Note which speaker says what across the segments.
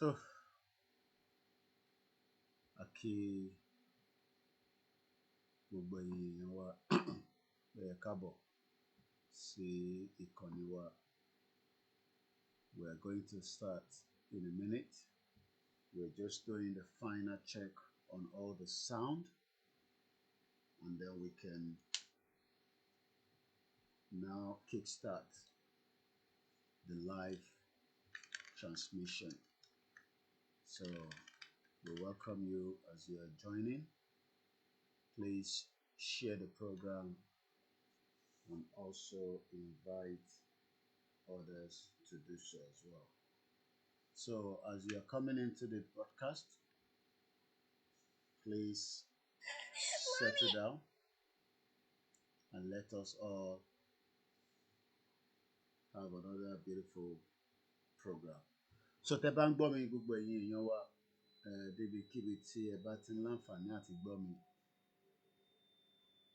Speaker 1: tó a kí gbogbo ẹ̀yin èèyàn wa ẹ káàbọ̀ sí ìkànnì wa. We are going to start in a minute. We're just doing the final check on all the sound, and then we can now kickstart the live transmission. So we welcome you as you are joining. Please share the program and also invite others to do so as well. So as you are coming into the broadcast, please settle down and let us all have another beautiful program. So tẹ́ bá ń gbọ́ mi gbogbo ẹ̀yin èèyàn wa débikíbi tí ẹ bá ti ń láǹfààní àti gbọ́ mi,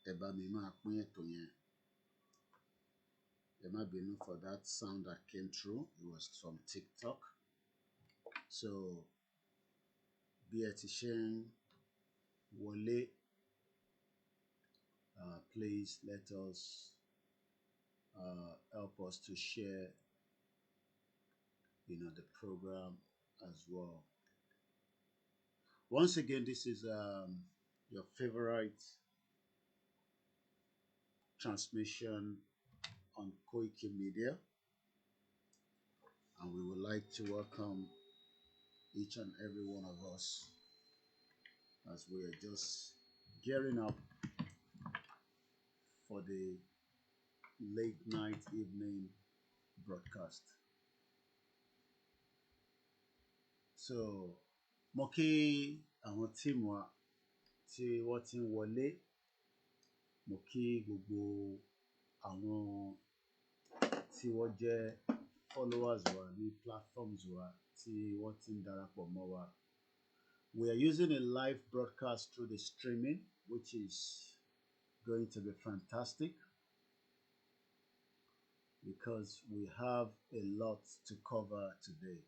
Speaker 1: ẹ bá mi máa pín ètò yẹn. Ẹ má bínú for that sound that came through. It was from TikTok. So bí ẹ ti ṣe ń wọlé, please let us help us to share the program as well. Once again, this is your favorite transmission on Koikimedia, and we would like to welcome each and every one of us as we are just gearing up for the late night evening broadcast. So mo kí àwọn tíìmù wa tí wọ́n ti ń wọlé, mo kí gbogbo àwọn tí wọ́n jẹ́ followers wa ní platforms wa tí wọ́n ti ń darapọ̀ mọ́ wa. We are using a live broadcast through the streaming, which is going to be fantastic because we have a lot to cover today.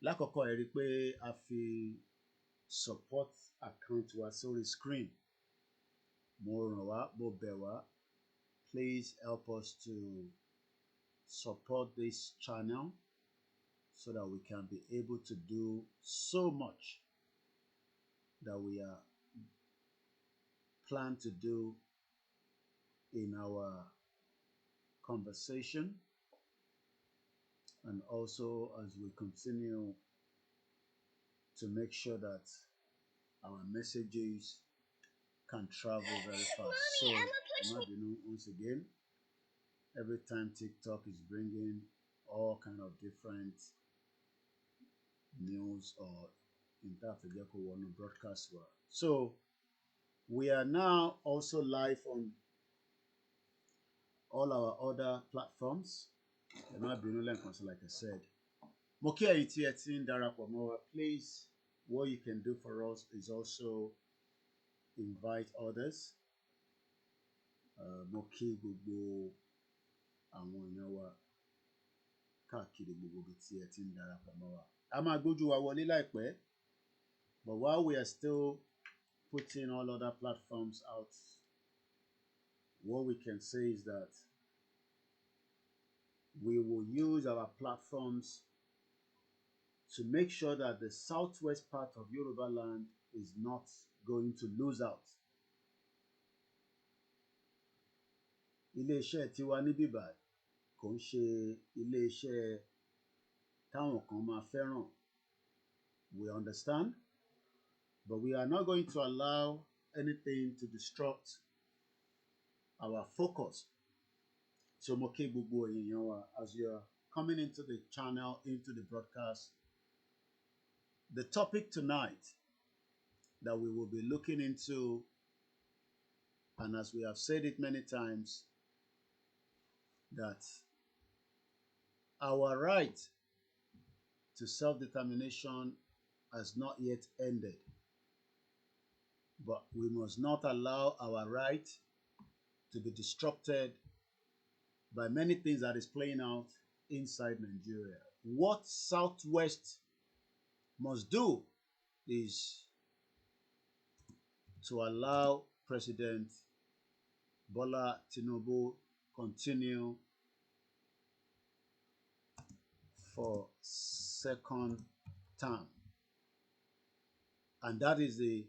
Speaker 1: Lákọ̀ọ́kọ́ ẹ rí pé a fi support account wa sórí screen. Mo ràn wá, mo bẹ̀ wá, please help us to support this channel so that we can be able to do so much that we are plan to do in our conversation, and also as we continue to make sure that our messages can travel very fast. So once again, every time TikTok is bringing all kind of different news or broadcast. So we are now also live on all our other platforms. Like I said, please, what you can do for us is also invite others. Mo kí gbogbo àwọn èèyàn wa káàkiri gbogbo ibi tí ẹ ti ń darapọ̀ mọ́ wa. A máa gbójú wa wọlé láìpẹ́, but while we are still putting all other platforms out, what we can say is that we will use our platforms to make sure that the southwest part of Yoruba land is not going to lose out. Ilé-iṣẹ́ tiwa níbí báyìí kò ń ṣe ilé-iṣẹ́ táwọn kan máa fẹ́ràn. We understand, but we are not going to allow anything to disrupt our focus. So mo kí gbogbo èèyàn wa as you are coming into the channel, into the broadcast. The topic tonight that we will be looking into, and as we have said it many times, that our right to self-determination has not yet ended, but we must not allow our right to be disrupted by many things that is playing out inside Nigeria. What Southwest must do is to allow President Bola Tinubu continue for second term. And that is the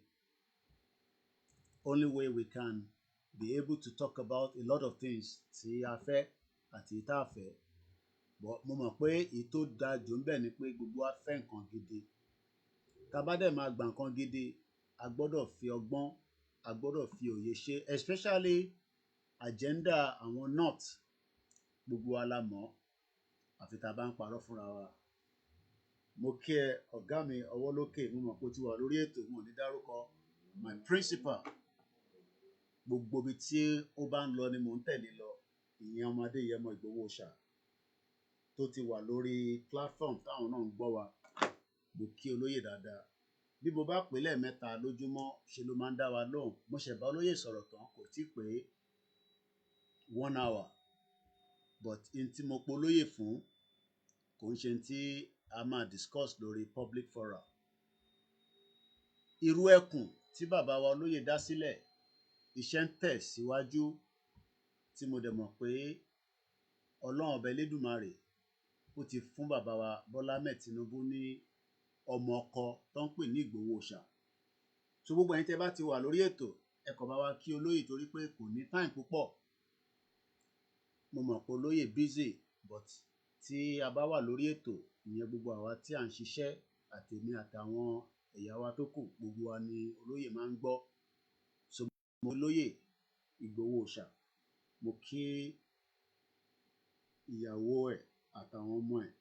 Speaker 1: only way we can be able to talk about a lot of things tí a fẹ́ àti tá a fẹ́. But mo mọ̀ pé èyí tó dáa jù ń bẹ̀ ni pé gbogbo wa fẹ́ nǹkan gidi. Tá bá dẹ̀ máa gba nǹkan gidi, a gbọ́dọ̀ fi ọgbọ́n, a gbọ́dọ̀ fi òye ṣe, especially agenda àwọn north. Gbogbo wa la mọ̀ àfi tá a bá ń parọ́ fúnra wa. Mo kí ẹ ọ̀gá mi ọwọ́ lókè, mo mọ̀ pé ó ti wà lórí ètò, mo ní dárúkọ my principal. Gbogbo ibi tí ó bá ń lọ ni mò ń tẹ̀lé lọ. Ìyẹn ọmọ Adéyẹmọ Ìgbòho Òòṣà tó ti wà lórí platform táwọn náà ń gbọ́ wa. Mo kí olóyè dáadáa. Bí mo bá pè lẹ́ẹ̀mẹ́ta lójúmọ́ ṣe ló máa ń dá wa lóhùn. Mo ṣẹ̀ bá olóyè sọ̀rọ̀ tán kò tí pé 1 hour. But in tí mo pe olóyè fún kò ń ṣe tí a máa discuss lórí public forum. Irú ẹkùn tí bàbá wa olóyè dá sílẹ̀, iṣẹ́ ń tẹ̀ síwájú tí mo dẹ̀ mọ̀ pé Ọlọ́run ọba Elédùmarè ó ti fún bàbá wa Bọ́lá Ahmed Tinubu ní ọmọ ọkọ tó ń pè ní Ìgbòho Òòṣà. So gbogbo ẹ̀yin tẹ́ bá ti wà lórí ètò ẹ kàn bá wa kí olóyè torí pé kò ní time púpọ̀. Mo mọ̀ pé olóyè busy but tí a bá wà lórí ètò ìyẹn gbogbo àwa tí à ń ṣiṣẹ́ àtèmi àtàwọn ẹ̀yà wa tó kù gbogbo wa ni olóyè máa ń gbọ́. So mo olóyè Ìgbòho Òòṣà, mo kí ìyàwó ẹ̀ àtàwọn ọmọ ẹ̀.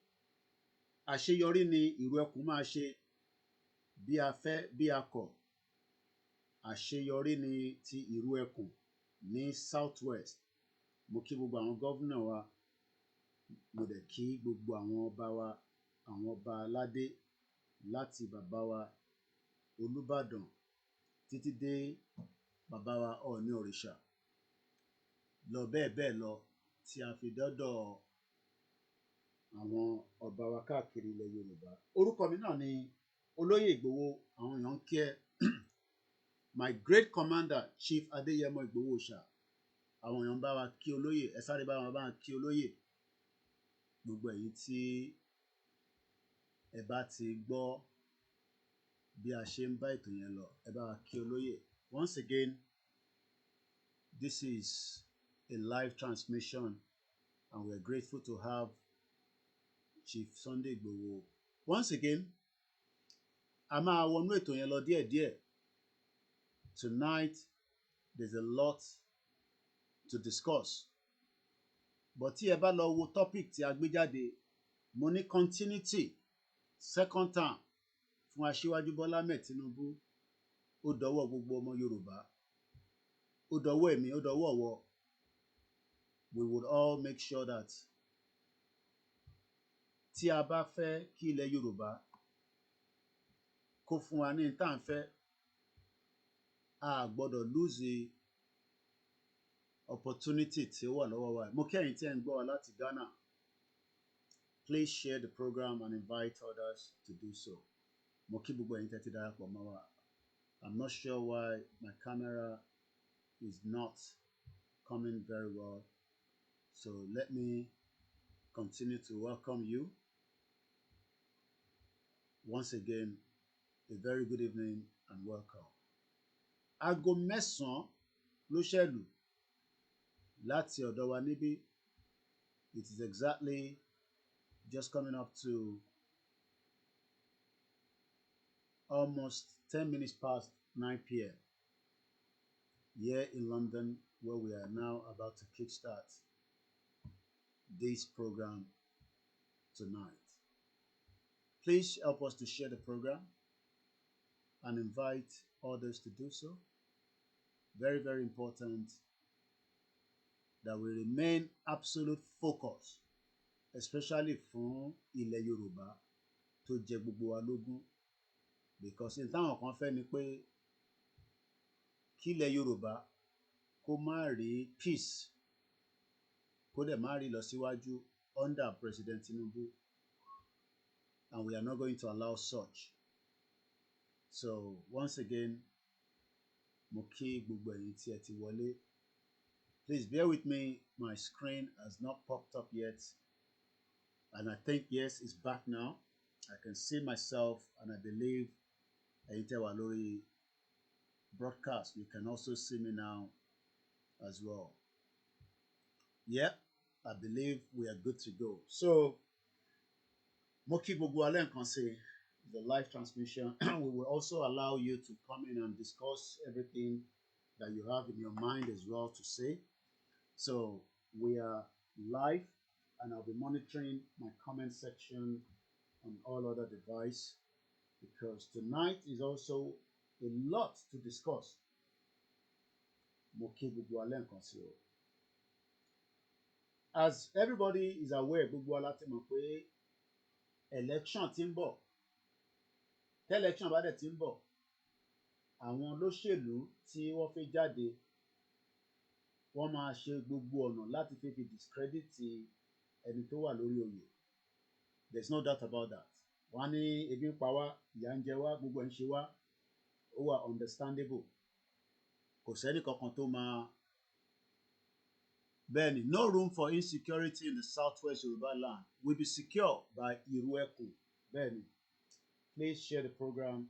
Speaker 1: Àṣeyọrí ni ìrù ẹkùn máa ṣe bí a fẹ́ bí a kọ̀. Àṣeyọrí ni ti ìrù ẹkùn ní South West. Mo kí gbogbo àwọn gọ́vnà wa, mo dẹ̀ kí gbogbo àwọn ọba wa, àwọn ọba aládé láti bàbá wa Olúbàdàn títí dé bàbá wa Ọọ̀ni Òrìṣà lọ bẹ́ẹ̀ bẹ́ẹ̀ lọ tí a fi dọ́dọ̀ àwọn ọba wa káàkiri ilẹ̀ Yorùbá. Orúkọ mi náà ni olóyè Ìgbòho. Àwọn èèyàn ń kí ẹ my great commander Chief Adéyẹmọ Ìgbòho Òòṣà. Àwọn èèyàn bá wa kí olóyè, ẹ sáré bá wa kí olóyè. Gbogbo èyí tí ẹ bá ti gbọ́ bí a ṣe ń bá ètò yẹn lọ, ẹ bá wa kí olóyè. Once again, this is a live transmission and we are grateful to have Chief Sunday Igboho. Once again, a máa wọnú ètò yẹn lọ díẹ̀díẹ̀. Tonight, there's a lot to discuss. But tí ẹ bá lọ wo topic tí a gbé jáde, mo ní continuity second term fún Aṣíwájú Bọ́lá Ahmed Tinubu. Ó dọwọ́ gbogbo ọmọ Yorùbá. Ó dọwọ́ èmi, ó dọwọ́ ọ̀wọ́. We would all make sure that tí a bá fẹ́ kí ilẹ̀ Yorùbá kó fún wa ní tá à ń fẹ́, a gbọ́dọ̀ lose the opportunity tí ó wà lọ́wọ́ wa. Mo kí ẹ̀yin tí ẹ ń gbọ́ wa láti Ghana. Please share the program and invite others to do so. Mo kí gbogbo ẹ̀yin tí ẹ ti darapọ̀ mọ́ wa. I'm not sure why my camera is not coming very well. So let me continue to welcome you. Once again, a very good evening and welcome. Aago mẹ́sàn-án ló ṣẹ́lù láti ọ̀dọ̀ wa níbí. It is exactly just coming up to almost 10 minutes past 9 p.m. here in London, where we are now about to kickstart this program tonight. Please help us to share the program and invite others to do so. Very, very important that we remain absolute focus, especially fún ilẹ̀ Yorùbá tó jẹ gbogbo wa lógún. Because in táwọn kan fẹ́ ni pé kí ilẹ̀ Yorùbá kó má rí peace, kó dẹ̀ má rí lọ síwájú under President Tinubu, and we are not going to allow such. So once again, mo kí gbogbo ẹ̀yin tí ẹ ti wọlé. Please bear with me. My screen has not popped up yet. And I think, yes, it's back now. I can see myself, and I believe ẹ̀yin tẹ́ wà lórí broadcast, you can also see me now as well. Yeah, I believe we are good to go. So, mo kí gbogbo wa lẹ́ẹ̀kan sí the live transmission. We will also allow you to come in and discuss everything that you have in your mind as well to say. So we are live, and I'll be monitoring my comment section on all other devices because tonight is also a lot to discuss. Mo kí gbogbo wa lẹ́ẹ̀kan sí o. As everybody is aware, gbogbo wa láti mọ̀ pé election ti ń bọ̀. Tẹ́lẹ̀ction bá dẹ̀ ti ń bọ̀, àwọn olóṣèlú tí wọ́n fẹ́ jáde wọ́n máa ṣe gbogbo ọ̀nà láti fi discredit ẹni tó wà lórí oyè. There's no doubt about that. Wọ́n á ní ebi ń pa wá, ìyà ń jẹ wá, gbogbo ẹ̀ ń ṣe wá, ó wà understandable. Kò sẹ́ni kankan tó máa bẹ́ẹ̀ni, no room for insecurity in the southwest Yoruba land. Will be secure by Iru Ekun. Bẹ́ẹ̀ni, please share the program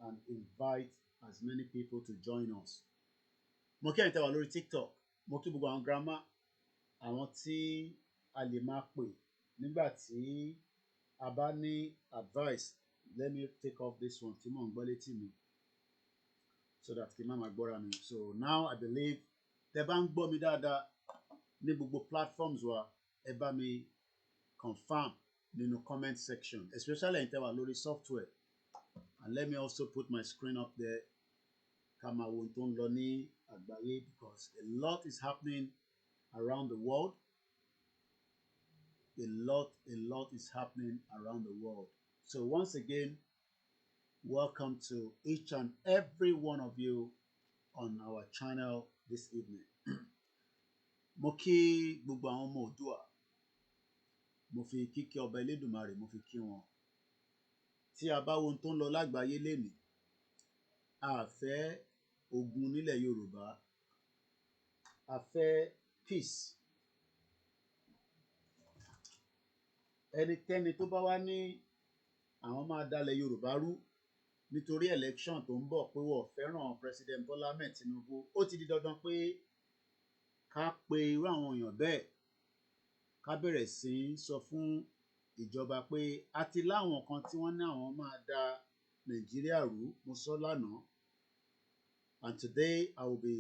Speaker 1: and invite as many people to join us. Mo kí ẹ̀yin tẹ́ wà lórí TikTok. Mo kí gbogbo àwọn grandma, àwọn tí a lè máa pè nígbà tí a bá ní advice. Let me take off this one tí mò ń gbọ́ létí mi so that kí n má máa gbọ́ra mi. So now I believe tẹ́ bá ń gbọ́ mi dáadáa ní gbogbo platforms wa, ẹ bá mi confirm nínú comment section, especially ẹ̀yin tẹ́ wà lórí software. And let me also put my screen up there. Ká máa wo ohun tó ń lọ ní àgbáyé because a lot is happening around the world. A lot is happening around the world. So once again, welcome to each and every one of you on our channel this evening. Mo kí gbogbo àwọn ọmọ Oòduà. Mo fi kíkí ọba Elédùmarè, mo fi kí wọn. Tí a bá wo ohun tó ń lọ lágbàáyé lénìí, a fẹ́ ogun nílẹ̀ Yorùbá. A fẹ́ peace. Ẹnikẹ́ni tó bá wá ní àwọn máa dalẹ̀ Yorùbá rú nítorí election tó ń bọ̀ pé wọ́n fẹ́ràn President Bola Ahmed Tinubu, ó ti di dandan pé ká pe irú àwọn èèyàn bẹ́ẹ̀, ká bẹ̀rẹ̀ sí í sọ fún ìjọba pé a ti láwọn kan tí wọ́n ní àwọn máa da Nàìjíríà rú. Mo sọ lánàá, and today I will be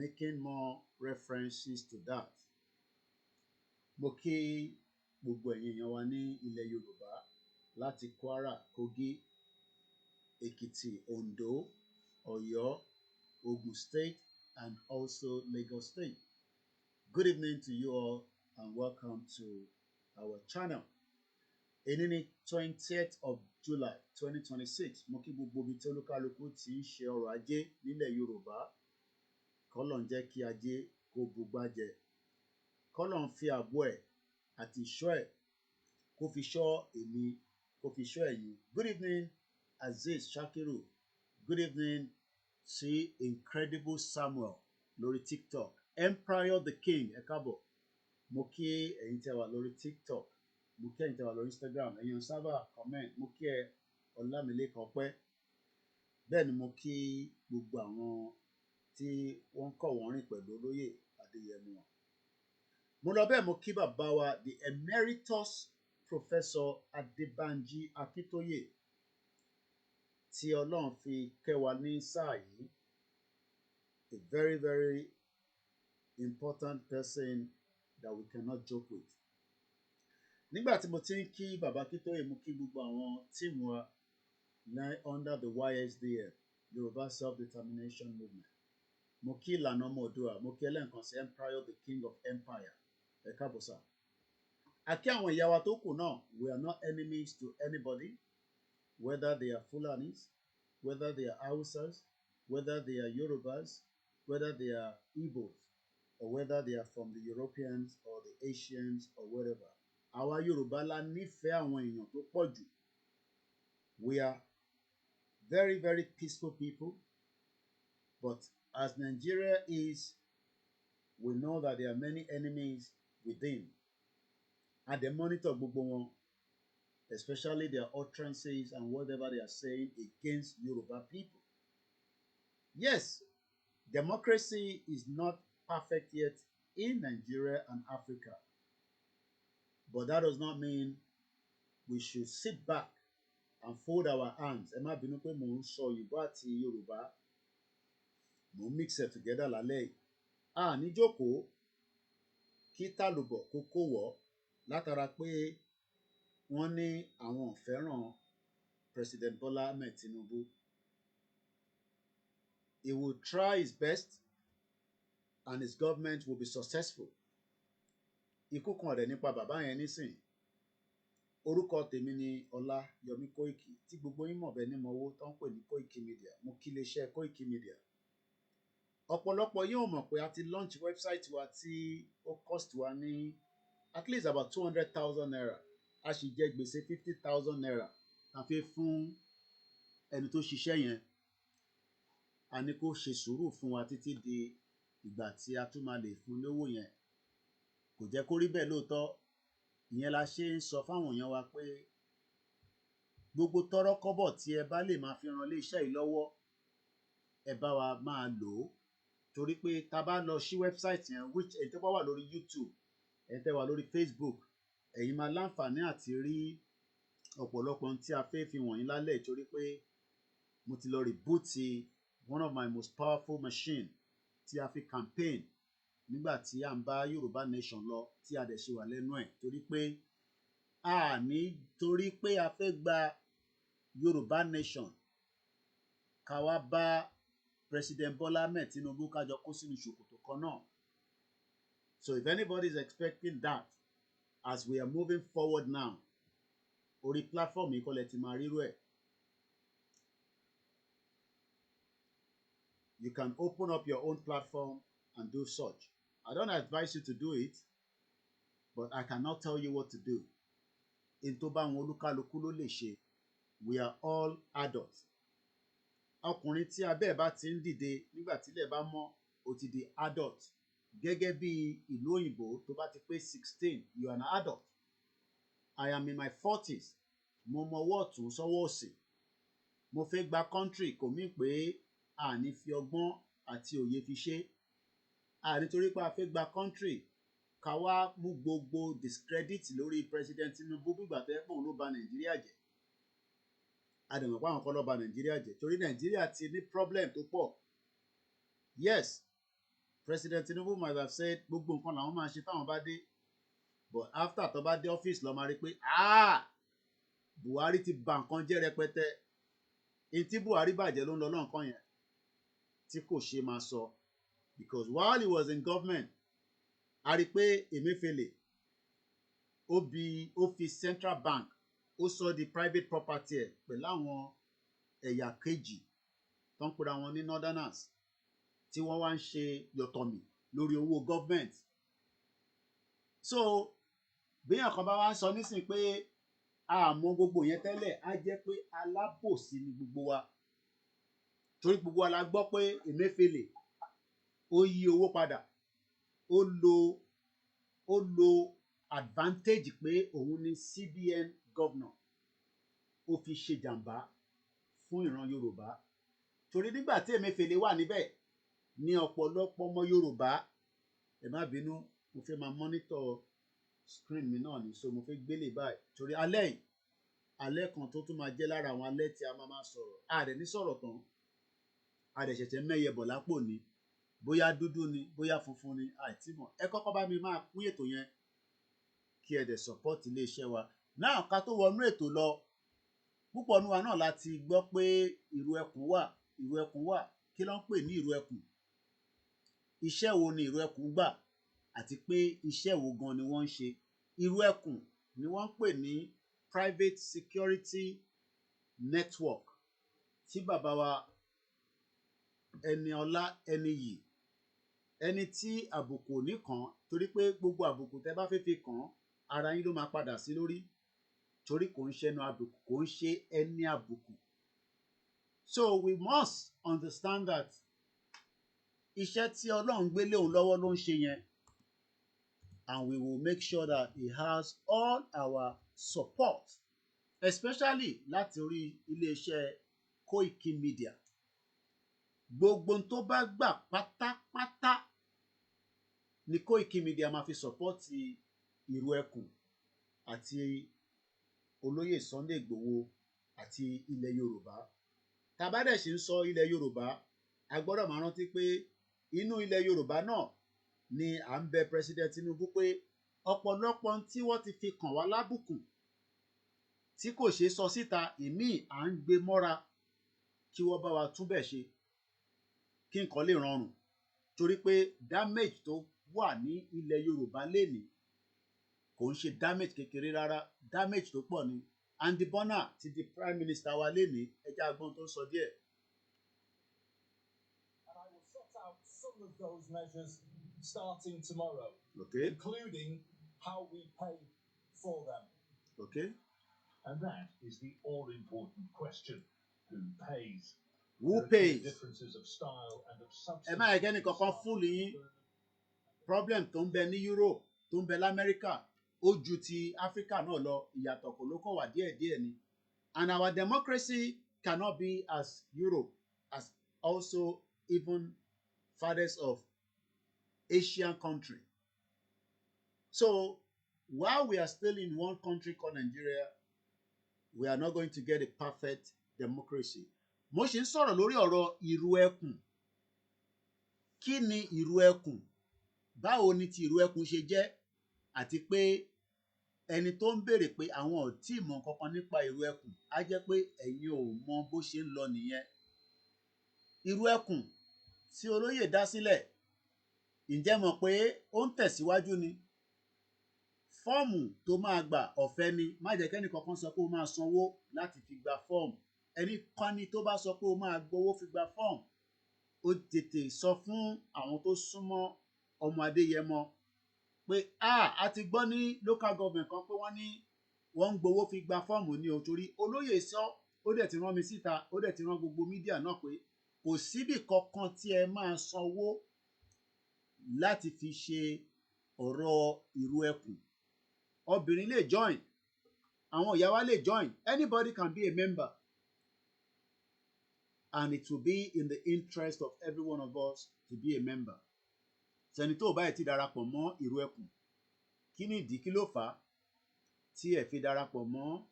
Speaker 1: making more references to that. Mo kí gbogbo ẹ̀yin èèyàn wa ní ilẹ̀ Yorùbá láti Kwara, Kogi, Ekiti, Ondo, Ọ̀yọ́, Ogun State, and also Lagos State. Good evening to you all and welcome to our channel. Èní ni 20th of July 2026. Mo kí gbogbo ibi tí olúkálùkù ti ń ṣe ọrọ̀ ajé nílẹ̀ Yorùbá. K'Ọlọ́run jẹ́ kí ajé kó bugbájẹ. K'Ọlọ́run fi ààbò ẹ̀ àti ìṣọ́ ẹ̀ kó fi ṣọ́ èmi, kó fi ṣọ́ ẹ̀yin. Good evening, Aziz Shakiru. Good evening, see Incredible Samuel lórí TikTok. Empire the King, ẹ káàbọ̀. Mo kí ẹ̀yin tẹ́ wà lórí TikTok. Mo kí ẹ̀yin tẹ́ wà lórí Instagram. Ẹ̀yin sábà comment. Mo kí ẹ Ọlámilékan Pẹ́. Bẹ́ẹ̀ ni mo kí gbogbo àwọn tí wọ́n kọ̀ wọ́n rìn pẹ̀lú olóyè Adéyẹmọ. Mo lọ bẹ́ẹ̀ mo kí bàbá wa the Emeritus Professor Adébánjí Akíntóyè tí Ọlọ́run fi kẹ́ wa ní sáà yìí. A very, very important person that we cannot joke with. Nígbà tí mo ti ń kí bàbá Akíntóyè, mo kí gbogbo àwọn tíìmù wa under the YSDM, Yorùbá Self-Determination Movement. Mo kí ìlànà ọmọ Oòduà, mo kí ẹlẹ́ǹkan sí Empire the King of Empire. Ẹ káàbọ̀ sà. Àkí àwọn ìyá wa tó kù náà, we are not enemies to anybody, whether they are Fulanis, whether they are Hausas, whether they are Yorubas, whether they are Igbos, or whether they are from the Europeans or the Asians or whatever. Àwa Yorùbá la nífẹ̀ẹ́ àwọn èèyàn tó pọ̀ jù. We are very, very peaceful people. But as Nigeria is, we know that there are many enemies within. And they monitor gbogbo wọn, especially their utterances and whatever they are saying against Yoruba people. Yes, democracy is not perfect yet in Nigeria and Africa. But that does not mean we should sit back and fold our hands. Ẹ má bínú pé mò ń sọ Yorùbá àti Yorùbá, mò ń mix it together lálẹ́ yìí. A ní jókòó kí tàlùbọ̀ kó kó wọ̀ látara pé wọ́n ní àwọn ò fẹ́ràn President Bola Ahmed Tinubu. He will try his best and his government will be successful. Ikú kan ọ̀dẹ̀ nípa bàbá yẹn nísìn. Orúkọ tèmi ni Ọláyọmí Kóìkì tí gbogbo yín mọ̀ bẹ́ẹ̀ ní mọ owó tó ń pè ní Koikimedia. Mo kí iléeṣẹ́ Koikimedia. Ọ̀pọ̀lọpọ̀ yín ò mọ̀ pé a ti launch website wa tí ó cost wa ní at least about 200,000 naira. A sì jẹ gbèsè 50,000 naira a fi fún ẹni tó ṣiṣẹ́ yẹn. A ní kó ṣe sùúrù fún wa títí di ìgbà tí a tún máa lè fún lówó yẹn. Kò jẹ́ kó rí bẹ́ẹ̀ lóòótọ́. Ìyẹn la ṣe ń sọ fáwọn èèyàn wa pé gbogbo tọ́rọ́ kọ́bọ̀ tí ẹ bá lè máa fi ran iléeṣẹ́ yìí lọ́wọ́, ẹ bá wa máa lò ó. Torí pé tá bá lọ sí website yẹn, which èyí tó bá wà lórí YouTube, èyí tó wà lórí Facebook, ẹ̀yin máa láǹfààní àti rí ọ̀pọ̀lọpọ̀ ohun tí a fẹ́ fi wọ̀nyí lálẹ́. Torí pé mo ti lọ reboot one of my most powerful machine tí a fi campaign nígbà tí à ń bá Yorùbá Nation lọ tí a dẹ̀ ṣe wà lẹ́nu ẹ̀. Torí pé torí pé a fẹ́ gba Yorùbá Nation ká wá bá President Bola Ahmed Tinubu kájọ kó sínú ṣòkòtò kan náà. So if anybody is expecting that as we are moving forward now, orí platform yìí kọ́ lẹ ti máa rírú ẹ̀. You can open up your own platform and do such. I don't advise you to do it, but I cannot tell you what to do. In tó bá wọn olúkálukú ló lè ṣe. We are all adults. Ọkùnrin tí abẹ́ ẹ̀ bá ti ń dìde nígbà tílẹ̀ bá mọ́, ó ti di adult. Gẹ́gẹ́ bí ìlú òyìnbó tó bá ti pé 16, you are an adult. I am in my 40s. Mo mọ ọwọ́ ọ̀tún sọ́wọ́ òsì. Mo fẹ́ gba country kò mí pé a ní fi ọgbọ́n àti òye fi ṣe. A nítorí pé a fẹ́ gba country ká wá mú gbogbo discredit lórí President Tinubu bígbà tó yẹ pé òun ló ba Nàìjíríà jẹ́. A dẹ̀ mọ̀ pé àwọn kan ló ba Nàìjíríà jẹ́ torí Nàìjíríà ti ní problem tó pọ̀. Yes, President Tinubu might have said gbogbo nǹkan làwọn máa ṣe táwọn bá dé, but after tó bá dé ọ́fíìsì ló máa rí pé Buhari ti bà nǹkan jẹ́ rẹpẹtẹ. Èyí tí Buhari bàjẹ́ ló ń lọ lọ́nkàn yẹn tí kò ṣe máa sọ. Because while he was in government, a rí pé Emefiele ó fi Central Bank ó sọ di private property ẹ̀ pẹ̀lú àwọn ẹ̀yà kejì tó ń pera wọn ní Northerners tí wọ́n wá ń ṣe yọ̀tọ̀mì lórí owó government. So bí àkàn bá wá ń sọ nísìnyí pé àmọ́ gbogbo yẹn tẹ́lẹ̀, á jẹ́ pé alábòsí ni gbogbo wa. Torí gbogbo wa la gbọ́ pé Emefiele ó yí owó padà. Ó lo advantage pé òun ni CBN governor. Ó fi ṣe jàǹbá fún ìran Yorùbá. Torí nígbà tí Emefiele wà níbẹ̀ ní ọ̀pọ̀lọpọ̀ ọmọ Yorùbá, ẹ má bínú, mo fẹ́ máa monitor screen mi náà ni, so mo fẹ́ gbélé báyìí. Torí alẹ́ kan tó tún máa jẹ́ lára àwọn alẹ́ tí a máa sọ̀rọ̀. A dẹ̀ ní sọ̀rọ̀ tán. A dẹ̀ ṣẹ̀ṣẹ̀ mẹ́yẹ bọ̀ lápò ni. Bóyá dúdú ni, bóyá funfun ni, àìtí mọ̀. Ẹ kọ́kọ́ bá mi máa pín ètò yẹn kí ẹ dẹ̀ support iléeṣẹ́ wa. Náà ká tó wọnú ètò lọ, púpọ̀ nínú wa náà láti gbọ́ pé ìrù ẹkùn wà. Kí ló ń pè ní ìrù ẹkùn? Iṣẹ́ wo ni ìrù ẹkùn gbà? Àti pé iṣẹ́ wo gan ni wọ́n ń ṣe? Ìrù ẹkùn ni wọ́n ń pè ní private security network tí bàbá wa Ẹniọlá Ẹniyì, ẹni tí àbùkù ò ní kàn, torí pé gbogbo àbùkù tẹ́ bá fẹ́ fi kàn ara yín ló máa padà sí lórí. Torí kò ń ṣe ẹni àbùkù. So we must understand that iṣẹ́ tí Ọlọ́run gbé lé òun lọ́wọ́ ló ń ṣe yẹn, and we will make sure that he has all our support, especially láti orí iléeṣẹ́ Koiki Media. Gbogbo tó bá gbà pátápátá ni Koiki Media máa fi sọ́pọ́tì Ìrù Ẹkùn àti olóyè Sunday Igboho àti ilẹ̀ Yorùbá. Tá bá dẹ̀ ṣe ń sọ ilẹ̀ Yorùbá, a gbọ́dọ̀ máa rántí pé inú ilẹ̀ Yorùbá náà ni à ń bẹ President Tinubu pé ọ̀pọ̀lọpọ̀ tí wọ́n ti fi kàn wá lábùkù tí kò ṣeé sọ síta, ìmíì à ń gbé mọ́ra kí wọ́n bá wa túbẹ̀ ṣe kí nǹkan lè rọrùn, torí pé damage tó wà ní ilẹ̀ Yorùbá lénìí kò ń ṣe damage kékeré rárá, damage tó pọ̀ ni. Andy Bonner ti di Prime Minister wa lénìí, ẹjẹ́ agbọ́n tó ń sọ díẹ̀.
Speaker 2: And I will set out some of those measures starting tomorrow,
Speaker 1: okay,
Speaker 2: including how we pay for them.
Speaker 1: Okay.
Speaker 2: And that is the all-important question: who pays?
Speaker 1: Who pays?
Speaker 2: Differences of style and of substance.
Speaker 1: Ẹ má yẹ kẹ́ni kankan fúlù yín. Problem tó ń bẹ ní Europe, tó ń bẹ l'Amẹ́ríkà, ó ju ti Africa náà lọ, ìyàtọ̀ kò ló kọ̀ wá díẹ̀díẹ̀ ni. And our democracy cannot be as Europe, as also even fathers of Asian country. So while we are still in one country called Nigeria, we are not going to get a perfect democracy. Mo ṣe ń sọ̀rọ̀ lórí ọ̀rọ̀ Ìrù Ẹkùn. Kí ni Ìrù Ẹkùn? Báwo ni ti Ìrù Ẹkùn ṣe jẹ́? Àti pé ẹni tó ń béèrè pé àwọn ò tí ì mọ kankan nípa Ìrù Ẹkùn, á jẹ́ pé ẹ̀yin ò mọ bó ṣe ń lọ nìyẹn. Ìrù Ẹkùn tí olóyè dá sílẹ̀, ǹjẹ́ mọ̀ pé ó ń tẹ̀síwájú ni? Fọ́ọ̀mù tó máa gbà ọ̀fẹ́ ni, má jẹ́ kẹ́ni kankan sọ pé ó máa sanwó láti fi gba fọ́ọ̀mù. Ẹnikẹ́ni tó bá sọ pé ó máa gbowó fi gba fọ́ọ̀mù, ó tètè sọ fún àwọn tó súnmọ́ ọmọ Adéyẹmọ pé a ti gbọ́ ní local government kan pé wọ́n ń gbowó fi gba fọ́ọ̀mù ni o, torí olóyè sọ, ó dẹ̀ ti rán mi síta, ó dẹ̀ ti rán gbogbo mídíà náà pé kò síbì kankan tí ẹ máa sanwó láti fi ṣe ọ̀rọ̀ Ìrù Ẹkùn. Obìnrin lè join, àwọn ìyá wa lè join, anybody can be a member, and it will be in the interest of every one of us to be a member. Sẹ́ni tó bá ti darapọ̀ mọ́ Ìrù Ẹkùn, kí ni ìdí, kí ló fà á tí ẹ fi darapọ̀ mọ́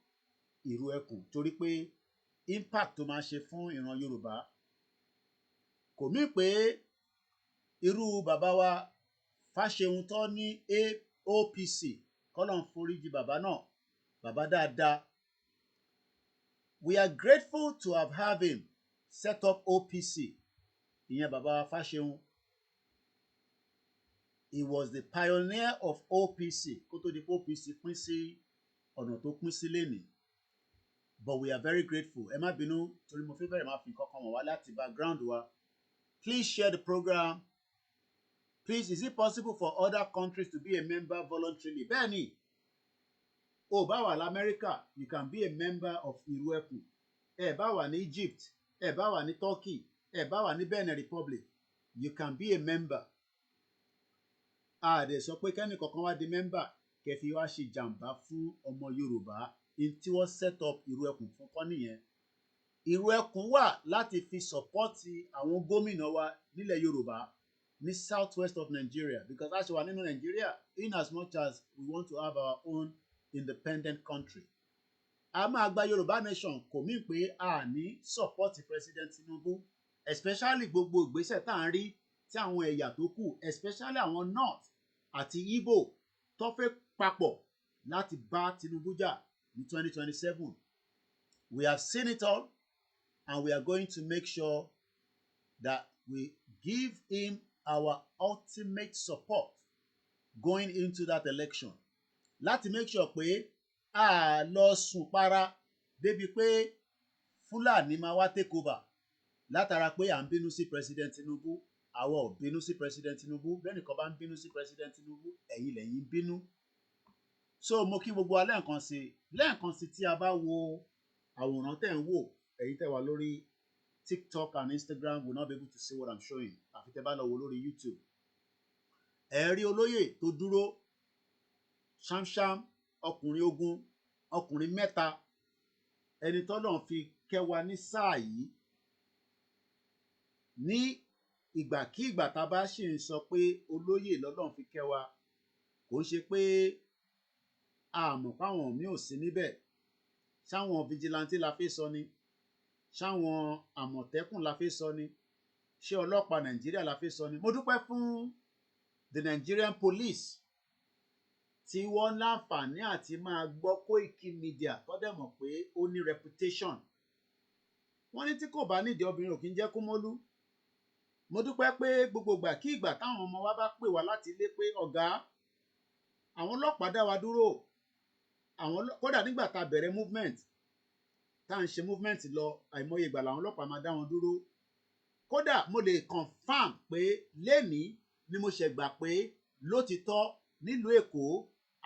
Speaker 1: Ìrù Ẹkùn? Torí pé impact tó máa ṣe fún ìran Yorùbá kò mí pé irú bàbá wa Fáṣehun tó ní OPC, kọ́lọ́n foríjì bàbá náà, bàbá dáadáa. We are grateful to have him set up OPC. Ìyẹn bàbá wa Fáṣehun. He was the pioneer of OPC kó tó di pé OPC pín sí ọ̀nà tó pín sí lénìí. But we are very grateful. Ẹ má bínú torí mo fẹ́ bẹ̀rẹ̀ máa fi nǹkan kan wọ̀n wá láti background wa. Please share the program. Please, is it possible for other countries to be a member voluntarily? Bẹ́ẹ̀ni, o bá wà l'Amẹ́ríkà, you can be a member of Ìrù Ẹkùn. Ẹ bá wà ní Egypt, ẹ bá wà ní Turkey, ẹ bá wà ní Benin Republic, you can be a member. A dẹ̀ sọ pé kẹ́ni kankan wá di member kẹfì wá ṣe jàǹbá fún ọmọ Yorùbá. In tí wọ́n set up Ìrù Ẹkùn fún kọ́ nìyẹn. Ìrù Ẹkùn wà láti fi sọ̀pọ́tì àwọn gómìnà wa nílẹ̀ Yorùbá ní south west of Nigeria, because a ṣe wà nínú Nigeria, in as much as we want to have our own independent country. A máa gba Yorùbá nation kò mí pé a ní sọ̀pọ́tì President Tinubu, especially gbogbo ìgbésẹ̀ tá à ń rí tí àwọn ẹ̀yà tó kù, especially àwọn north àti Igbo tó fẹ́ papọ̀ láti bá Tinubu jà ní 2027. We have seen it all, and we are going to make sure that we give him our ultimate support going into that election. Láti make sure pé a lọ sùn para débi pé Fúlàní máa wá take over látara pé à ń bínú sí President Tinubu. Àwa ò bínú sí President Tinubu. Bẹ́ẹ̀ nìkan bá ń bínú sí President Tinubu, ẹ̀yin lẹ̀yin bínú. So mo kí gbogbo wa lẹ́ẹ̀kan sí tí a bá wo àwòrán tẹ̀ ń wò, ẹ̀yin tẹ̀ wá lórí TikTok and Instagram will not be able to see what I'm showing. Àfi tẹ́ bá lọ wò lórí YouTube. Ẹ rí olóyè tó dúró ṣámṣám, ọkùnrin ogun, ọkùnrin mẹ́ta, ẹni tọ́lọ́run fi kẹwa ní sáà yìí. Ní ìgbàkígbà tá a bá ṣì ń sọ pé olóyè lọ́lọ́run fi kẹwa, kò ṣe pé a mọ̀ páwọn míì ò sí níbẹ̀. Ṣáwọn vigilante la fẹ́ sọ ni? Ṣáwọn àmọ̀tẹ́kùn la fẹ́ sọ ni? Ṣé ọlọ́pàá Nàìjíríà la fẹ́ sọ ni? Mo dúpẹ́ fún the Nigerian police tí wọ́n láǹfààní àti máa gbọ́ Koiki Media tó dẹ̀ mọ̀ pé ó ní reputation. Wọ́n ní tí kò bá nídìí obìnrin ò kí ń jẹ́ kúmọ́lú. Mo dúpẹ́ pé gbogbo ìgbà kí ìgbà táwọn ọmọ wa bá pè wá láti ilé pé ọ̀gá, àwọn ọlọ́pàá dá wa dúró. Kódà nígbà tá a bẹ̀rẹ̀ movement, tá à ń ṣe movement lọ, àìmọye ìgbà làwọn ọlọ́pàá máa dá wọn dúró. Kódà mo lè confam pé lénìí ni mo ṣẹ̀ gbà pé lótìtọ́ nílùú Èkó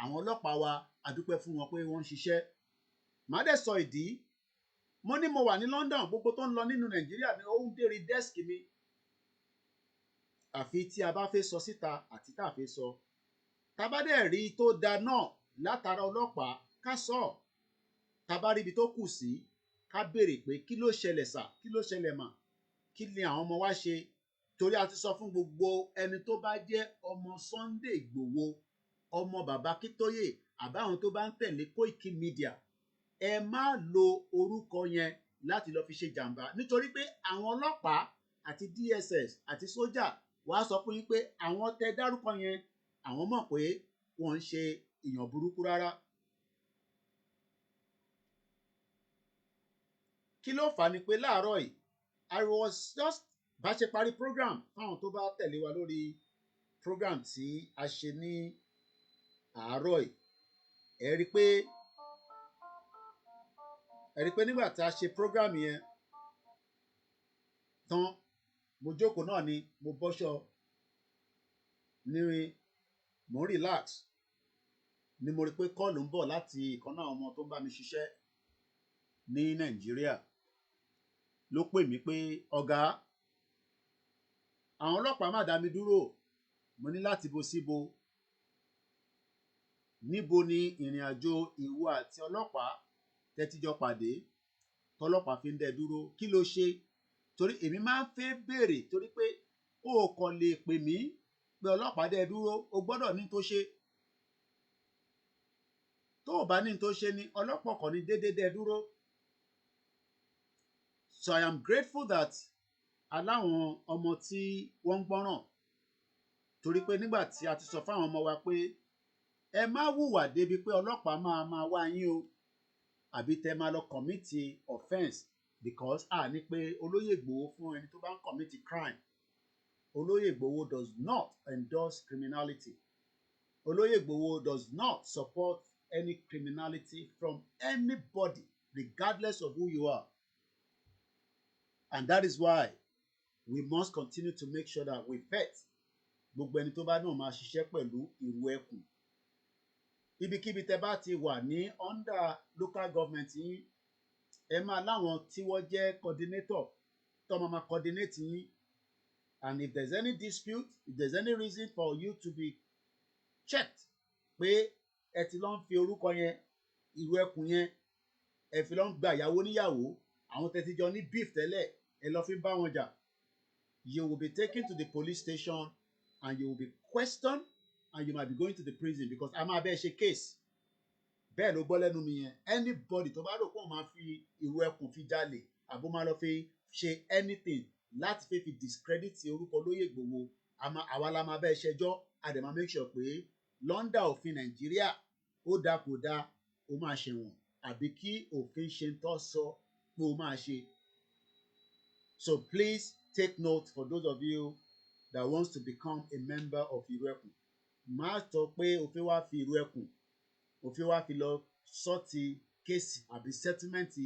Speaker 1: àwọn ọlọ́pàá wa a dúpẹ́ fún wọn pé wọ́n ń ṣiṣẹ́. Màá dẹ̀ sọ ìdí. Mo ní mo wà ní London, gbogbo tó ń lọ nínú Nàìjíríà ni ó ń dérí dẹ́sìkì mi. Àfi tí a bá fẹ́ sọ síta àti tá a fẹ́ sọ. Tá bá dẹ̀ rí tó da náà látara ọlọ́pàá ká sọ. Tá bá rí ibi tó kù sí ká béèrè pé kí ló ṣẹlẹ̀ sà, kí ló ṣẹlẹ̀ mà, kí ni àwọn ọmọ wa ṣe. Torí a ti sọ fún gbogbo ẹni tó bá jẹ́ ọmọ Sunday Igboho, ọmọ bàbá Kítóyè, àbáwọn tó bá ń tẹ̀lé Koiki Media, ẹ má lo orúkọ yẹn láti lọ fi ṣe jàǹbá. Nítorí pé àwọn ọlọ́pàá àti DSS àti sójà wàá sọ fún yín pé àwọn tẹ dárúkọ yẹn, àwọn mọ̀ pé wọ́n ń ṣe èèyàn burúkú rárá. Kí ló fà á ni pé láàárọ̀ yìí, I was just bá ṣe parí program fáwọn tó bá tẹ̀lé wa lórí program tí a ṣe ní àárọ̀ yìí. Ẹ rí pé nígbà tí a ṣe program yẹn tán, mo jókòó náà ni mo bọ́ṣọ ní mo relax ni mo rí pé kọ́ọ̀lù ń bọ̀ láti ìkan náà ọmọ tó ń bá mi ṣiṣẹ́ ní Nàìjíríà. Ló pè mí pé ọ̀gá, àwọn ọlọ́pàá má dá mi dúró. Mo ní láti bo síbo. Níbo ni ìrìn àjò ìwọ àti ọlọ́pàá tẹ́tíjọ́ pàdé tọlọ́pàá fi ń dẹ dúró? Kí ló ṣe? Torí èmi máa ń fẹ́ béèrè, torí pé ó kàn lè pè mí pé ọlọ́pàá dẹ dúró, o gbọ́dọ̀ ní tó ṣe. Tó o bá ní tó ṣe ni ọlọ́pàá kàn ní déédéé dẹ dúró. So I am grateful that aláwọn ọmọ tí wọ́n ń gbọ́ràn. Torí pé nígbà tí a ti sọ fáwọn ọmọ wa pé ẹ má hùwà débi pé ọlọ́pàá máa wá yín o, àbí tẹ máa lọ commit offence, because a ní pé Olóyè Ìgbòho fún ẹni tó bá ń commit crime. Olóyè Ìgbòho does not endorse criminality. Olóyè Ìgbòho does not support any criminality from anybody, regardless of who you are. And that is why we must continue to make sure that we vet gbogbo ẹni tó bá náà máa ṣiṣẹ́ pẹ̀lú ìrù ẹkùn. Ibikíbi tẹ bá ti wà ní under local government yín, ẹ máa láwọn tí wọ́n jẹ́ coordinator tó máa coordinate yín. And if there's any dispute, if there's any reason for you to be checked pé ẹ ti lọ ń fi orúkọ yẹn, ìrù ẹkùn yẹn, ẹ fi lọ ń gba ìyàwó níyàwó, àwọn tẹ́ ti jọ ní beef tẹ́lẹ̀, ẹ lọ fi bá wọn jà, you will be taken to the police station and you will be questioned and you might be going to the prison, because a máa bẹ́ẹ̀ ṣe case. Bẹ́ẹ̀ ló gbọ́ lẹ́nu mi yẹn. Anybody tó bá rò pé òun máa fi ìrù ẹkùn fi jalè àbó máa lọ fi ṣe anything láti fi discredit orúkọ Olóyè Ìgbòho, àwa la máa bẹ́ẹ̀ ṣẹjọ́. A dẹ̀ máa make sure pé London òfin Nàìjíríà ó dá kò dá, ó máa ṣẹ̀wọ̀n, àbí kí òfin ṣe ń tọ́ sọ pé ó máa ṣe. So please take note for those of you that wants to become a member of ìrù ẹkùn. Má sọ pé o fẹ́ wá fi ìrù ẹkùn, o fẹ́ wá fi lọ sọ́ọ̀tì kéèsì àbí sẹ́tímẹ́ǹtì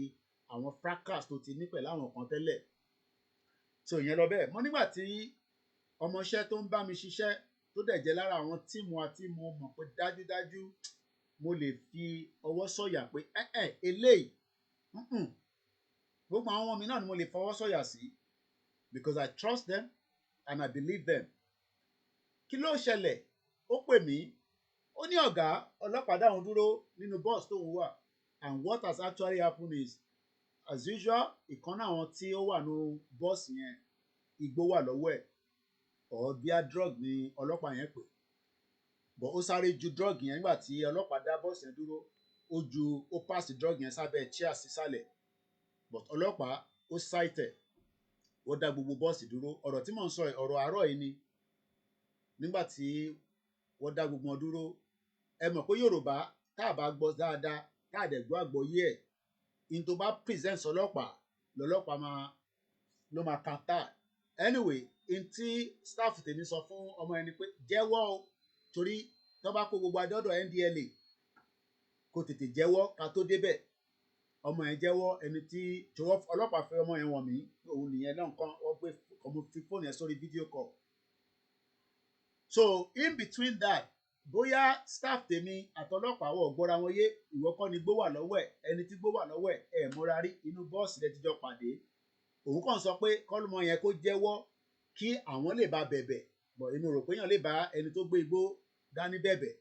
Speaker 1: àwọn fracas tó ti ní pẹ̀lú àwọn kan tẹ́lẹ̀. So ìyẹn lọ bẹ́ẹ̀. Mo nígbà tí ọmọọṣẹ́ tó ń bá mi ṣiṣẹ́ tó dẹ̀ jẹ́ lára àwọn tíìmù àti mo mọ̀ pé dájúdájú mo lè fi ọwọ́ sọ̀yà pé eléyìí gbogbo àwọn ọmọ mi náà ni mo lè fọwọ́ sọ̀yà sí because I trust them and I believe them. Kí ló ṣẹlẹ̀? Ó pè mí, ó ní ọ̀gá ọlọ́pàá dá òun dúró nínú bus tó ń wà, and what has actually happened is as usual ìkan náà àwọn tí ó wà ní bus yẹn igbó wà lọ́wọ́ ẹ̀ or bíá drug ni ọlọ́pàá yẹn pè, but ó sáré ju drug yẹn nígbà tí ọlọ́pàá dá bus yẹn dúró, ó pass drug yẹn sábẹ́ chair sísàlẹ̀, but ọlọ́pàá ó cite ẹ̀, ó dá gbogbo bọ́ọ̀sì dúró. Ọ̀rọ̀ tí mò ń sọ ọ̀rọ̀ àárọ̀ yìí ni, nígbà tí wọ́n dá gbogbo wọn dúró. Ẹ mọ̀ pé Yorùbá tá a bá gbọ́ dáadáa tá a dẹ̀ gbọ́ àgbọ́yé ẹ̀, in tó bá present ọlọ́pàá lọ́lọ́pàá ló máa counter. Anyway, in tí staff tèmi sọ fún ọmọ ẹni pé jẹ́wọ́ o, torí tó bá kó gbogbo adọ́dọ̀ NDLA kó tètè jẹ́wọ́ ká tó débẹ̀. Ọmọ yẹn jẹ́wọ́, ẹni tí ọlọ́pàá fẹ́ ọmọ yẹn wọ̀n mí, òun nìyẹn náà nǹkan wọ́n gbé ọmọ fi fóònù yẹn sórí fídíò call. So in between that, bóyá staff tèmi àtọlọ́pàá wọ̀ gbọ́ra wọn yé, ìwọ kọ́ ni gbó wà lọ́wọ́ ẹ̀, ẹni tí gbó wà lọ́wọ́ ẹ̀ múra rí, inú bọ́ọ̀sì rẹ̀ ti jọ pàdé. Òun kàn sọ pé kọ́lùmọ yẹn kó jẹ́wọ́ kí àwọn lè bá bẹ̀bẹ̀, bọ̀ inú rò pé èèyàn lè bá ẹni tó gbé igbó dání bẹ̀bẹ̀,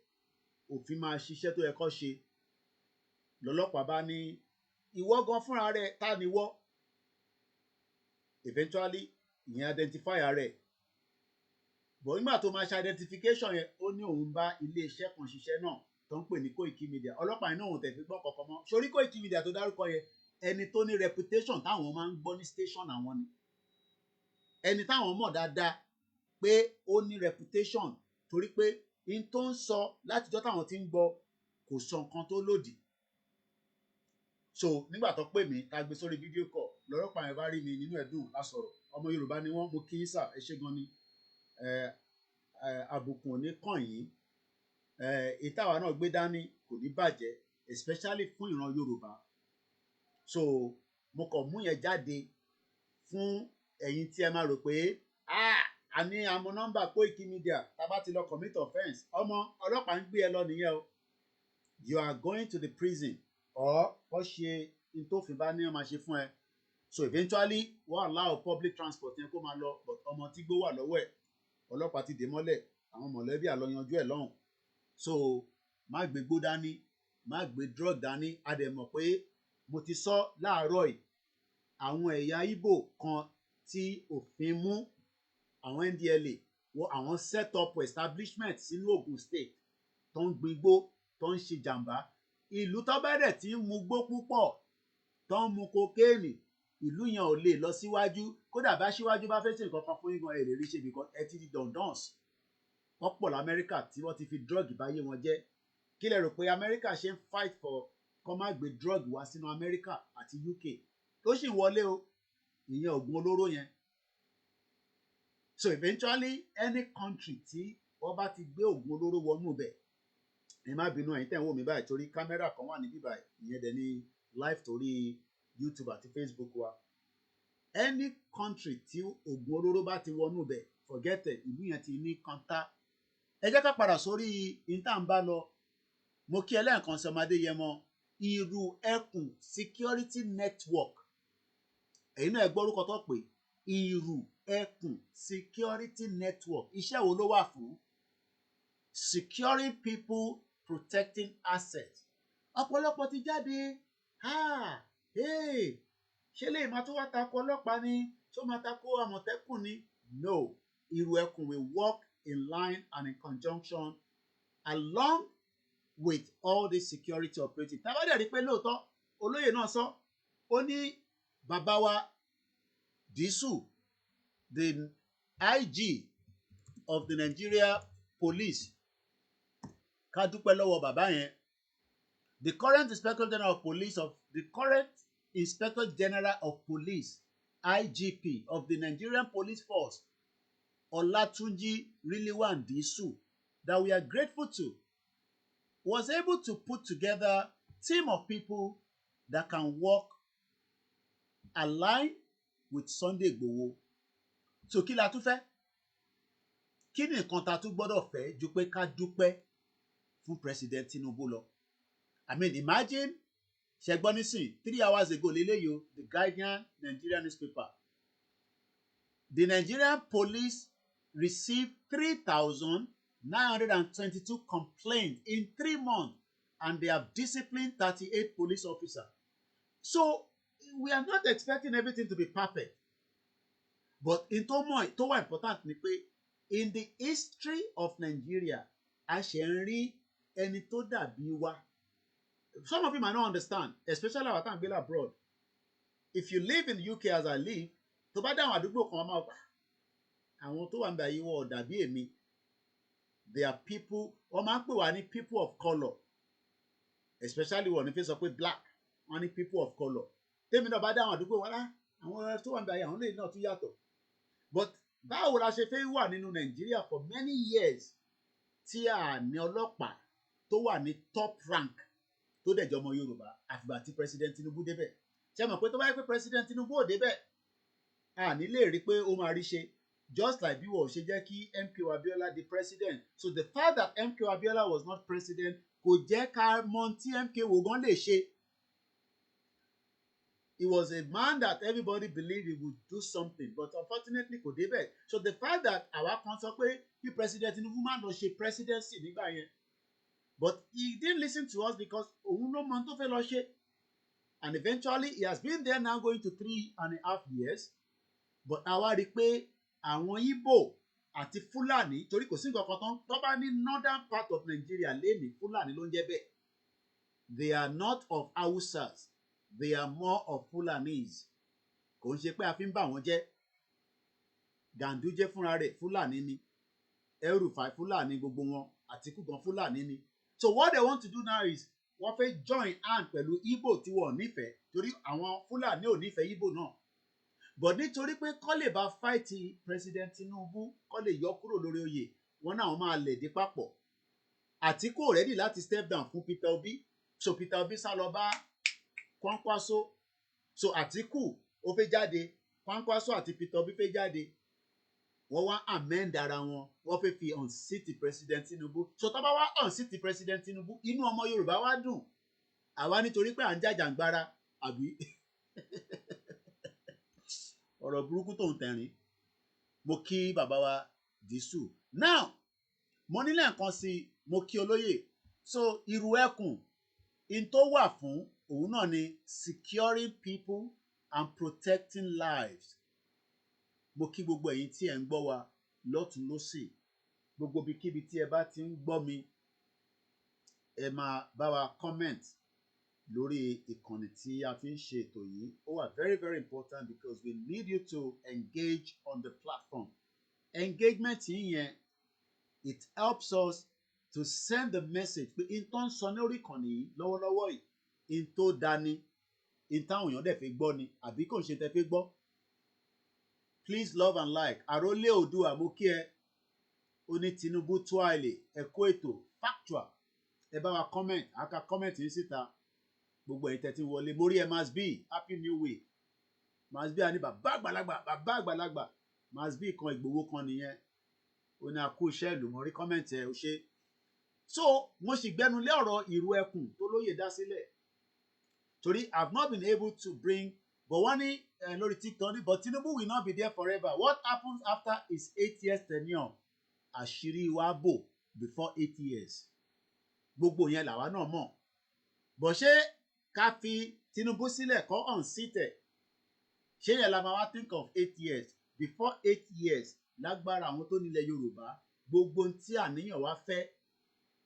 Speaker 1: òfin máa ṣiṣẹ́ tó yẹ kó ṣe. Lọ́lọ́pàá bá ní ìwọ gan fúnra rẹ̀ ta ni wọ́, eventually ìyẹn identify rẹ̀, bọ̀ nígbà tó máa ṣe identification yẹn ó ní òun bá iléeṣẹ́ kan ṣiṣẹ́ náà tó ń pè ní Koikimedia. Ọlọ́pàá yẹn náà òun tẹ̀ fi gbọ́ kankan mọ́. Sórí Koikimedia tó dárúkọ yẹn, ẹni tó ní reputation táwọn máa ń gbọ́ ní station àwọn ni, ẹni táwọn mọ̀ dáadáa pé ó ní reputation, torí pé in tó ń sọ látijọ́ táwọn ti ń gbọ́ kò sọ nǹkan tó lòdì. So nígbà tó pè mí ká gbé sórí fídíò call, lọ́lọ́pàá yẹn bá rí mi nínú ẹ̀dùn lásọ̀rọ̀. Ọmọ Yorùbá ni wọ́n, mo kí í sà, ẹ ṣé gan ni, àbùkù ò ní kàn yín, ìtawà náà gbé dání kò ní bàjẹ́, especially fún ìran Yorùbá. So mo kàn mú yẹn jáde fún ẹ̀yin tí ẹ máa rò pé àní àmọ́ nọ́mbà Koikimedia tá bá ti lọ commit offence, ọmọ ọlọ́pàá ń gbé ẹ lọ nìyẹn o, you are going to the prison, or wọ́n ṣe in tó fi bá ní wọ́n máa ṣe fún ẹ. So eventually wọ́n allow public transport yẹn kó máa lọ, but ọmọ tí gbó wà lọ́wọ́ ẹ̀ ọlọ́pàá ti dè mọ́lẹ̀, àwọn mọ̀lẹ́bí àlọ́yanjú ẹ̀ lọ́hùn. So má gbé gbó dání, má gbé drug dání. A dẹ̀ mọ̀ pé mo ti sọ láàárọ̀ yìí, àwọn ẹ̀yà Ìgbò kan tí òfin mú, àwọn NDLA àwọn set up establishment sínú Ogun State tó ń gbígbó tó ń ṣe jàǹbá. Ìlú tó bẹ̀rẹ̀ tí ń mu gbó púpọ̀ tó ń mu kokéènì, ìlú yẹn ò lè lọ síwájú. Kódà bá síwájú bá fẹ́ ṣe nǹkan kan fún yín gan, ẹ lè rí ṣe because ẹ ti di dundons. Wọ́n pọ̀ l'Amẹ́ríkà tí wọ́n ti fi drug báyé wọn jẹ́. Kí lẹ rò pé Amẹ́ríkà ṣe ń fight for kó má gbé drug wá sínú Amẹ́ríkà àti UK tó sì wọlé o, ìyẹn oògùn olóró yẹn. So eventually any country tí wọ́n bá ti gbé oògùn olóró wọnú bẹ̀, ẹ má bínú ẹ̀yin tẹ́ ń wò mí báyìí torí kámẹ́rà kan wà níbí báyìí, ìyẹn dẹ̀ ní live torí YouTube àti Facebook wa. Any country tí oògùn olóró bá ti wọnú bẹ̀, forget it, ìlú yẹn ti ní kọ́ńtà. Ẹ jẹ́ ká padà sórí ìtàǹbá lọ. Mo kí ẹlẹ́ẹ̀kan sí ọmọdé yẹn mọ Irú Ẹkùn Security Network. Ẹ̀yin náà ẹ gbọ́ orúkọ tó pè, Irú Ẹkùn Security Network. Iṣẹ́ wo ló wà fún? Securing people, protecting assets. Ọ̀pọ̀lọpọ̀ ti jáde, ṣé lè máa tó wá tako ọlọ́pàá ni, tó máa tako Àmọ̀tẹ́kùn ni? No, Irú Ẹkùn will work in line and in conjunction along with all the security operatives. Tá bá dẹ̀ rí pé lóòótọ́ olóyè náà sọ, ó ní bàbá wa Dísù, the IG of the Nigeria Police, ká dúpẹ́ lọ́wọ́ bàbá yẹn. The current Inspector General of Police, IGP of the Nigerian Police Force, Olatunji Rilwan Dísù, that we are grateful to, was able to put together a team of people that can work aligned with Sunday IGBO. So kí la tún fẹ́? Kí ni nǹkan ta tún gbọ́dọ̀ fẹ́ ju pé ká dúpẹ́ fún President Tinubu lọ? I mean, imagine ṣẹgbọ́n nísìn 3 hours ago leléyìí the Guardian Nigerian newspaper, the Nigerian police received 3,922 complaints in 3 months and they have disciplined 38 police officers. So we are not expecting everything to be perfect. But in tó wà important ni pé in the history of Nigeria, a ṣe ń rí ẹni tó dàbí wa. Some of you might not understand, especially our time gbé abroad. If you live in the UK as I live, tó bá dáhùn àdúgbò kan máa pa àwọn tó wà ń bẹ ayé wọ dàbí èmi. They are people, wọ́n máa ń pè wá ní people of colour, especially wọ́n ní fi sọ pé black, wọ́n ní people of colour. Tèmi náà bá dáhùn àdúgbò wọn lá àwọn tó wà ń bẹ ayé àwọn lè náà tún yàtọ̀. But báwo la ṣe fẹ́ wà nínú Nàìjíríà for many years tí a ní ọlọ́pàá tó wà ní top rank tó dẹ̀ jẹ́ ọmọ Yorùbá àfìgbà tí President Tinubu débẹ̀. Ṣé mọ̀ pé tó bá yẹ pé President Tinubu ò débẹ̀ a ní lè rí pé ó máa rí ṣe, just like bí wọ́n ṣe jẹ́ kí MKO Abiola di president. So the fact that MKO Abiola was not president kò jẹ́ ká mọ̀ tí MKO gan lè ṣe. He was a man that everybody believed he would do something, but unfortunately kò débẹ̀. So the fact that àwa kan sọ pé kí President Tinubu máa lọ ṣe presidency nígbà yẹn, but he didn't listen to us because òun ló mọ tó fẹ́ lọ ṣe. And eventually he has been there now going to 3.5 years. But àwa rí i pé àwọn Igbo àti Fulani, torí kò sí nǹkan kan tó bá ní northern part of Nigeria lénìí Fulani ló ń jẹ́ bẹ́ẹ̀. They are not of Hausas, they are more of Fulanis. Kò ń ṣe pé a fi ń bà wọ́n jẹ́. Ganduje fúnra rẹ̀ Fulani ni, El-Rufai Fulani gbogbo wọn, Atiku gan Fulani ni. So what they want to do now is wọ́n fẹ́ join hand pẹ̀lú Igbo tí wọ́n nífẹ̀ẹ́, torí àwọn Fulani ò nífẹ̀ẹ́ Igbo náà. But nítorí pé kọ́ lè bá fight President Tinubu, kọ́ lè yọ kúrò lórí oyè, wọ́n náà máa lè dé papọ̀. Atiku ready láti step down fún Peter Obi, so Peter Obi sá lọ bá Kwankwaso. So Atiku ó fẹ́ jáde, Kwankwaso àti Peter Obi fẹ́ jáde. Wọ́n wá amend ara wọn, wọ́n fẹ́ fi unseat President Tinubu. So tó bá wá unseat President Tinubu, inú ọmọ Yorùbá wá dùn. Àwa nítorí pé à ń jàjàngbara àbí ọ̀rọ̀ burúkú tó ń tẹ̀rín. Mo kí bàbá wa Dísù. Now, mo ní lẹ́ẹ̀kan sí mo kí olóyè. So irú ẹkùn in tó wà fún òun náà ni securing people and protecting lives. Mo kí gbogbo ẹ̀yin tí ẹ ń gbọ́ wa lọ́tùn lósì. Gbogbo ibikíbi tí ẹ bá ti ń gbọ́ mi, ẹ máa bá wa comment lórí ìkànnì tí a fi ń ṣe ètò yìí. Ó wà very very important because we need you to engage on the platform. Engagement yẹn, it helps us to send the message pé in tó ń sọ lórí ìkànnì yìí lọ́wọ́lọ́wọ́ yìí, in tó dání, in táwọn èèyàn dẹ̀ fi gbọ́ ni àbí kò ń ṣe tẹ́ fi gbọ́. Please love and like. Àrólé Oòduà mo kí ẹ. Ó ní Tinubu Tuale ẹ kó ètò factual. Ẹ bá wa comment, àka comment yìí síta. Gbogbo ẹ̀yin tẹ́tí wọlé. Mo rí ẹ Masbi, happy new week. Masbi àní bàbá àgbàlagbà. Masbi kan Ìgbòho kan nìyẹn. Ó ní àkú iṣẹ́ ìlú, mo rí comment ẹ ó ṣe. So mo sì gbẹnu lé ọ̀rọ̀ ìrù ẹkùn tó lóye dá sílẹ̀. Torí I've not been able to bring, but wọ́n ní lórí TikTok ní, but Tinubu will not be there forever. What happens after his 8 years tenure? Àṣírí wa bò before 8 years. Gbogbo yẹn làwa náà mọ̀. Bọ̀ ṣé ká fi Tinubu sílẹ̀ kọ́ unseat ẹ̀? Ṣé yẹn la máa wá think of 8 years? Before 8 years lágbára àwọn tó nílẹ̀ Yorùbá, gbogbo tí àníyàn wa fẹ́,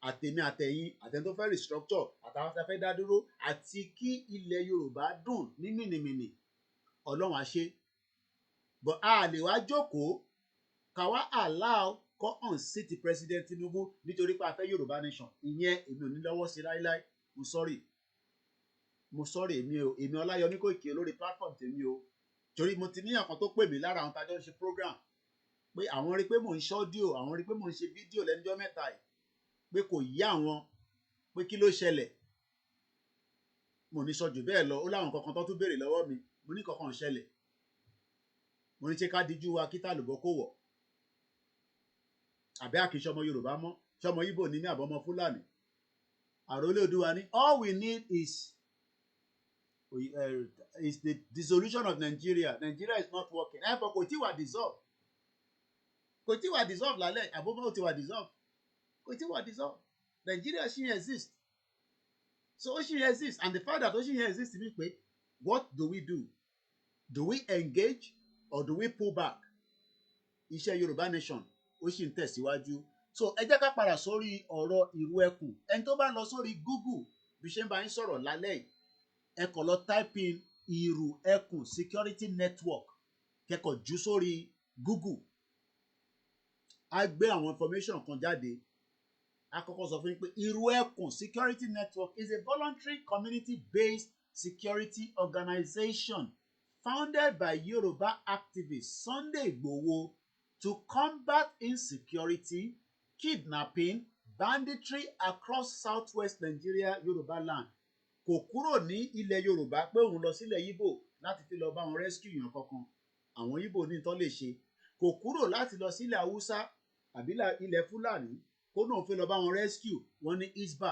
Speaker 1: àtèmi àtẹ̀yìn, àtẹ̀yìn tó fẹ́ restructure, àtàwọn tó fẹ́ dá dúró, àti kí ilẹ̀ Yorùbá dùn ní mìnìmìnì, Ọlọ́run á ṣe. But a lè wá jókòó ká wá allow kọ́ unseat President Tinubu nítorí pé a fẹ́ Yorùbá nation. Ìyẹn èmi ò ní lọ́wọ́ sí láíláí. Mo sorry èmi Ọláyọmí Kóìkì lórí platform tèmi o. Torí mo ti níyàn kan tó pè mí lára àwọn tájọ́ ń ṣe program pé àwọn rí pé mò ń ṣọ́díò, àwọn rí pé mò ń ṣe fídíò lẹ́nujọ́ mẹ́ta yìí, pé kò yí àwọn, pé kí ló ṣẹlẹ̀. Mo ní sọ jù bẹ́ẹ̀ lọ, ó láwọn kankan tó tún béèrè lọ́wọ́ mi, mo ní kankan ṣẹlẹ̀. Mo ní ṣé ká dijú wa kí tàlùbọ́ kò wọ̀. Àbí àkìṣe ọmọ Yorùbá mọ́, ṣọmọ Igbo ní ní àbọ̀mọ Fúlàní. Àrólé Oòduà ní all we need is It's the dissolution of Nigeria. Nigeria is not working. But kò tí wà dissolve. Kò tí wà dissolve lálẹ́. Àbúrò tí wà dissolve. Kò tí wà dissolve. Nigeria ṣì exist. So ó ṣì exist, and the fact that ó ṣì exist means pé what do we do? Do we engage or do we pull back? Iṣẹ́ Yorùbá nation ó ṣì ń tẹ̀síwájú. So ẹ jẹ́ ká padà sórí ọ̀rọ̀ ìrù ẹkùn. Ẹni tó bá lọ sórí Google bí ṣe ń bá yín sọ̀rọ̀ lálẹ́ yìí, ẹ kàn lọ type in ìrù ẹkùn security network, kẹ́kọ̀ọ́ jù sórí Google. Á gbé àwọn information kan jáde. Á kọ́kọ́ sọ fún yín pé ìrù ẹkùn security network is a voluntary community-based security organization founded by Yoruba activist Sunday Igboho to combat insecurity, kidnapping, banditry across southwest Nigeria, Yoruba land. Kò kúrò ní ilẹ̀ Yorùbá pé òun lọ sílẹ̀ Igbo láti fi lọ bá wọn rescue èèyàn kankan. Àwọn Igbo ní tó lè ṣe. Kò kúrò láti lọ sílẹ̀ Haúsá àbí ilẹ̀ Fúlàní kó náà fi lọ bá wọn rescue wọn ní Isba.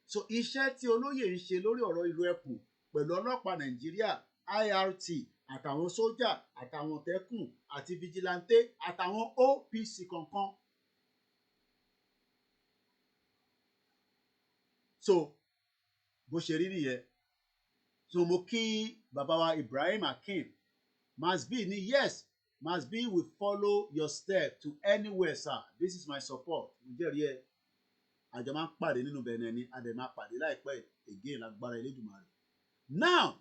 Speaker 1: So iṣẹ́ tí olóyè ń ṣe lórí ọ̀rọ̀ ìlú ẹkùn pẹ̀lú ọlọ́pàá Nàìjíríà, IRT àtàwọn sójà àtàwọn tẹ́kùn àti vigilante àtàwọn OPC kankan. So bó ṣe rí nìyẹn. So mo kí bàbá wa Ibrahim Akeem must be ni yes must be will follow your step to anywhere sir, this is my support. Mo jẹ́rìí ẹ àjọ máa ń pàdé nínú Benin ni a dẹ̀ máa pàdé láìpẹ́ again lágbára Elédùmarè. Now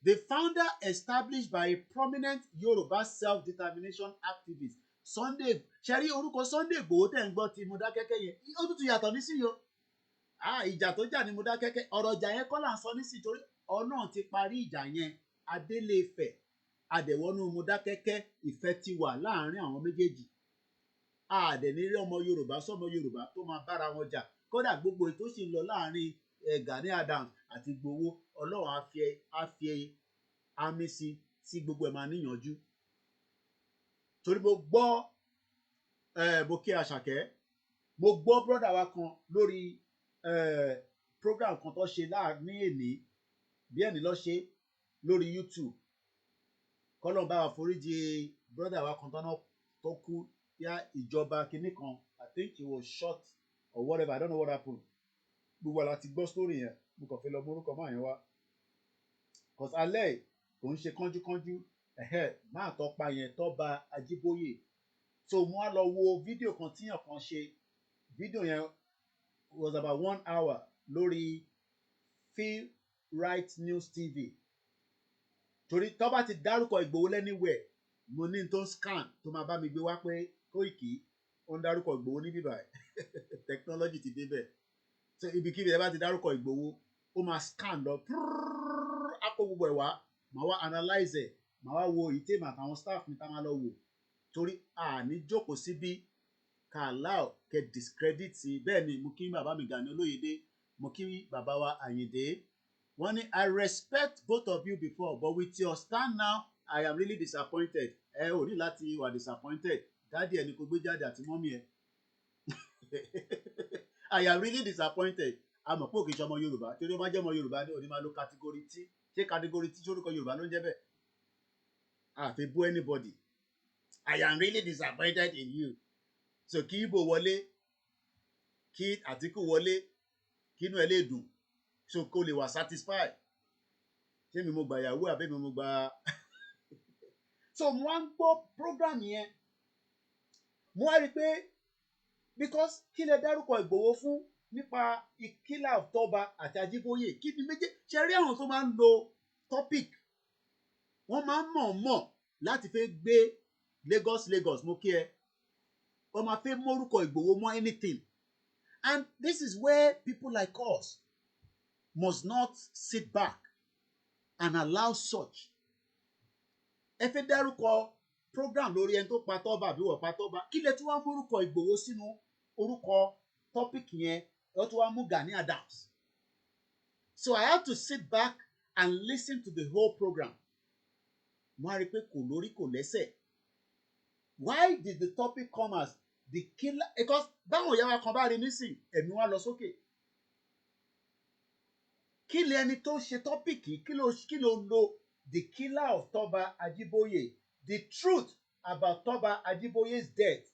Speaker 1: the founder established by a prominent Yoruba self-determination activist Sunday ṣẹ́rí orúkọ Sunday Igboho tẹ̀ ń gbọ́ ti Mọdákẹ́kẹ́ yẹn ó tún ti yàtọ̀ nísìnyí o. Ìjà tó jà ní Mọdákẹ́kẹ́ ọ̀rọ̀ ìjà yẹn kọ́ là ń sọ nísìnyí torí Ọlọ́run ti parí ìjà yẹn Adélé Ifẹ̀ àdẹ̀wọ́nú Mọdákẹ́kẹ́ ìfẹ́ ti wà láàárín àwọn méjèèjì. Àdẹ̀nírí ọmọ Yorùbá sọmọ Yorùbá tó máa bára wọn jà kódà gbogbo ètò sì ń lọ láàárín Gani Adams àti Igboho Ọlọ́run á fi àmì sí gbogbo ẹ̀ máa níyànjú. Torí mo gbọ́ mo kí Àṣàkẹ́ mo gbọ́ brọ́dà wa kan lórí program kan tó ṣe ní èní bí ẹni lọ ṣe lórí YouTube. Kọ́lọ́n bá wa foríjì brọ́dà wa kan tó kú yá ìjọba kinní kan I think he was shot or whatever I don't know what happened. Gbogbo àlá ti gbọ́ story yẹn mo kàn fẹ́ lọ morúkọ máa yẹn wá. Cause alẹ́ kò ń ṣe kánjúkánjú máa tọ́pa yẹn Tọ́ba Ajíbóyè. So mo á lọ wo fídíò kan tíyàn kan ṣe. Fídíò yẹn was about 1 hour lórí Free Right News TV. Torí tó bá ti dárúkọ Ìgbòho lẹ́níwẹ̀ mo ní tó ń scan tó máa bá mi gbé wá pé Kóìkì ó ń dárúkọ Ìgbòho ní bíbá technology ti débẹ̀. So ibikíbi ẹ bá ti dárúkọ Ìgbòho ó máa scan lọ á kó gbogbo ẹ̀ wá màá wá analyze ẹ̀ màá wá wo ìtèmọ̀ àtàwọn staff mi tá máa lọ wò torí àní jókòó síbí ká allow kẹ discredit bẹ́ẹ̀ ni mo kí bàbá mi Gani Olóyèdé mo kí bàbá wa Àyìndé wọ́n ní I respect both of you before but with your stand now I am really disappointed. Ẹ ò ní láti wà disappointed dáàdì ẹni kò gbé jáde àti mọ́mí ẹ I am really disappointed. Àmọ́ pé òkè ṣe ọmọ Yorùbá torí ó máa jẹ́ ọmọ Yorùbá ní òní máa lo category T ṣé category T sórúkọ Yorùbá ló ń jẹ́ bẹ́ẹ̀ àfi bú anybody. I am really disappointed in you. So kí Igbo wọlé kí Àtíkù wọlé kí inú ẹ lè dùn so kó lè wà satisfied. Ṣé mi mo gba ìyàwó àbí mi mo gba so mo wá ń gbọ́ program yẹn mo wá rí i pé because kí lẹ dárúkọ Ìgbòho fún nípa ìkílà Tọ́ba àti Ajíbóyè kí ni méjì ṣe rí àwọn tó máa ń lo topic wọ́n máa ń mọ̀ láti fẹ́ gbé Lagos mo kí ẹ wọ́n máa fẹ́ mórúkọ Ìgbòho mọ́ anything and this is where people like us must not sit back and allow such. Ẹ fẹ́ dárúkọ program lórí ẹni tó pa Tọ́ba àbí wọ́n pa Tọ́ba kí lẹ tí wọ́n mórúkọ Ìgbòho sínú orúkọ topic yẹn ẹ tí wọ́n mú Gani Adams. So I have to sit back and listen to the whole program. Mo á rí i pé kò lórí kò lẹ́sẹ̀. Why did the topic come as the killer? Because báwọn ìyá wa kan bá rí nísìn ẹ̀mí wa lọ sókè. kí lè ẹni tó ṣe tọ́pìkì kí ló lo the killer of Toba Ajiboye, the truth about Toba Ajiboye's death,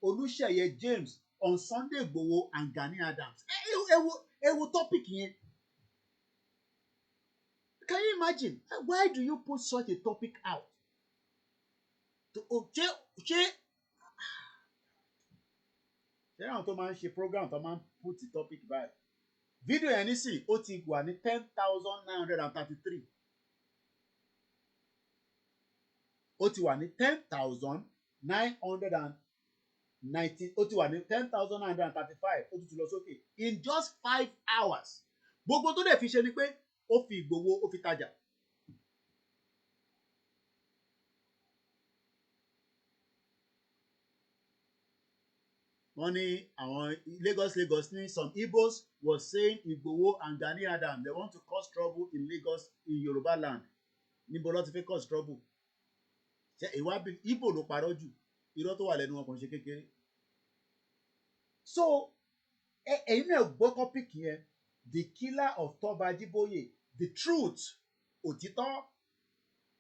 Speaker 1: Olúṣèyẹ James on Sunday Igboho and Gani Adams. Ẹ wo tọ́pìkì yẹn. Can you imagine? Why do you put such a topic out? Ṣé àwọn tó máa ń ṣe program tó máa ń put the topic by? Fídíò yẹn nísìn ó ti wà ní 10,933. Ó ti wà ní 10,990. Ó ti wà ní 10,935. Ó ti lọ sókè in just 5 hours. Gbogbo tó dẹ̀ fi ṣe ni pé ó fi Ìgbòho ó fi tajà. Wọ́n ní àwọn Lagos ní some Igbos was saying Igboho and Gani Adams they want to cause trouble in Lagos in Yoruba land. Níbo ló ti fẹ́ cause trouble? Ṣé ìwà bí Igbo ló parọ́ jù? Irọ́ tó wà lẹ́nu wọn kò ń ṣe kékeré. So ẹ̀yin náà gbọ́ topic yẹn, the killer of Toba Ajiboye, the truth, òtítọ́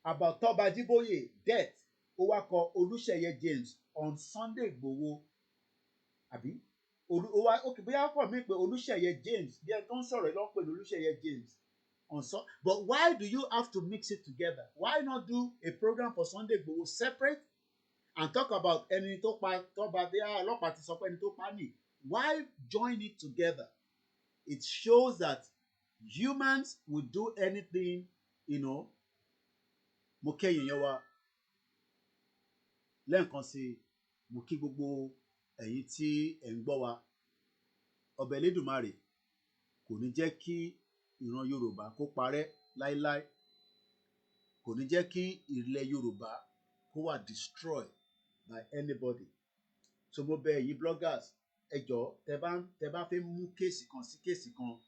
Speaker 1: about Toba Ajiboye death, ó wá kọ Olúṣèyẹ James on Sunday Igboho. Àbí bóyá pọ̀ mí pé Olúṣèyẹ James bí ẹ tó ń sọ̀rọ̀ ló ń pè ní Olúṣèyẹ James on so, but why do you have to mix it together? Why not do a program for Sunday Igboho separate and talk about ẹni tó pa Toba bí ọlọ́pàá ti sọ pé ẹni tó pa nì? Why join it together? It shows that humans will do anything, mo kẹ́yìn yẹn wá lẹ́ẹ̀kan sí mo kí gbogbo ẹ̀yin tí ẹ̀ ń gbọ́ wa. Ọba Elédùmarè kò ní jẹ́ kí ìran Yorùbá kó parẹ́ láíláí. Kò ní jẹ́ kí ilẹ̀ Yorùbá kó wà destroyed by anybody. So mo bẹ̀ ẹ̀yin bloggers ẹ jọ̀ọ́ tẹ́ bá fẹ́ mú kéèsì kan sí kéèsì kan.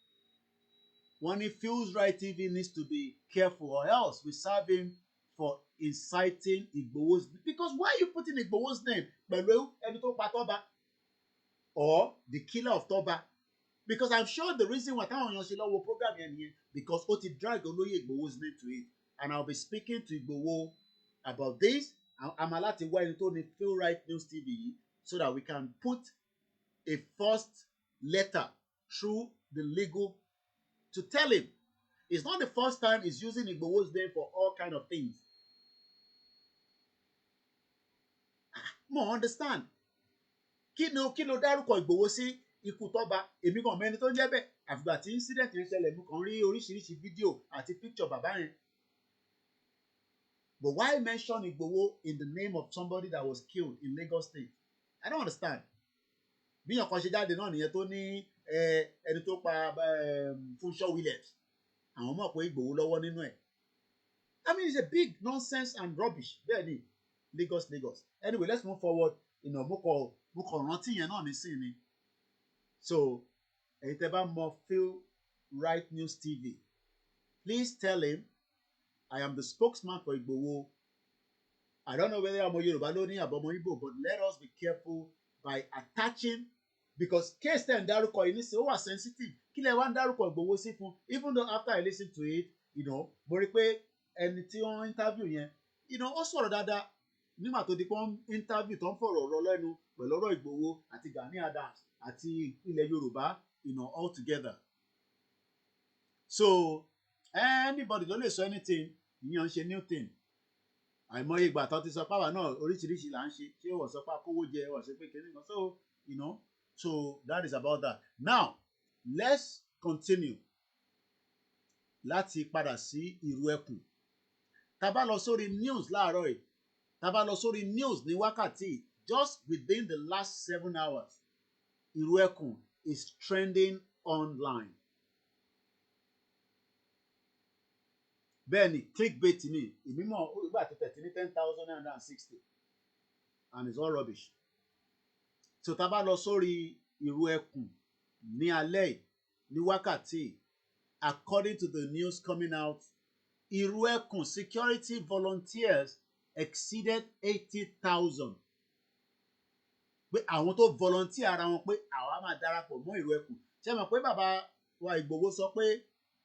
Speaker 1: Wọ́n ní Feels Right TV needs to be careful or else we serve him for inciting Igboho's, because why are you putting Igboho's name pẹ̀lú ẹni tó pa Toba or the killer of Toba? Because I'm sure the reason why táwọn èèyàn ṣe lọ́wọ́ program yẹn nìyẹn because ó ti drag olóyè Igboho's name to it, and I'll be speaking to Igboho about this. I'm allowed to wá ẹni tó ní Feel Right News TV yìí so that we can put a first letter through the legal to tell him it's not the first time he's using Igboho's name for all kind of things. Mo understand. Kí ló dárúkọ Ìgbòho sí ikú Toba? Èmi kan mẹ́ni tó ń jẹ́ bẹ́ẹ̀. Àfìgbà tí incident ń ṣẹlẹ̀ mú kan rí oríṣiríṣi fídíò àti picture bàbá yẹn. But why mention Ìgbòho in the name of somebody that was killed in Lagos State? I don't understand. Bí yàn kan ṣe jáde náà nìyẹn tó ní ẹni tó pa Funsho Williams. Àwọn mọ̀ pé Ìgbòho lọ́wọ́ nínú ẹ̀. I mean, it's a big nonsense and rubbish. Bẹ́ẹ̀ ni Lagos. Anyway, let's move forward. Mo kàn rántí yẹn náà nísìnyí. So, ẹ̀yin tẹ́ bá mọ Feel Right News TV, please tell him I am the spokesman for Igboho. I don't know whether ọmọ Yorùbá ló ní àbọ̀mọ Igbo, but let us be careful by attaching, because case ten dárúkọ yìí nísìnyí ó wà sensitive. Kí lẹ wá ń dárúkọ Igboho sí fún? Even though after I listen to it, mo rí pé ẹni tí wọ́n interview yẹn, ó sọ̀rọ̀ dáadáa nígbà tó di pé wọ́n interview tó ń fọ̀rọ̀ ọ̀rọ̀ lẹ́nu pẹ̀lú ọ̀rọ̀ Ìgbòho àti Gani Adams àti ilẹ̀ Yorùbá, all together. So anybody ló lè sọ anything, ìyẹn ń ṣe new thing. Àìmọye ìgbà tó ti sọ páwà náà oríṣiríṣi là ń ṣe, ṣé wọ́n sọ pé akówó jẹ, wọ́n ṣe pé kéde kan. So so that is about that. Now let's continue láti padà sí ìrù ẹkùn. Tá bá lọ sórí news láàárọ̀ yìí, tá bá lọ sórí news ní wákàtí, just within the last 7 hours, ìrù ẹkùn is trending online. Bẹ́ẹ̀ni clickbait ni ìmímọ̀ ìgbà tó tẹ̀ tí ní 10,960 and it's all rubbish. So tá bá lọ sórí ìrù ẹkùn ní alẹ́ ní wákàtí, according to the news coming out, ìrù ẹkùn security volunteers exceeded 80,000. Pé àwọn tó volunteer ara wọn pé àwa máa darapọ̀ mọ́ ìrù ẹkùn. Ṣé mọ̀ pé bàbá wa Ìgbòho sọ pé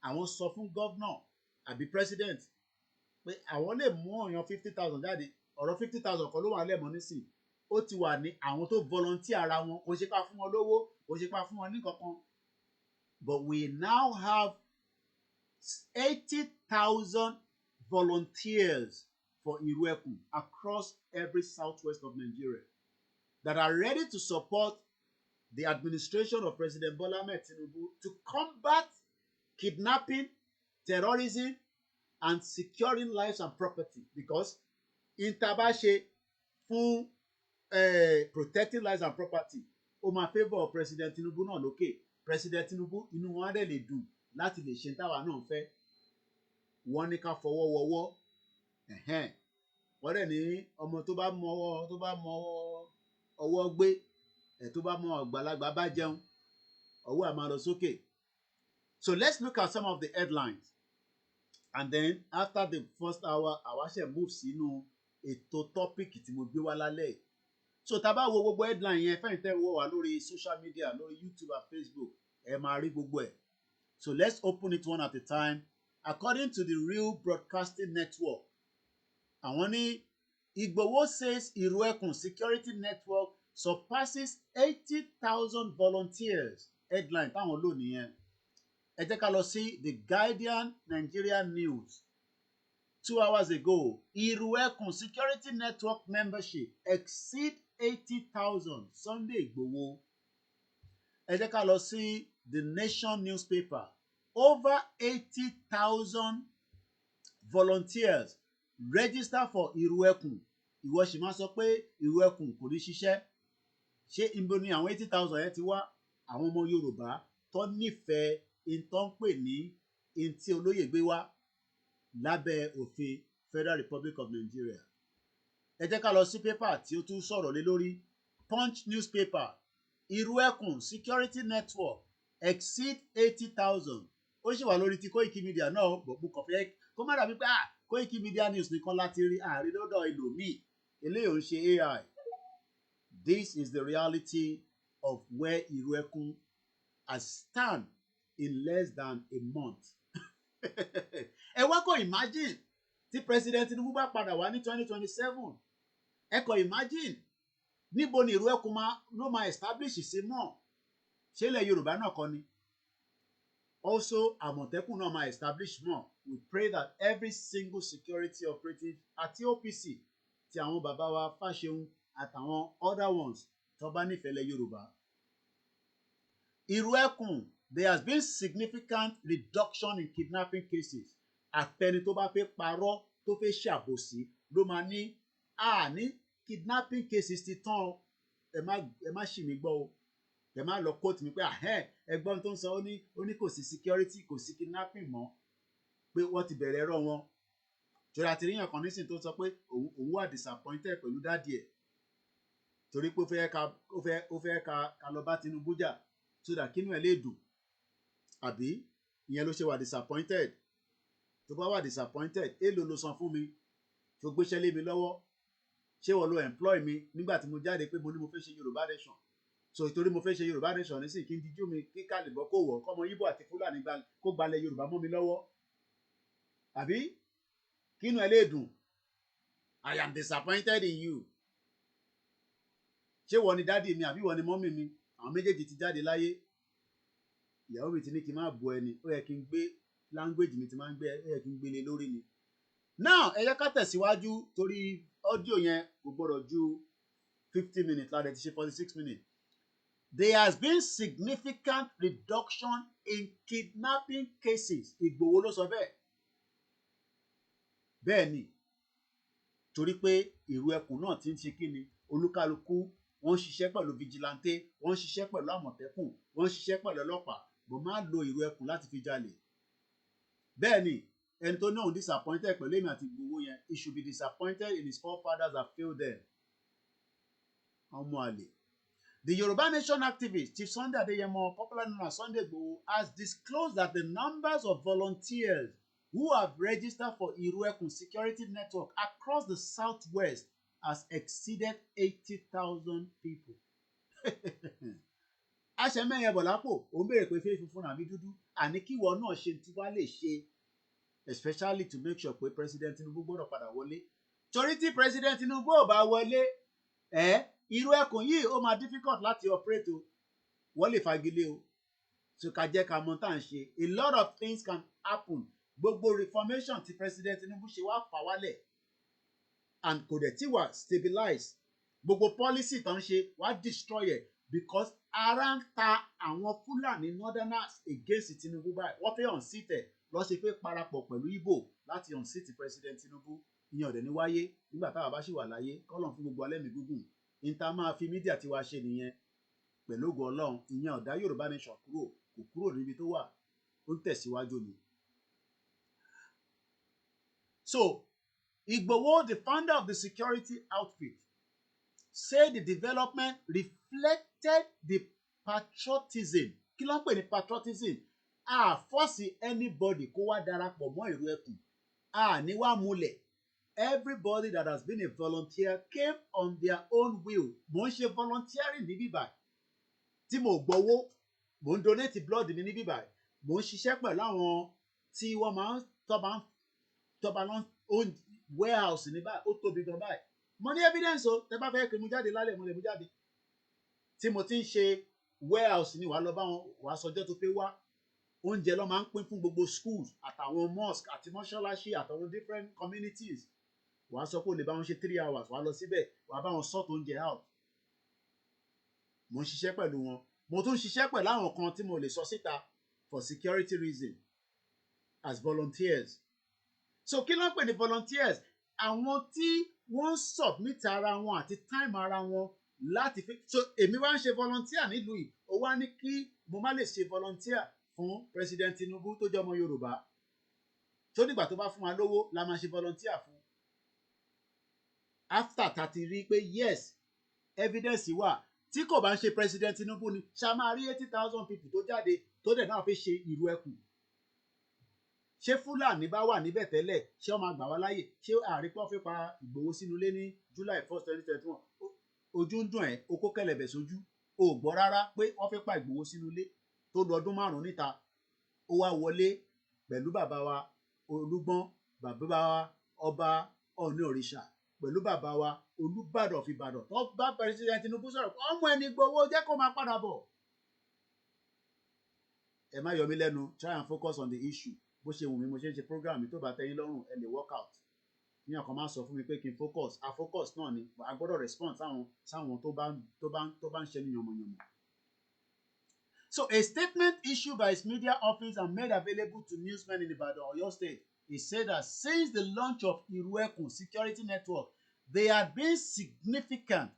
Speaker 1: àwọn sọ fún governor àbí president pé àwọn lè mú ọ̀yàn 50,000 jáde. Ọ̀rọ̀ 50,000 kan ló wà lẹ́mọ̀ nísìn, ó ti wà ní àwọn tó volunteer ara wọn, kò ṣe pa fún wọn lówó, kò ṣe pa fún wọn ní kankan. But we now have 80,000 volunteers for Iruekun across every southwest of Nigeria that are ready to support the administration of President Bola Ahmed Tinubu to combat kidnapping, terrorism, and securing lives and property. Because in tabashe fún protecting lives and property, ó máa favour President Tinubu náà lókè. President Tinubu inú wọn á dẹ̀ lè dùn láti lè ṣe táwa náà fẹ́. Wọ́n ní ká fọwọ́ wọwọ́. Wọ́n dẹ̀ ní ọmọ tó bá mọ ọwọ́ gbé, tó bá mọ àgbàlagbà bá jẹun, ọwọ́ á máa lọ sókè. So let's look at some of the headlines. And then after the first hour, àwa ṣe move sínú ètò topic tí mo gbé wá lálẹ́. So tá bá wo gbogbo headline yẹn, fẹ́yìn tẹ́ wò wá lórí social media, lórí YouTube and Facebook, ẹ máa rí gbogbo ẹ̀. So let's open it one at a time. According to the Real Broadcasting Network, àwọn ní Igbowo says Iruekun security network surpasses 80,000 volunteers. Headline táwọn lò nìyẹn. Ẹ jẹ́ ká lọ sí The Guardian Nigeria News. 2 hours ago, Iruekun security network membership exceed 80,000. Sunday Igbowo. Ẹ jẹ́ ká lọ sí The Nation newspaper. Over 80,000 volunteers register for Iruekun. Ìwọ sì máa sọ pé Iruekun kò ní ṣiṣẹ́. Ṣé ibo ni àwọn 80,000 yẹn ti wá? Àwọn ọmọ Yorùbá tó nífẹ̀ẹ́ ìtàn pè ní ìtì olóyè gbé wá lábẹ́ òfin Federal Republic of Nigeria. Ẹ jẹ́ ká lọ sí pépà tí ó tún sọ̀rọ̀ lé lórí. Punch newspaper. Iruekun security network exceed 80,000. Ó sì wà lórí ti Koikimedia náà, mo kàn fẹ́ kó má dàbí pé Koikimedia news nìkan láti rí àárín lọ́dọ̀ ẹlòmíì. Eléyìí ò ń ṣe AI. This is the reality of where Iruekun has stand in less than a month. Ẹ wá kó imagine tí President Tinubu bá padà wá ní 2027. Ẹ kó imagine níbo ni Iruekun ló máa establish sí mọ́. Ṣé ilẹ̀ Yorùbá náà kọ́ ni? Also, Àmọ̀tẹ́kùn náà máa establish more. We pray that every single security operative àti OPC ti àwọn bàbá wa Fáṣẹ̀hùn àtàwọn other ones tó bá nífẹ̀ẹ́ lẹ̀ Yorùbá. Iruekun, there has been significant reduction in kidnapping cases. Àfẹni tó bá fẹ́ parọ́ tó fẹ́ ṣàbòsí ló máa ní ní kidnapping cases ti tán. Ẹ má ṣì mí gbọ́ o. Ẹ má lọ quote mi pé ẹgbọ́n tó ń sọ ó ní kò sí security, kò sí kidnapping mọ́, pé wọ́n ti bẹ̀rẹ̀ ẹ̀rọ wọn. Jọra ti ríyàn kan nísìnyí tó sọ pé òun wà disappointed pẹ̀lú dádì ẹ̀ torí pé ó fẹ́ ka lọ bá Tinubu jà so that kínú ẹ̀ lè dùn. Àbí ìyẹn ló ṣe wà disappointed. Tó bá wà disappointed, èló ló san fún mi tó gbéṣẹ́ lé mi lọ́wọ́? Ṣé wọ́n lo employ mi nígbà tí mo jáde pé mo ní mo fẹ́ ṣe Yorùbá nation? So ìtorí mo fẹ́ ṣe Yorùbá nation nísìnyí kí n dijú mi kí kálíbọ̀ kó wọ̀ kọ́mọ Yíbò àti Fúlàní kó gbalẹ̀ Yorùbá mọ́ mi lọ́wọ́. Àbí kínú ẹ̀ lè dùn? I am disappointed in you. Ṣé wọ́n ni dádì mi àbí wọ́n ni mọ́mì mi? Àwọn méjèèjì ti jáde láyé. Ìyàwó mi ti ní kí n má bu ẹni, ó yẹ kí n gbé language mi ti máa ń gbé, ó yẹ kí n gbélé lórí ni. Now ẹ jẹ́ ká tẹ̀síwájú torí audio yẹn kò gbọ́dọ̀ ju 50 minutes láti ti ṣe 46 minutes. There has been significant reduction in kidnapping cases. Ìgbòho ló sọ bẹ́ẹ̀. Bẹ́ẹ̀ ni, torí pé Iruekun náà ti ń ṣe kí ni? Olúkálukú wọ́n ń ṣiṣẹ́ pẹ̀lú vigilante, wọ́n ń ṣiṣẹ́ pẹ̀lú Àmọ̀tẹ́kùn, wọ́n ń ṣiṣẹ́ pẹ̀lú ọlọ́pàá, bó máa lo Iruekun láti fi jalè. Bẹ́ẹ̀ ni, ẹni tó náà disappointed pẹ̀lú èmi àti Ìgbòho yẹn, he should be disappointed in his forefathers that failed them. Ọmọ àlè. The Yoruba Nation activist Chief Sunday Adeyemo, popular known as Sunday Igboho, has disclosed that the numbers of volunteers who have registered for Iruekun security network across the southwest has exceeded 80,000 people. Aṣẹ́mẹ́yẹ Bọ̀lápò, òun béèrè pé fẹ́ funfun àbí dúdú. àní kíwọ náà ṣe tí wàá lè ṣe especially to make sure pé president Tinubu gbọ́dọ̀ padà wọlé torí tí president Tinubu ò bá wọlé irú ẹkùn yìí ó máa difficult láti operate o wọ́n lè fagilé o so ká jẹ́ ká mọ̀ tá à ń ṣe a lot of things can happen gbogbo reformation tí president Tinubu ṣe wá fà wálẹ̀ and kò dẹ̀ tí wà stabilize gbogbo policy tó ń ṣe wá destroy ẹ̀ because ara ń ta àwọn Fúlàní northerners against Tinubu báyìí wọ́n fẹ́ unseat ẹ̀ lọ́ ṣe fẹ́ parapọ̀ pẹ̀lú Igbo láti unseat president Tinubu ìyẹn ọ̀dẹ̀ ní wáyé nígbà táwa bá ṣì wà láyé kọ́lọ̀ fún gbogbo alẹ́mí gúngùn níta máa fi mídíà tiwa ṣe nìyẹn pẹ̀lú ògo Ọlọ́run ìyẹn ọ̀dá Yorùbá nation kúrò kò kúrò níbi tó wà ó ń tẹ̀síwájú ni. So Igboho, the founder of the security outfit, said the development reflected the patriotism. Kí ló ń pè ní patriotism? Force anybody kó wá darapọ̀ mọ́ ìrú ẹkùn. Ní wá múlẹ̀. Everybody that has been a volunteer came on their own will. Mo ń ṣe volunteering ní bíbá. Tí mo gbowó, mo ń donate blood mi ní bíbá. Mo ń ṣiṣẹ́ pẹ̀lú àwọn tí wọ́n máa ń tọ́ba lọ́n warehouse ní báyìí ó tóbi gan báyìí mo ní evidence o tẹ bá fẹ́ kí mo jáde lálẹ́ mo lè mú jáde tí mo ti ń ṣe warehouse ni wàá lọ bá wọn wàá sọjọ́ tó fẹ́ wá oúnjẹ ló máa ń pín fún gbogbo schools àtàwọn mosque àti mọ́ṣáláṣí àtàwọn different communities wàá sọ pé o lè bá wọn ṣe 3 hours wàá lọ síbẹ̀ wàá bá wọn sort oúnjẹ out mo ń ṣiṣẹ́ pẹ̀lú wọn mo tún ń ṣiṣẹ́ pẹ̀lú àwọn kan tí mo lè sọ síta for security reason as volunteers. So kí ló ń pè ní volunteers àwọn tí wọ́n submit ara wọn àti time ara wọn láti fi so èmi wá ń ṣe volunteer nílùú yìí ó wá ní kí mo má lè ṣe volunteer fún president Tinubu tó jẹ́ ọmọ Yorùbá tó nígbà tó bá fún wa lówó la máa ṣe volunteer fún after tá ti rí pé yes evidence wà tí kò bá ń ṣe president Tinubu ni ṣá máa rí 80,000 people tó jáde tó dẹ̀ náà fi ṣe ìrú ẹkùn ṣé Fúlàní bá wà níbẹ̀ tẹ́lẹ̀ ṣé wọ́n máa gbà wá láàyè ṣé àrípọ́ fẹ́ pa Ìgbòho sínú ilé ní July 1st 2021 ojú ń dùn ẹ́ o kó kẹ̀lẹ̀bẹ̀ sójú o ò gbọ́ rárá pé wọ́n fẹ́ pa Ìgbòho sínú ilé tó lọ ọdún 5 níta ó wá wọlé pẹ̀lú bàbá wa Olúgbọ́n bàbá wa ọba Ọọ̀ni òrìṣà pẹ̀lú bàbá wa Olúbàdàn of Ìbàdàn tó bá president Tinubu sọ̀rọ̀ ọmọ ẹni Ìgbòho jẹ́ kó máa padà bọ̀ ẹ má yọ mí lẹ́nu try and focus on the issue bó ṣe wù mí mo ṣe ń ṣe program mi tó bá tẹ́yín lọ́rùn ẹ lè work out ní ọkàn máa sọ fún mi pé kí n focus focus náà ni a gbọ́dọ̀ respond sáwọn tó bá ń ṣe ní yànmọ̀yànmọ̀. So a statement issued by his media office and made available to newsmen in Ibadan, Oyo State, he said that since the launch of Iruekun security network there had been significant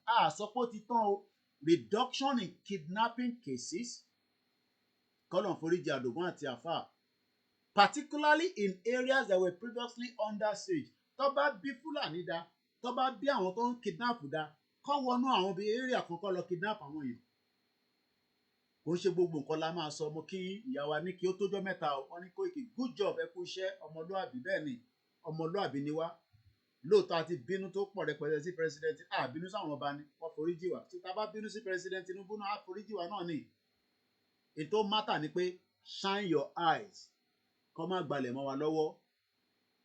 Speaker 1: reduction in kidnapping cases kọ́lọ̀ foríjì àdògún àti àfà particularly in areas that were previously under siege tó bá bí Fúlàní dá tó bá bí àwọn tó ń kidnap dá kọ́ wọnú àwọn bíi area kan kọ́ lọ kidnap àwọn èèyàn kò ń ṣe gbogbo nǹkan la máa sọ mo kí ìyá wa ní kí ó tójọ́ mẹ́ta wọ́n ní Koiki good job ẹ kú iṣẹ́ ọmọlúàbí bẹ́ẹ̀ ni ọmọlúàbí ni wá lóòótọ́ àti bínú tó pọ̀ rẹpẹtẹ sí president bínú sáwọn ọba ni wọ́n foríjì wá tí ta bá bínú sí president Tinubu náà á foríjì wá náà ni ètò mátà ni pé shine your eyes kọ́ má gbalẹ̀ mọ́ wa lọ́wọ́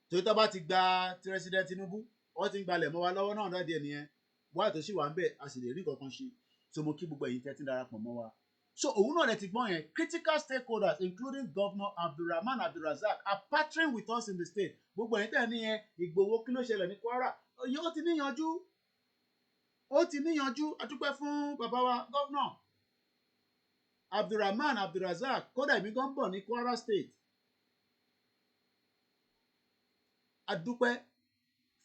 Speaker 1: torí tó bá ti gba president Tinubu wọ́n ti ń gbalẹ̀ mọ́ wa lọ́wọ́ náà dáadé ẹ̀ nìyẹn wáyé tó sì wà ń bẹ̀ a sì lè rí kankan ṣe so mo kí gbogbo ẹ̀yin tẹ́tí darapọ̀ mọ́ wa. So òun náà lè ti gbọ́n yẹn critical stakeholders including Governor Abdulrahman Abdulrazak are partnering with us in the state gbogbo ẹ̀yin tẹ́ ẹ̀ níyẹn Ìgbòho kí ló ṣẹlẹ̀ ní Kwara ó ti níyanjú a dúpẹ́ fún bàbá wa Governor Abdulrahman Abdulrazak kódà èmi gan bọ̀ ní Kwara State a dúpẹ́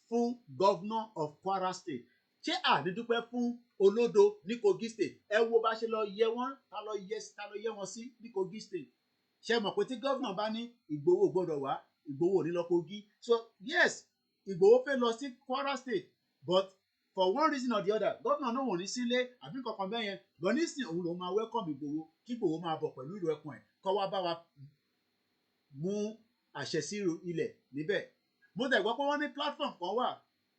Speaker 1: fún Governor of Kwara State ṣé àdídúpẹ́ fún Olódo ní Kogi State ẹ wo bá ṣe lọ yẹ wọ́n ta lọ yẹ wọ́n sí ní Kogi State ṣe mọ̀ pé tí governor bá ní Ìgbòho gbọ́dọ̀ wá Ìgbòho ò ní lọ Kogi so yes Ìgbòho fẹ́ lọ sí Kwara State but for one reason or the other governor náà wọ́n ní sílé àbí kankan bẹ́ẹ̀ yẹn lọ nísìnyí òun lòun máa welcome Ìgbòho kí Ìgbòho máa bọ̀ pẹ̀lú ìlú ẹkùn ẹ̀ kọ́ wá bá wa mú àṣẹ sí ilẹ̀ níbẹ̀ mo tẹ̀ gbọ́ pé wọ́n ní platform kan wà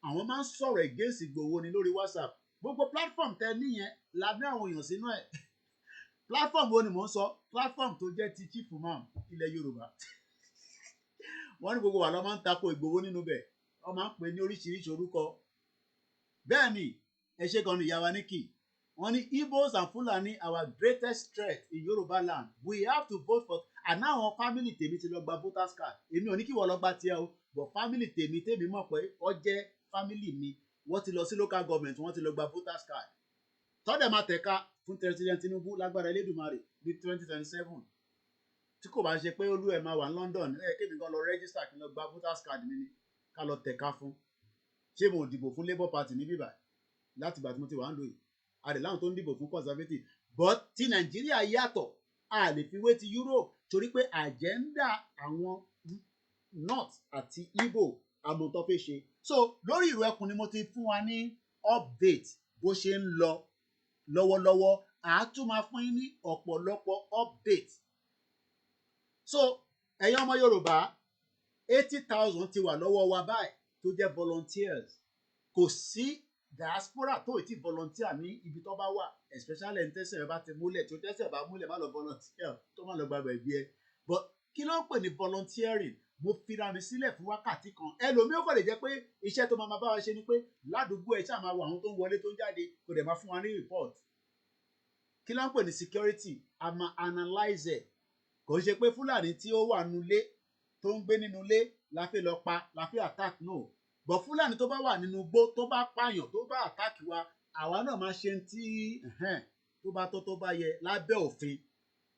Speaker 1: àwọn máa ń sọ̀rọ̀ against Ìgbòho ni lórí WhatsApp gbogbo platform tẹ níyẹn la ní àwọn èèyàn sínú ẹ̀ platform wo ni mò ń sọ platform tó jẹ́ ti chief imam ilẹ̀ Yorùbá wọ́n ní gbogbo wa ló máa ń tako Ìgbòho nínú bẹ̀ wọ́n máa ń pè ní oríṣiríṣi orúkọ bẹ́ẹ̀ ni ẹ ṣe gan ni ìyá wa ní kì wọ́n ní Igbos and Fulani our greatest threat in Yorùbá land we have to vote for àná àwọn family tèmi ti lọ gba voters card èmi ò ní kí wọ́n lọ gba tiẹ̀ o but family tèmi mọ̀ pé ó jẹ́ family mi wọ́n ti lọ sí local government wọ́n ti lọ gba voters card tọ́dẹ̀ máa tẹ̀ka fún president Tinubu lágbára Elédùmarè ní 2027 tí kò bá ṣe pé olú ẹ̀ máa wà ní London kébì kan lọ register kí n lọ gba voters card mi ni ká lọ tẹ̀ka fún ṣé mo dìbò fún Labour Party ní bíbá láti ìgbà tí mo ti wà ń lò yìí àdè láwọn tó ń dìbò fún conservative but ti Nàìjíríà yàtọ̀ a lè fi wé ti Europe torí pé agenda àwọn North àti Igbo àmọ́ tó fẹ́ ṣe so lórí ìrù ẹkùn ni mo ti fún wa ní update bó ṣe ń lọ lọ́wọ́lọ́wọ́ a tún máa fún yín ní ọ̀pọ̀lọpọ̀ update so ẹ̀yin ọmọ Yorùbá 80,000 ti wà lọ́wọ́ wa báyìí tó jẹ́ volunteers kò sí diaspora tó ti volunteer ní ibi tó bá wà especially ẹni tẹ́sẹ̀ ẹ bá ti múlẹ̀ tó tẹ́sẹ̀ bá múlẹ̀ má lọ volunteer tó má lọ gbàgbọ́ ẹ̀bí ẹ but kí ló ń pè ní volunteering mo fira mi sílẹ̀ fún wákàtí kan ẹlòmíì ó kò lè jẹ́ pé iṣẹ́ tó máa bá wa ṣe ni pé ládùúgbò ẹ̀ ṣáà máa wo àwọn tó ń wọlé tó ń jáde kò dẹ̀ máa fún wa ní report kí ló ń pè ní security a máa analyze ẹ̀ kò ń ṣe pé Fúlàní tí ó wà nulẹ̀ tó ń gbé nínú ilé la fẹ́ lọ pa la fẹ́ attack no but Fúlàní tó bá wà nínú igbó tó bá pààyàn tó bá attack wa àwa náà máa ṣe tí tó bá tó bá yẹ lábẹ́ òfin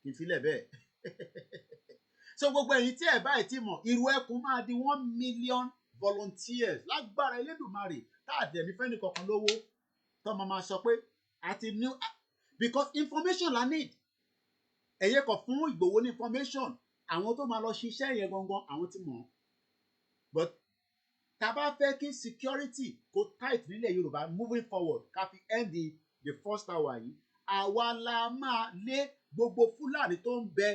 Speaker 1: kì í filẹ̀ bẹ́ẹ̀ so gbogbo ẹ̀yin tí ẹ báyìí ti mọ̀ irú ẹkùn máa di 1 million volunteers lágbára Elédùmarè táàdì ẹni fẹ́ni kankan lówó tó máa sọ pé àti new because information la need ẹ̀yẹ kan fún Ìgbòho ní information àwọn tó máa lọ ṣiṣẹ́ yẹn gangan àwọn ti mọ̀ but tá bá fẹ́ kí security kó tight nílẹ̀ Yorùbá moving forward ká fi end the first hour yìí àwa la máa lé gbogbo Fúlàní tó ń bẹ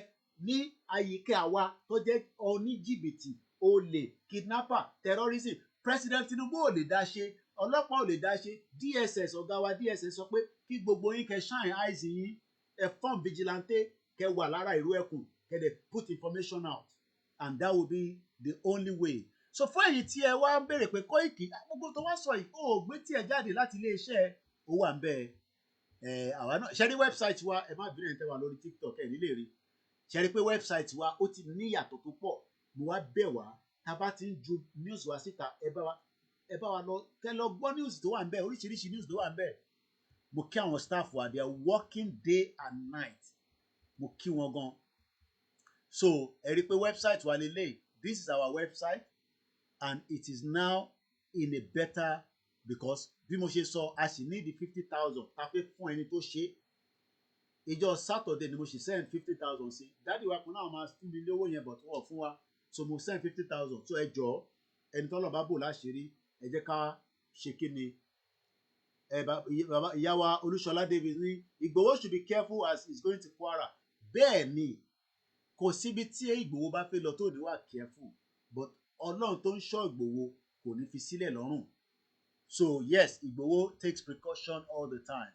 Speaker 1: ní àyíká àwa tó jẹ́ oníjìbìtì olè kidnapper terrorism president Tinubu ò lè dá ṣe ọlọ́pàá ò lè dá ṣe DSS ọ̀gá wa DSS sọ pé kí gbogbo yín kẹ́ shine eyes yín ẹ form vigilante kẹ́ wà lára ìrú ẹkùn kẹ́ dẹ̀ put information out and that will be the only way so fún èyí tí ẹ wá ń béèrè pé Koiki gbogbo tó wá sọ yìí ó gbé tí ẹ jáde láti iléeṣẹ́ ó wà ń bẹ àwa náà ṣe rí wẹ́bsáìtì wa ẹ má bínú ẹ̀ tẹ́ wà lórí TikTok ẹ̀ nílé rí ṣe rí pé wẹ́bsáìtì wa ó ti ní ìyàtọ̀ tó pọ̀ mo wá bẹ̀ wá tá a bá ti ń ju news wa síta ẹ bá wa lọ kẹ́ lọ gbọ́ news tó wà ń bẹ oríṣiríṣi news tó wà ń bẹ mo kí àwọn staff wa they are working day and night mo kí wọn gan so ẹ rí pé wẹ́bsáìtì wa lélẹ̀ this is our website and it is now in a better because bí mo ṣe sọ a sì need 50,000 ta fẹ́ fún ẹni tó ṣe ìjọ Saturday ni mo sì send 50,000 sí dáàdi wa kan náà máa fún mi lówó yẹn but wọ́n fún wa so mo send 50,000 so ẹ jọ̀ọ́ ẹni tọ́lọ̀ bá bò láṣìírí ẹ jẹ́ ká ṣe kí ni ìyá wa Olúṣọlá Davis ní Ìgbòho should be careful as he is going to Kwara bẹ́ẹ̀ ni kò síbi tí Ìgbòho bá fẹ́ lọ tó ní wà careful but Ọlọ́run tó ń ṣọ́ Ìgbòho kò ní fi sílẹ̀ lọ́rùn so yes Ìgbòho takes precaution all the time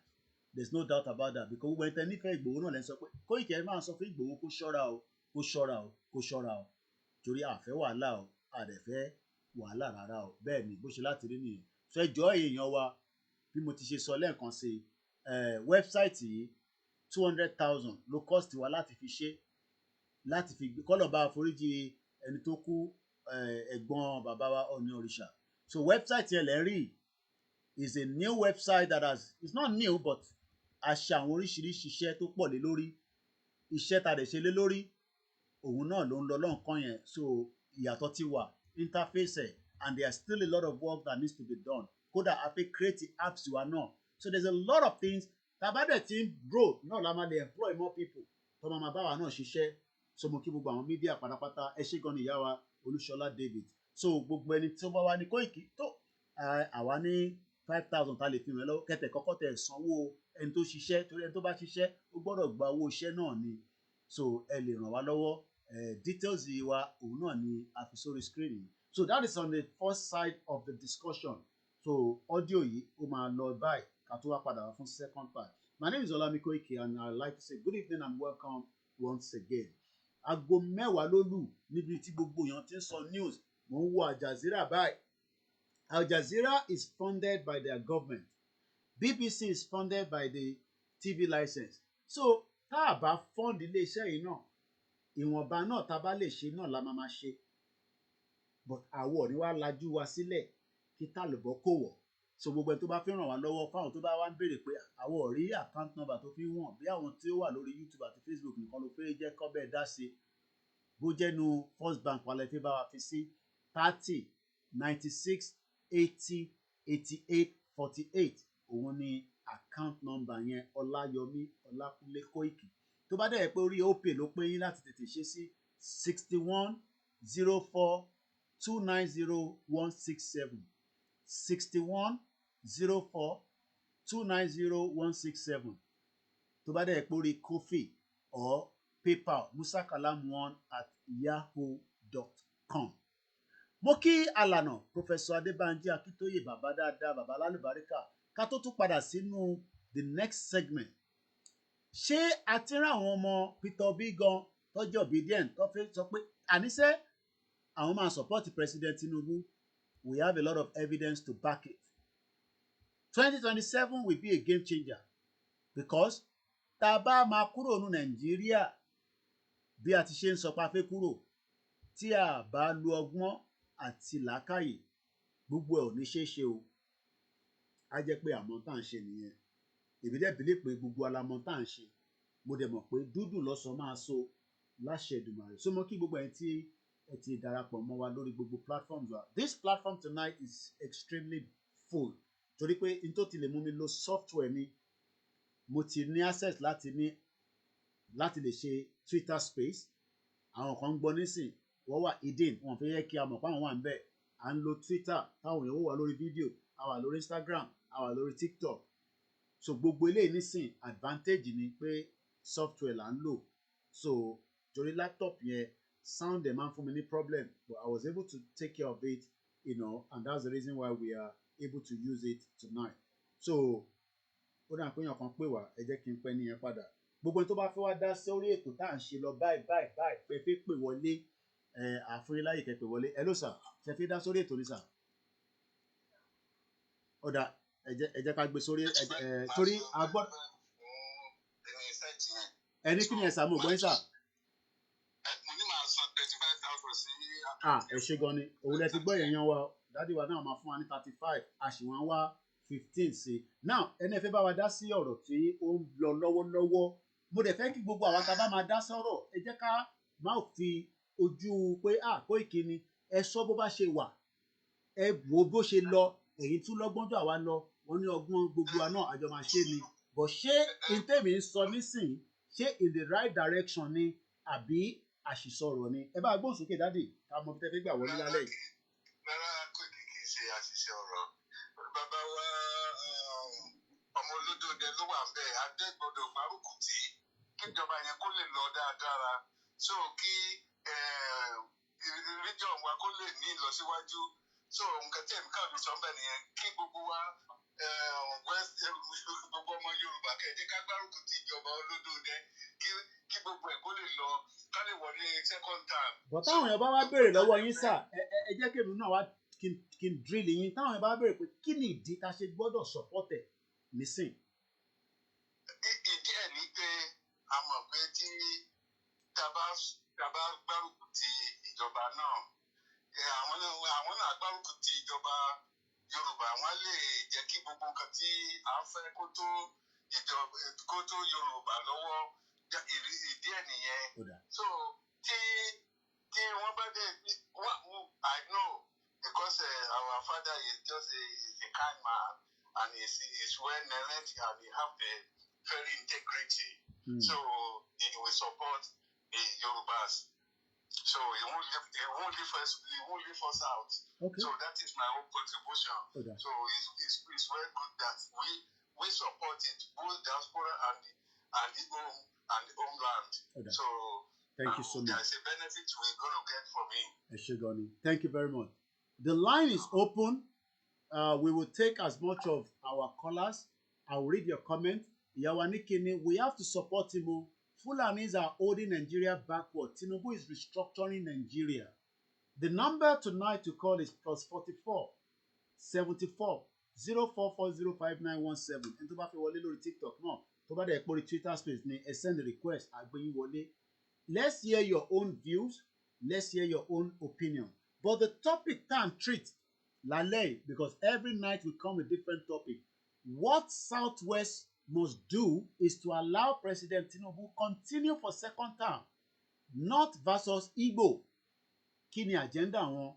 Speaker 1: there's no doubt about that because gbogbo ẹni tẹ́ nífẹ̀ẹ́ Ìgbòho náà lẹ́ sọ pé Koiki ẹ máa sọ fún Ìgbòho kó ṣọ́ra o kó ṣọ́ra o kó ṣọ́ra o torí àfẹ́ wàhálà o àdẹ̀fẹ́ wàhálà rárá o bẹ́ẹ̀ ni bó ṣe láti rí nìyẹn so ẹ jọ̀ọ́ èèyàn wa bí mo ti ṣe sọ lẹ́ẹ̀kan sí wẹ́bsáìtì yìí 200,000 ló cost wa láti fi ṣe láti fi kọ́lọ̀ bá foríjì ẹni tó kú ẹ̀gbọ́n bàbá wa Ọọ̀ni òrìṣà so wẹ́bsáìtì yẹn lẹ́ rí is a new website that has it's not new but a ṣe àwọn oríṣiríṣi iṣẹ́ tó pọ̀ lé lórí iṣẹ́ tá a dẹ̀ ṣe lé lórí òun náà ló ń lọ lọ́nkàn yẹn so ìyàtọ̀ ti wà interface and there is still a lot of work that needs to be done kódà a fẹ́ create apps wa náà so there's a lot of things tabadẹ ti ń grow náà la máa lè employ more people tó máa bá wa náà ṣiṣẹ́ so mo kí gbogbo àwọn mídíà pátápátá ẹ ṣé gan ni ìyá wa Olúṣọlá David so gbogbo ẹni tí ó bá wá ní Koiki tó àwa ní 5,000 tá lè fi ràn lọ́wọ́ kẹtẹ kọ́kọ́ tẹ sanwó ẹni tó ṣiṣẹ́ torí ẹni tó bá ṣiṣẹ́ ó gbọ́dọ̀ gba owó iṣẹ́ náà ni so ẹ lè ràn wá lọ́wọ́ details wa òun náà ni a fi sórí screen yìí so that is on the first side of the discussion so audio yìí ó máa lọ báyìí ká tó wá padà wá fún second part. My name is OLAYOMI KOIKI, and I'd like to say good evening and welcome once again. Aago mẹ́wàá ló lù níbi tí gbogbo èèyàn ti ń sọ news. Mo ń wo Al Jazeera báyìí. Al Jazeera is funded by their government. BBC is funded by the TV license. So tá a bá fund iléeṣẹ́ yìí náà, ìwọ̀nba náà tá a bá lè ṣe náà la máa ṣe. But àwọ̀ ni wàá lajú wa sílẹ̀ kí tàlùbọ̀ kò wọ̀. So gbogbo ẹni tó bá fẹ́ ràn wá lọ́wọ́ fáwọn tó bá wá ń béèrè pé àwọn ò rí account number tó fi wọ̀n bí àwọn tí ó wà lórí YouTube àti Facebook nìkan ló fẹ́ jẹ́ kọ́ bẹ́ẹ̀ dá sí. Bó jẹ́nu First Bank wà lẹ́fẹ́ bá wa fi sí 30 96 80 88 48 òun ni account number yẹn Ọláyọmí Ọlákúnlé Kóìkì. Tó bá dẹ̀ pé orí Opay ló pé yín láti tètè ṣe sí 6104290167 6104290167. Tó bá dẹ̀ pé orí Kofi or PayPal musakalam1@yahoo.com. Mo kí alànà Professor Adébánjí Akíntóyè bàbá dáadáa bàbá lálùbáríkà ká tó tún padà sínú the next segment. Ṣé a ti rán àwọn ọmọ Peter Obi gan tó jẹ́ obedient tó fẹ́ sọ pé àníṣe àwọn máa support President Tinubu? We have a lot of evidence to back it. 2027 will be a game changer because tá a bá máa kúrò ní Nàìjíríà bí a ti ṣe ń sọ pé a fẹ́ kúrò tí a bá lo ọgbọ́n àti làákàyè gbogbo ẹ̀ ò ní ṣeé ṣe o. Á jẹ́ pé àmọ́ tá à ń ṣe nìyẹn. Èmi dẹ̀ believe pé gbogbo alamọ̀ tá à ń ṣe. Mo dẹ̀ mọ̀ pé dúdú lọ́sàn máa so láṣẹ Èdùmàrè. So mo kí gbogbo ẹ̀ tí ẹ ti darapọ̀ mọ́ wa lórí gbogbo platforms wa. This platform tonight is extremely full torí pé n tó ti lè mú mi lo software mi mo ti ní access láti lè ṣe Twitter space. Àwọn kan ń gbọ́ nísìn wọ́n wà hidden wọn fẹ́ yẹ kí a mọ̀ pé àwọn wà ń bẹ̀. À ń lo Twitter táwọn èèyàn wà lórí fídíò, a wà lórí Instagram, a wà lórí TikTok. So gbogbo eléyìí nísìn advantage ni pé software là ń lò. So torí laptop yẹn sound dem máa ń fún mi ní problem but I was able to take care of it, you know, and that's the reason why we are able to use it tonight. So ó dà pé èèyàn kan pè wá ẹ jẹ́ kí n pẹ́ níyẹn padà. Gbogbo ẹni tó bá fẹ́ wá dá sórí ètò tá à ń ṣe lọ báyìí pé fẹ́ pè wọlé àfúniláyè kẹ́ pè wọlé. Hello sir, ṣe fẹ́ dá sórí ètò ní sir? Ó dà ẹ jẹ́ ká gbé sórí torí a gbọ́ ẹni kí ni ẹ sàmú ògbọ́n sir?
Speaker 3: Mo ní màá san 35,000 sí.
Speaker 1: Ẹ ṣe gan ni òun lẹ ti gbọ́ yẹn yan wa dádì wa náà máa fún wa ní 35 àṣìwọ̀n wa 15 sí. Now ẹni ẹ fẹ́ bá wa dá sí ọ̀rọ̀ tí ó ń lọ lọ́wọ́lọ́wọ́. Mo dẹ̀ fẹ́ kí gbogbo àwa tá a bá máa dá sọ̀rọ̀ ẹ jẹ́ ká máa fi ojú pé Kóìkì ni ẹ sọ bó bá ṣe wà ẹ wo bó ṣe lọ èyí tún lọ́gbọ́n jù àwa lọ wọ́n ní ọgbọ́n gbogbo wa náà àjọ máa ṣe ni. But ṣé n tèmi ń sọ nísìnyí ṣé in the right direction ni àbí àṣìṣọ̀rọ̀ ni? Ẹ bá gbóhùn sókè dádì ká mọ bí tẹ́ fẹ́ gbà wọlé lálẹ́ yìí.
Speaker 3: Rárá Kóìkì kì í ṣe àṣìṣe ọ̀rọ̀. Bàbá wa ọmọ olódòdè ló wà ń bẹ̀ adégbodò gbárùkù tí kíjọba yẹn kó lè lọ dáadáa so kí region wa kó lè ní ìlọsíwájú. So nǹkan tí èmi kàn fi sọ bẹ́ẹ̀ nìyẹn kí gbogbo wa west gbogbo ọmọ Yorùbá kẹ̀jẹ́ ká gbárùkù tí ìjọba olódòdè kí gbogbo ẹ̀ kó lè lọ ká lè wọlé second term.
Speaker 1: But táwọn èèyàn bá wá béèrè lọ́wọ́ yín sà ẹ jẹ́ kí èmi náà wá kí n drill yín táwọn èèyàn bá béèrè pé kí ni ìdí tá a ṣe gbọ́dọ̀ support ẹ̀ nísìn.
Speaker 3: Ìdí ẹ̀ ní pé a mọ̀ pé tí tá bá gbárùkù tí ìjọba náà àwọn náà gbárùkù tí ìjọba Yorùbá wọn lè jẹ́ kí gbogbo nǹkan tí à ń fẹ́ kó tó Yorùbá lọ́wọ́ ìdí ẹ̀ nìyẹn. So tí wọ́n bá dé I know because our father is just a kind man and he's well knowledge and he have the very integrity. So he will support the Yorubas. So he won't leave us out.
Speaker 1: Okay.
Speaker 3: So that is my own contribution.
Speaker 1: Okay.
Speaker 3: So it's very good that we support it, both diaspora and the homeland.
Speaker 1: Okay.
Speaker 3: So
Speaker 1: thank you so much.
Speaker 3: There's a benefit we're going to get from him.
Speaker 1: Eshegoni, thank you very much. The line is open. We will take as much of our callers. I will read your comment. ìyàwó Nikini, we have to support him o. Fulanis are holding Nigeria backward. Tinubu is restructuring Nigeria. The number tonight to call is +44 74 04405917. Ẹni tó bá fẹ́ wọlé lórí TikTok náà, tó bá dẹ̀ pòrí Twitter space ni ẹ send request àgbẹ̀yìn wọlé. Let's hear your own views. Let's hear your own opinion. But the topic can't treat lálẹ́, because every night we come with different topic. What Southwest must do is to allow President Tinubu continue for second term. North versus IGBO. Kí ni agenda wọn?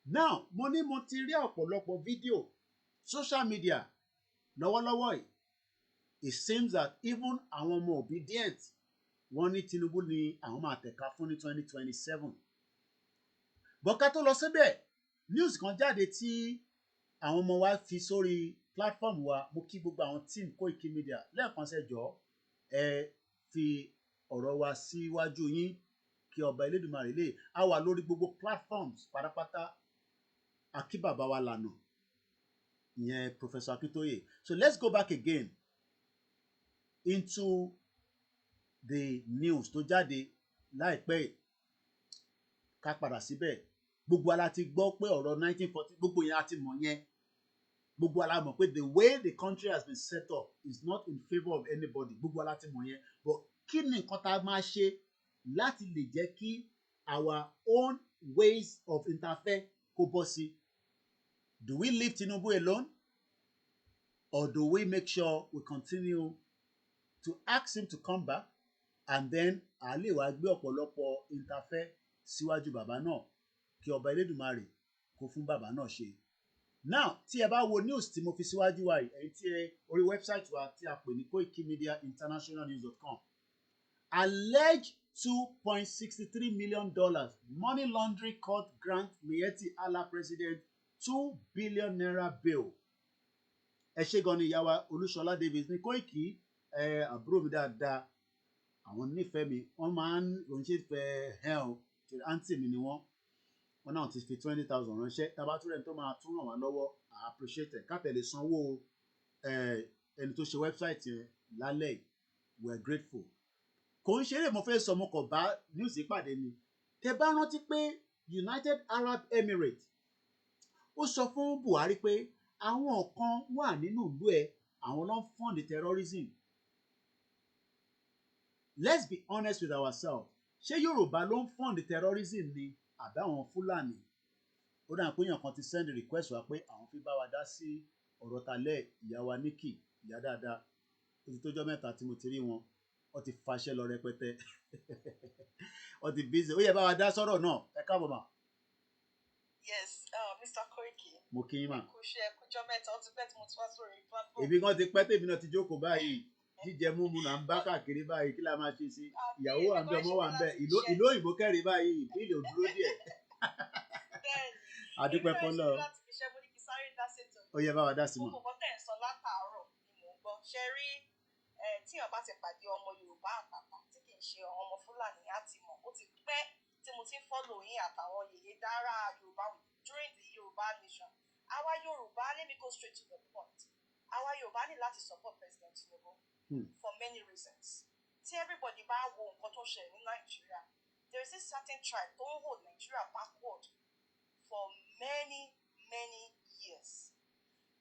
Speaker 1: Now, mo ní mo ti rí ọ̀pọ̀lọpọ̀ fídíò social media lọ́wọ́lọ́wọ́ yìí. It seems that even àwọn ọmọ obedient wọ́n ní Tinubu ni àwọn máa tẹ̀ka fún ní 2027. Bọ́ká tó lọ síbẹ̀, news kan jáde tí àwọn ọmọ wa fi sórí platform wa. Mo kí gbogbo àwọn team Koikimedia lẹ́ẹ̀kan sẹ́jọ́ ẹ fi ọ̀rọ̀ wa síwájú yín kí ọba Elédùmarè lè á wà lórí gbogbo platforms pátápátá. Akí bàbá wa lànà ìyẹn Professor Akintoye. So let's go back again into the news tó jáde láìpẹ́. Ká padà síbẹ̀. Gbogbo ala ti gbọ́ pé ọ̀rọ̀ 1940 gbogbo yẹn a ti mọ̀ yẹn. Gbogbo ala mọ̀ pé the way the country has been set up is not in favour of anybody. Gbogbo ala ti mọ̀ yẹn. But kí ni nǹkan tá a máa ṣe láti lè jẹ́ kí our own ways of interfere kó bọ́ sí? Do we leave Tinubu alone? Or do we make sure we continue to ask him to come back, and then a lè wá gbé ọ̀pọ̀lọpọ̀ interfere síwájú bàbá náà kí ọba Elédùmarè kó fún bàbá náà ṣe? Now, tí ẹ bá wo news tí mo fi síwájú wa yìí, èyí tí orí website wa tí a pè ní koikimediainternationalnews.com, alleged $2.63 million money laundering court grant Miyetti Allah president 2 billion naira bail. Ẹ ṣé gan ni ìyá wa Olúṣọlá Davis ní Koiki, àbúrò mi dáadáa, àwọn nífẹ̀ẹ́ mi, wọ́n máa ń ránṣẹ́ fẹ́ hẹ́n ṣe àǹtí mi ni wọ́n náà ti fi 20,000 ránṣẹ́. Tabatúrẹ́ tó máa tún ràn wá lọ́wọ́, I appreciate it. Kátẹ̀lé sanwó ẹni tó ṣe website yẹn lálẹ́ yìí, we are grateful. Kò ń ṣeré mo fẹ́ sọ, mo kàn bá news pàdé ni. Tẹ bá rántí pé United Arab Emirates ó sọ fún Buhari pé àwọn kan wà nínú ìlú ẹ̀, àwọn ló ń fund terrorism. Let's be honest with ourselves. Ṣé Yorùbá ló ń fund terrorism ni àbí àwọn Fúlàní? Ó dà pé èèyàn kan ti send request wá pé àwọn fi bá wa dá sí ọ̀rọ̀ talẹ́ ìyá wa Nikki, ìyá dáadáa. Ó ti tójọ́ mẹ́ta tí mo ti rí wọn. Wọ́n ti faṣẹ́ lọ rẹpẹtẹ. Wọ́n ti busy. Ó yẹ bá wa dá sọ́rọ̀ náà. Ẹ káàbọ̀ mà.
Speaker 4: Yes, Mr. Koiki.
Speaker 1: Mo kí yín mà.
Speaker 4: Kò ṣe ẹkújọ́ mẹ́ta, ó ti pẹ́ tí mo ti wá sórí platform.
Speaker 1: Èmi kan ti pẹ́ tèmi náà ti jókòó báyìí. Jíjẹ múmu là ń bá káàkiri báyìí, kí la máa ṣe sí? Ìyàwó wà ń bẹ, ọmọ wà ń bẹ. Ìlú òyìnbó kẹ́rì báyìí, ìbílẹ̀ ò dúró díẹ̀. Adúpẹ́ fọ́lọ́. Ó yẹ bá wa dá sí mọ́.
Speaker 4: Gbogbo tẹ̀ ń sọ látàárọ̀ ni mò ń gbọ́. Ṣé rí tí èèyàn bá ti pàdé ọmọ Yorùbá àtàtà tí kì í ṣe ọmọ Fúlàní á ti mọ̀. Ó ti pẹ́ tí mo ti ń follow yín àtàwọn yèyé dára Yorùbá during the Yorùbá nation. Àwa Yorùbá, let me go straight to the point. Àwa Yorùbá ní láti support President Tinubu for many reasons. Tí everybody bá wo nǹkan tó ṣẹlẹ̀ ní Nàìjíríà, there is this certain tribe tó ń hold Nigeria backward for many years.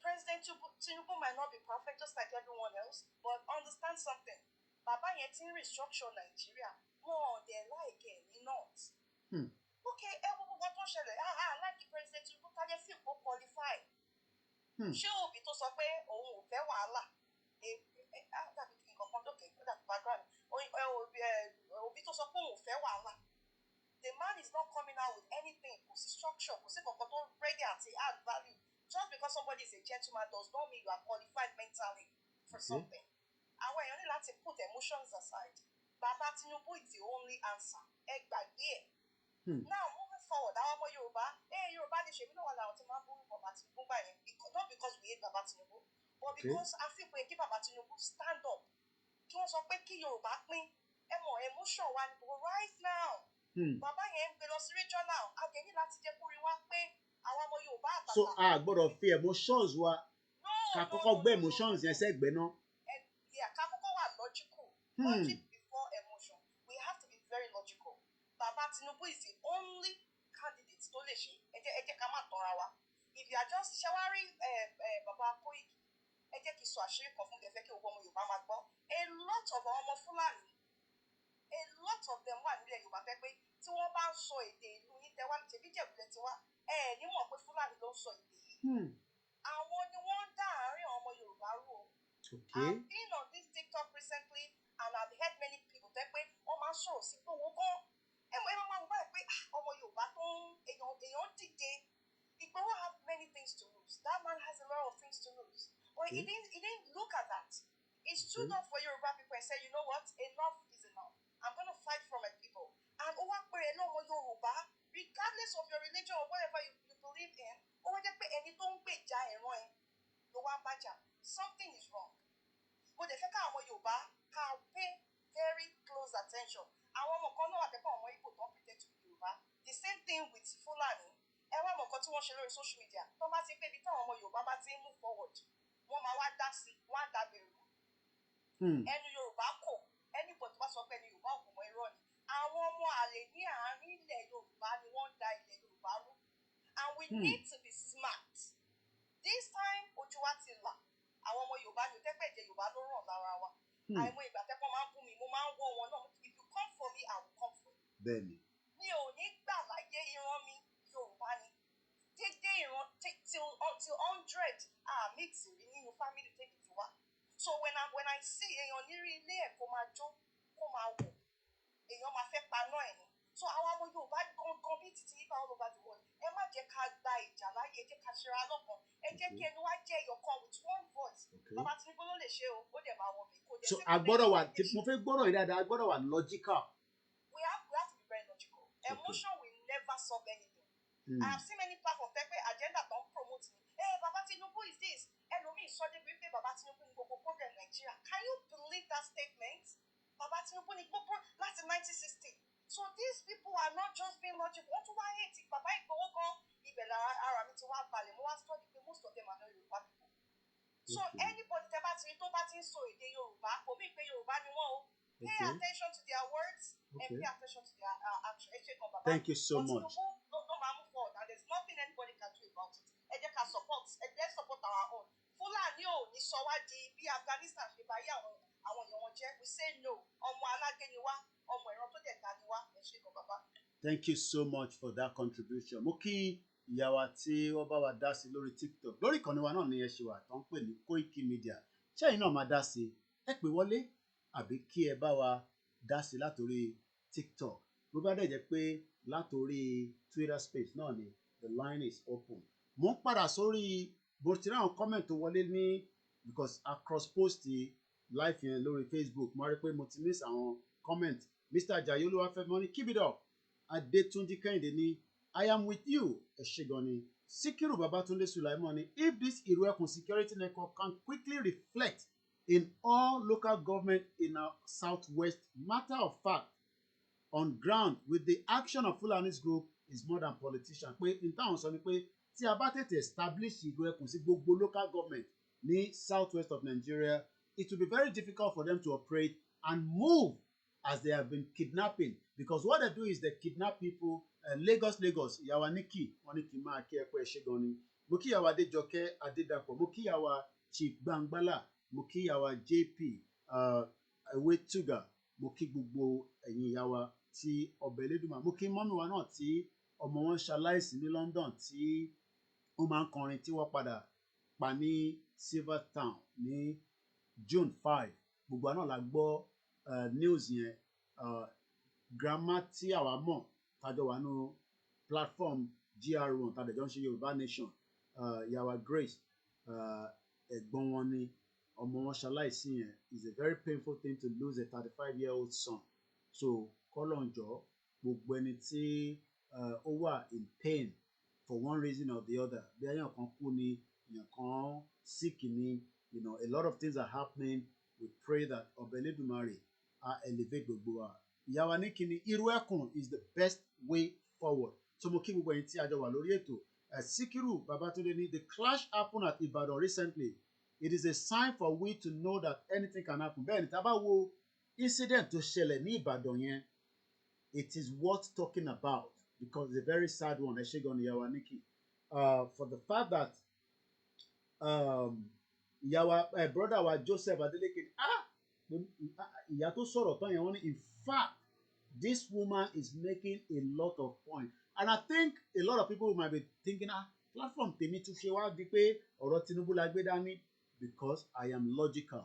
Speaker 4: President Tinubu might not be perfect just like everyone else, but understand something. Bàbá yẹn ti ń restructure Nigeria. Wọ́n dẹ̀ láìkẹ́ ní north. Okay, ẹ wo gbogbo tó ṣẹlẹ̀. Like President Tinubu kájẹ́ sí ìpò qualify. Ṣé òbí tó sọ pé òun ò fẹ́ wàhálà? Dàbí nǹkan kan lókè, dàbí background. Òbí tó sọ pé òun ò fẹ́ wàhálà. The man is not coming out with anything. Kò sí structure, kò sí kankan tó ready àti add value. Just because somebody is a gentleman does not mean you are qualified mentally for something. Àwọn èèyàn ní láti put emotions aside. Bàbá Tinubu is the only answer. Ẹ gbàgbé ẹ̀. Now moving forward, àwọn ọmọ Yorùbá, Yorùbá ní ṣèbí náà wà láwọn tí máa ń bú Bàbá Tinubu gbà yẹn. Not because we hate Bàbá Tinubu, but because a fi pé kí Bàbá Tinubu stand up. Kí wọ́n sọ pé kí Yorùbá pín. Ẹ mọ̀ emotion wa ni, but right now. Bàbá yẹn ń gbé lọ sí regional. A jẹ́ ní láti jẹ́ kó rí wá pé àwọn ọmọ Yorùbá àtàtà.
Speaker 1: So a gbọ́dọ̀ fi emotions wa ká kọ́kọ́ gbé emotions yẹn sẹ́gbẹ̀ẹ́ náà.
Speaker 4: Ká Logic before emotion. We have to be very logical. Baba Tinubu is the only candidate tó lè ṣe. Ẹ jẹ́ ká má tanra wa. If you are just showering Baba Koiki, ẹ jẹ́ kí sọ àṣírí kan fún kẹfẹ́ kí owó ọmọ Yorùbá máa gbọ́. A lot of àwọn ọmọ Fúlàní, a lot of them wà nílẹ̀ Yorùbá fẹ́ pé tí wọ́n bá ń sọ èdè ìlú yín tẹ́wá tẹ̀bí jẹ̀bùlẹ̀ tiwa, ní mọ̀ pé Fúlàní ló ń sọ èdè yìí. Àwọn ni wọ́n ń dá àárín àwọn ọmọ Yorùbá rú o. I've been on this TikTok recently and I've heard many people tẹ́ pé wọ́n máa ń sọ̀rọ̀ sí pé owó gan. Ẹ máa wọ báyìí pé ọmọ Yorùbá tó ń èèyàn dìde. Igboho have many things to lose. That man has a lot of things to lose. But he didn't look at that. He stood up for Yoruba people and said, you know what? Enough is enough. I'm going to fight for my people. And Yoruba, regardless of your religion or whatever you believe in, something is wrong. But the fact that Yoruba can pay very close attention. The same thing with Fulani. Social media. Move forward. Ẹnu Yorùbá kò anybody wá sọ pé ẹnu Yorùbá kò mọ irọ́ ni àwọn ọmọ àlè ní àárín ilẹ̀ Yorùbá ni wọ́n ń da ilẹ̀ Yorùbá rú and we need to be smart this time ojú wa ti là àwọn ọmọ Yorùbá ni òtẹ́pẹ́ ìjẹ Yorùbá ló ràn lára wa àìmọ̀ ìgbà tẹ́pọ̀ máa ń bú mi mo máa ń wọ́ wọn náà if you come for me I will come for you. Bẹ́ẹ̀ni. Mi ò ní gbà láyé ìran mi Yorùbá ni dédé ìran till 100 mix rí nínú family take it wá. So when I see èèyàn nírí ilé ẹ̀ kó máa jó kó máa wò èèyàn máa fẹ́ paná ẹ̀ ni so àwọn ọmọ Yorùbá gangan bíi títí yípa all over the world ẹ má jẹ́ ká gba ìjà láyé ẹ jẹ́ ká ṣera lọ́kàn ẹ jẹ́ kí ẹnu wá jẹ́ ẹyọkan with one voice bàbá Tinubu ló lè ṣe o ó dẹ̀ máa wọ̀ mí kó dẹ̀ sí. So agbọ́dọ̀ wà mo fẹ́ gbọ́dọ̀ yìí dáadáa agbọ́dọ̀ wà logical. We have to be very logical. Emotion will never solve anything. I have seen many platforms tẹ́ pé agenda don promote ni bàbá Tinubu is this ẹlòmíì sọ débi pé bàbá Tinubu ní gbogbo problem Nigeria can you believe that statement bàbá Tinubu ní gbogbo láti 1960 so these people are not just being logical wọ́n tún wá hate bàbá Ìgbòho gan ibẹ̀ ara mi ti wá balẹ̀ mo wá study pé most of them are not Yorùbá people so anybody tẹ́ bá ti rí tó bá ti ń sọ èdè Yorùbá kò mí pé Yorùbá ni wọ́n o pay attention to their words and pay attention to their action. Thank you so much. No máa move forward and there's nothing anybody can do about it ẹ jẹ́ ká let's support our own. Fúlàní ò ní sọ wá di bí Afghanistan ṣe bá yé àwọn èèyàn wọn jẹ́ we say no ọmọ aládé ni wá ọmọ ìran tó dẹ̀ ga ni wá ẹ ṣé gan bàbá. Thank you so much for that contribution. Mo kí ìyá wa tí wọ́n bá wa dá sí lórí TikTok lórí ìkànnì wa náà ni ẹ ṣe wà tó ń pè ní Koikimedia ṣé ẹ̀yin náà máa dá sí ẹ pè wọlé àbí kí ẹ bá wa dá sí látòrí TikTok bó bá dẹ̀ jẹ́ pé látòrí Twitter space náà ni the line is open. Mo ń padà sórí bó ti ráhùn comment tó wọlé ní because I cross post live yẹn lórí Facebook mo rí pé mo ti miss àwọn comment Mr. Ajayi Olúwafẹ́mi ní keep it up Adétúnjí Kẹ́hìndé ní I am with you ẹ ṣé gan ni Síkírù Babátúndé Sulaimon ní if this Ìrù-Ẹkùn security network can quickly reflect in all local government in our southwest matter of fact on ground with the action of Fulani's group is more than politician pé n táwọn sọ ni pé tí a bá tètè establish Ìrù-Ẹkùn sí gbogbo local government ní southwest of Nigeria it will be very difficult for them to operate and move as they have been kidnapping because what they do is they kidnap people Lagos ìyàwó Nikki wọn ní kí n máa kí ẹ pé ẹ ṣé gan ni mo kí ìyàwó Adéjọkẹ́ Adédàpọ̀ mo kí ìyàwó Chief Gbangbala mo kí ìyàwó JP Ewetuga mo kí gbogbo ẹ̀yin ìyàwó tí ọbẹ̀ Elédùmarè mo kí mọ́mí wa náà tí ọmọ wọn ṣaláìsí ní London tí ó máa ń kọrin tí wọ́n padà pa ní Silvertown ní June 5 gbogbo àná la gbọ́ news yẹn grandma tí àwa mọ̀ tájọ wà nínú platform GR1 tàdéjọ́ ń ṣe Yorùbá Nation ìyàwó Grace ẹ̀gbọ́n wọn ni ọmọ wọn ṣaláìsí yẹn is a very painful thing to lose a 35-year-old son so kọ́lọ̀njọ́ gbogbo ẹni tí ó wà in pain for one reason or the other bí èèyàn kan kú ni èèyàn kan sick ni a lot of things are happening we pray that ọbẹ̀ Elédùmarè elevate gbogbo wa ìyàwó ní kíni Ìrù-Ẹkùn is the best way forward so mo kí gbogbo ẹ̀yin tí a jọ wà lórí ètò Síkírù Babátúndé ní the clash happened at Ibadan recently it is a sign for we to know that anything can happen bẹ́ẹ̀ ni tá a bá wo
Speaker 1: incident tó ṣẹlẹ̀ ní Ìbàdàn yẹn, it is worth talking about because it's a very sad one. Ẹ ṣé gan ni ìyá wa Nikki, for the fact that ìyá wa brother wa Joseph Adeleke ìyá tó sọ̀rọ̀ tán yẹn wọ́n ní in fact this woman is making a lot of points, and I think a lot of people might be thinking platform tèmi tún ṣe wá di pé ọ̀rọ̀ Tinubu la gbé dání, because I am logical.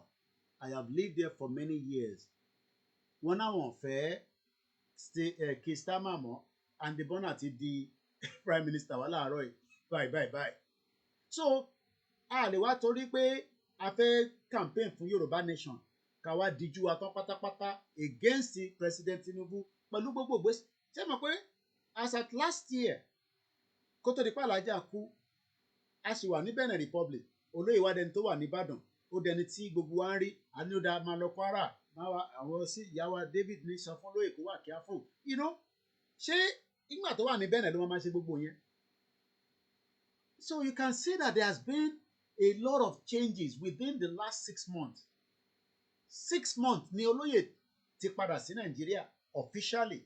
Speaker 1: I have lived there for many years. Wọ́n náà wọ́n fẹ́ Keir Starmer mọ́, and the bonnet ti di prime minister wa láàárọ̀ yìí bye. So a lè wá torí pé a fẹ́ campaign fún Yorùbá nation ká wá díjú wa tán pátápátá against President Tinubu pẹ̀lú gbogbo ìgbésẹ̀. Ṣé mọ̀ pé as at last year kó tó di pàlájà kú, a sì wà ní Benin Republic, olóyè wa dẹni tó wà ní Ìbàdàn, ó dẹni tí gbogbo wa ń rí, àníọ̀dà máa lọ Kwara, àwọn sí ìyáwó David ní sọ fún lóyè kó wà kíá fún ṣé ìgbà tó wà ní Benin ló máa ṣe gbogbo yẹn. So you can see that there has been a lot of changes within the last 6 months. 6 months ni olóyè ti padà sí Nàìjíríà officially.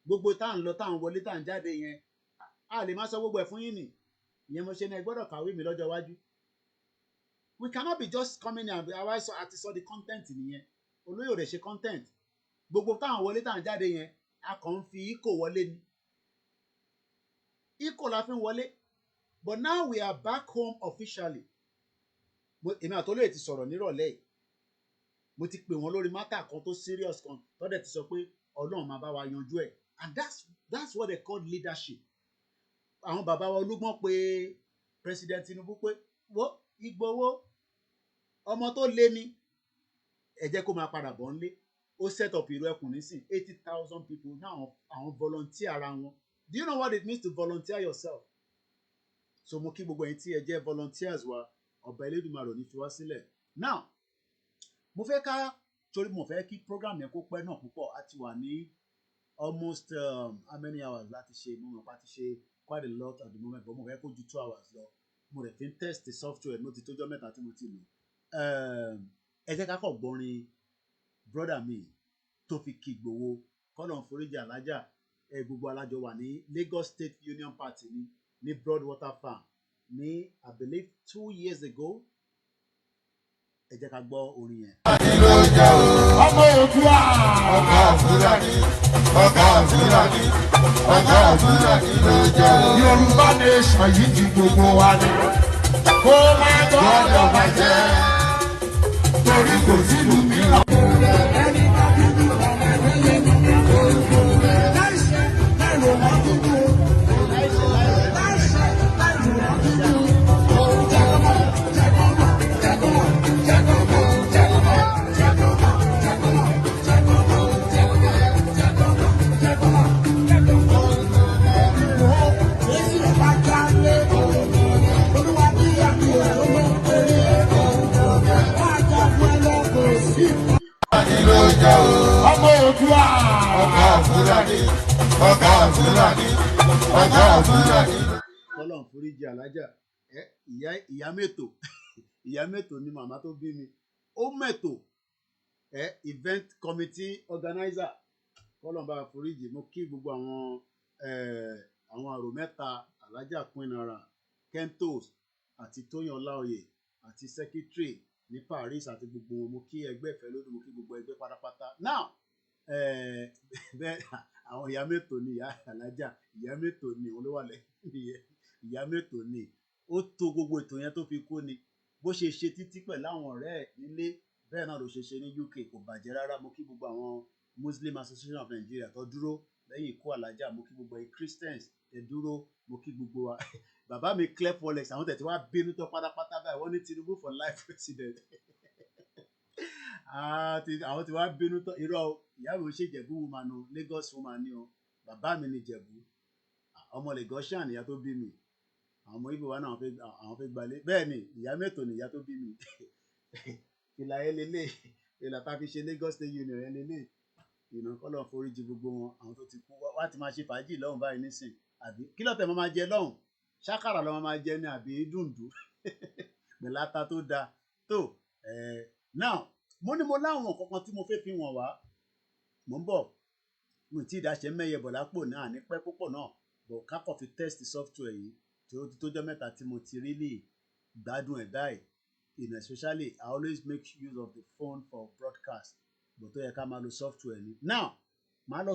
Speaker 1: Gbogbo tá à ń lọ tá à ń wọlé tá à ń jáde yẹn a lè má sọ gbogbo ẹ̀ fún yín ni, ìyẹn mo ṣe ní ẹ gbọ́dọ̀ kàwé mi lọ́jọ́ iwájú. We cannot be just coming and àwa sọ àti sọ the content nìyẹn, olóyè ò rẹ̀ ṣe content. Gbogbo tá à ń wọlé tá à ń jáde yẹn a kàn ń fi IGBO wọlé ni, IGBO la fi ń wọlé. But now we are back home officially. Èmi àtolóyè ti sọ̀rọ̀ nírọ̀lẹ́ yìí, mo ti pè wọ́n lórí matter kan tó serious kan tọ́dẹ̀ ti sọ pé Ọlọ́run máa bá wa yanjú ẹ̀, and that's what they call leadership. Àwọn bàbá wa Olúgbọ́n pé President Tinubu pé wo Ìgbòho ọmọ tó lé ní ẹ jẹ́ kó máa padà bọ̀ nílé. Ó set up ìró ẹkùn nísìn 80,000 people now àwọn volunteer ara wọn. Do you know what it means to volunteer yourself? So mo kí gbogbo ẹ̀yin tí ẹ jẹ́ volunteers wa, ọba Elédùmarè ní fi wá sílẹ̀. Now mo fẹ́ ká torí mo fẹ́ kí program yẹn kó pẹ́ náà púpọ̀, a ti wà ní almost how many hours láti ṣe, mo mọ̀ pé a ti ṣe quite a lot at the moment, but mo fẹ́ kó ju 2 hours lọ. Mo rẹ̀ fi ń test the software, mo ti tójọ́ mẹ́ta tí mo ti lò. Ẹ jẹ́ ká kọ̀ gbọ́rin brother mi tó fi kí Ìgbòho kọ́lọ̀ foríjì alájà, gbogbo alájọ wà ní Lagos State Union Party ní Broadwater Farm ní I believe 2 years ago. Ẹ jẹ́ ká gbọ́ orin yẹn.
Speaker 5: Ọmọ Oòduà ọ̀gá Fúlàní ló jẹ́ o. Yorùbá nation yìí ti gbogbo wa ni kó má gbọ́dọ̀ bàjẹ́ torí kò sílùú mìíràn. Ọmọ Oòduà ọ̀gá Fúlàní.
Speaker 1: Kọ́lọ̀ foríjì alájà, ìyá mẹ́tò ni màmá tó bí mi, ó mẹ́tò event committee organizer. Kọ́lọ̀ bá foríjì. Mo kí gbogbo àwọn àrò mẹ́ta, alájà Queen Ara, Kentos àti Tóyìn Ọláoyè àti secretary ní Paris àti gbogbo wọn. Mo kí ẹgbẹ́ ìfẹ́ lódò, mo kí gbogbo ẹgbẹ́ pátápátá. Now bẹ́ẹ̀ àwọn ìyá mẹ́tò ni ìyá alájà, ìyá mẹ́tò ni òun ló wà lẹ́yìn ìyá mẹ́tò ni ó to gbogbo ètò yẹn tó fi kú ni. Bó ṣe ṣe títí pẹ̀lú àwọn ọ̀rẹ́ ẹ̀ nílé bẹ́ẹ̀ náà ló ṣe ní UK, kò bàjẹ́ rárá. Mo kí gbogbo àwọn Muslim Association of Nigeria tó dúró lẹ́yìn ikú alájà. Mo kí gbogbo ẹ̀yin Christians ẹ dúró. Mo kí gbogbo wa. Bàbá mi Clef Folex àwọn tẹ̀ tí wàá bínú tó pátápátá báyìí, wọ́n ní Tinubu for life president. Àwọn tí wàá bínú tó irọ́ ìyá mi ò ṣe Ìjẹ̀bú woman o, Lagos woman ni o. Bàbá mi ni Ìjẹ̀bú, ọmọ Lagosian ìyá tó bí mi. Àwọn ọmọ Ìgbò wa náà àwọn fẹ́ gbalé. Bẹ́ẹ̀ ni ìyá mẹ́tò ni ìyá tó bí mi. Ìlà ẹlẹ́lẹ́ ìlà tá a fi ṣe Lagos State Union ẹlẹ́lẹ́ kọ́lọ̀ foríjì gbogbo wọn. Àwọn tó ti kú wá ti máa ṣe fàájì lọ́hùn báyìí nísìn, àbí kí lọ́tẹ̀ máa jẹ lọ́hùn, ṣákàrà lọ́wọ́ máa jẹ ní àbí dùndú pẹ̀lú ata tó da tó. Now mo ní mo láwọn kankan tí mo fẹ́ fi wọ̀n wá mo ń bọ̀ mo ti dáṣẹ́ mẹ́yẹ bọ̀ lápò náà ní pẹ́ púpọ̀ náà bọ̀ kákọ̀ fi test software yìí tí ó ti tójọ́ mẹ́ta tí mo ti really gbádùn ẹ̀ báyìí especially I always make use of the phone for broadcast but tó yẹ ká máa lo software ni now màá lọ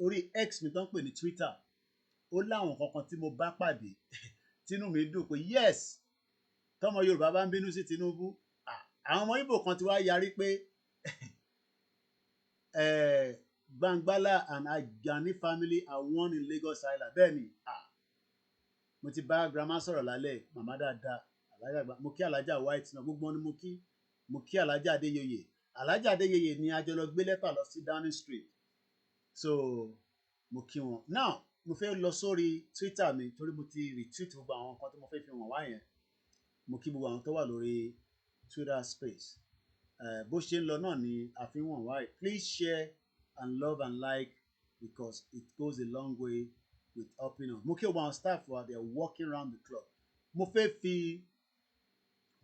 Speaker 1: orí X mi tó ń pè ní Twitter ó láwọn kankan tí mo bá pàdé tínú mi dùn pé yes tọmọ Yorùbá bá ń bínú sí Tinubu àwọn ọmọ Ìgbò kan ti wá yarí pé Gbangbala and Ajani family are one in Lagos Island bẹ́ẹ̀ ni mo ti bá grandma sọ̀rọ̀ lálẹ́ màmá dáadáa mo kí alájà white náà gbogbo ni mo kí alájà Adéyẹyẹ ni a jọ lọ gbé lẹ́tà lọ sí Downing Street so mo kí wọn now mo fẹ́ lọ sórí Twitter mi torí mo ti retweet gbogbo àwọn nǹkan tí mo fẹ́ fi wọ̀n wá yẹn mo kí gbogbo àwọn tó wà lórí Twitter space bó ṣe ń lọ náà ni àfihàn wáyé please share and love and like because it goes a long way with helping us mo kí gbogbo àwọn staff wa they are working round the clock mo fẹ́ fi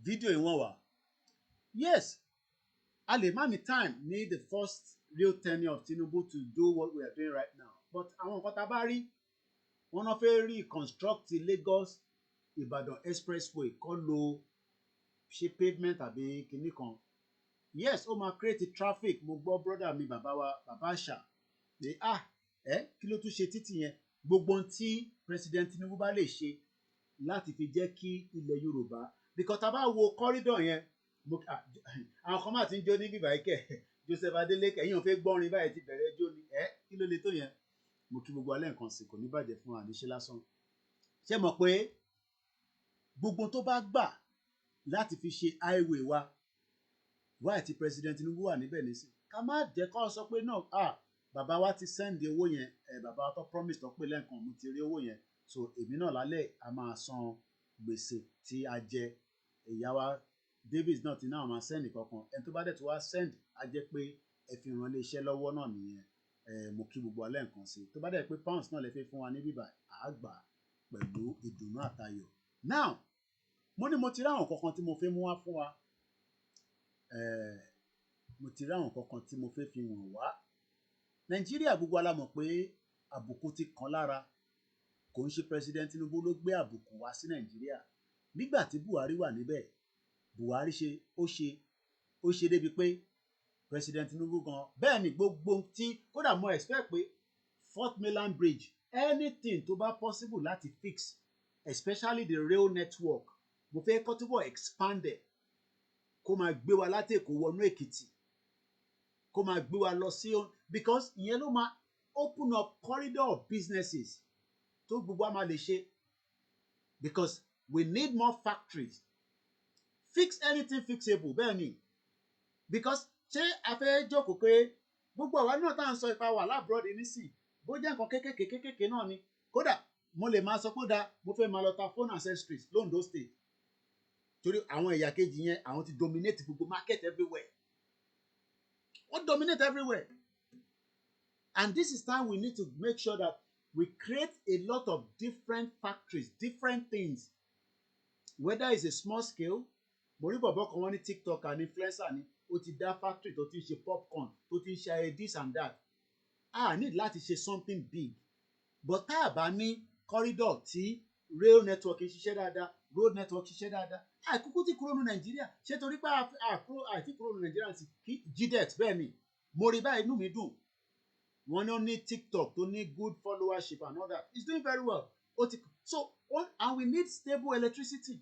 Speaker 1: fídíò ìwọ̀n wá yes a lè má ní time ní the first real tenure of Tinubu to do what we are doing right now but àwọn nǹkan tá a bá rí wọn náà fẹ́ reconstruct Lagos Ìbàdàn expressway kọ́ lo ṣe pavement àbí kinní kan yes ó máa create traffic mo gbọ́ brother mi bàbá àṣà pé kí ló tún ṣe títì yẹn gbogbo ohun tí President Tinubu bá lè ṣe láti fi jẹ́ kí ilẹ̀ Yorùbá because tá a bá wo corridor yẹn àwọn kan máa ti ń jó ní bíbá ikẹ̀ Joseph Adeleke ẹ̀yìn òun fẹ́ gbọ́rin báyìí ti bẹ̀rẹ̀ jó ni kí ló lè tó yẹn mo kí gbogbo alẹ́ nǹkan sì kò ní bàjẹ́ fún àníṣe lásán ṣé mọ̀ pé gbogbo tó bá gbà láti fi ṣe highway wa wáyé tí President Tinubu wà níbẹ̀ nísìn ká má jẹ́ kó sọ pé náà bàbá wa ti send owó yẹn bàbá wa tó promise tó pé lẹ́ǹkan mo ti rí owó yẹn so èmi náà lálẹ́ a máa san gbèsè tí a jẹ ìyá wa Davis náà ti náà máa send kankan ẹni tó bá dẹ̀ tó wá send á jẹ́ pé ẹ fi ràn iléeṣẹ́ lọ́wọ́ náà nìyẹn mo kí gbogbo alẹ́ nǹkan sí tó bá dẹ̀ pé pounds náà lè fi fún wa ní bíbá àgbà pẹ̀lú ìdùnnú àtayọ̀ now mo ní mo ti ráwọn kankan tí mo fẹ́ mú wá fún wa mo ti ráwọn kankan tí mo fẹ́ fi wọ̀n wá Nàìjíríà gbogbo ala mọ̀ pé àbùkù ti kàn lára kò ń ṣe President Tinubu ló gbé àbùkù wá sí Nàìjíríà nígbà tí Buhari wà níbẹ̀ Buhari ó ṣe débi pé President Tinubu gan bẹ́ẹ̀ ni gbogbo tí kódà mo expect pé Fourth Mainland Bridge anything tó bá possible láti fix especially the rail network mo fẹ́ kó túbọ̀ expanded kó máa gbé wa láti Èkó wọnú Èkìtì kó máa gbé wa lọ sí because ìyẹn ló máa open up corridor of businesses tó gbogbo a máa lè ṣe because we need more factories fix anything fixable bẹ́ẹ̀ ni because ṣé a fẹ́ jókòó pé gbogbo àwa náà tá à ń sọ ipa wà lábúròdì nísìn bó jẹ́ nǹkan kékèké náà ni kódà mo lè máa sọ pé mo fẹ́ máa lọ ta phone accessories l'Ondo State torí àwọn ẹ̀yà kejì yẹn àwọn ti dominate gbogbo market everywhere wọ́n dominate everywhere and this is time we need to make sure that we create a lot of different factories different things whether it's a small scale mo rí bọ̀bọ̀ kan wọ́n ní TikTok and influencer ni ó ti dá factory tó ti ń ṣe popcorn tó ti ń ṣe this and that need láti ṣe something big but tá a bá ní corridor tí rail network ń ṣiṣẹ́ dáadáa road network ṣiṣẹ́ dáadáa àìkúkú ti kúrò ní Nàìjíríà ṣé torí pé àti kúrò ní Nàìjíríà sí kí GDET bẹ́ẹ̀ ni mo rí báyìí inú mi dùn wọ́n ní ó ní TikTok tó ní good followership and all that it's doing very well and we need stable electricity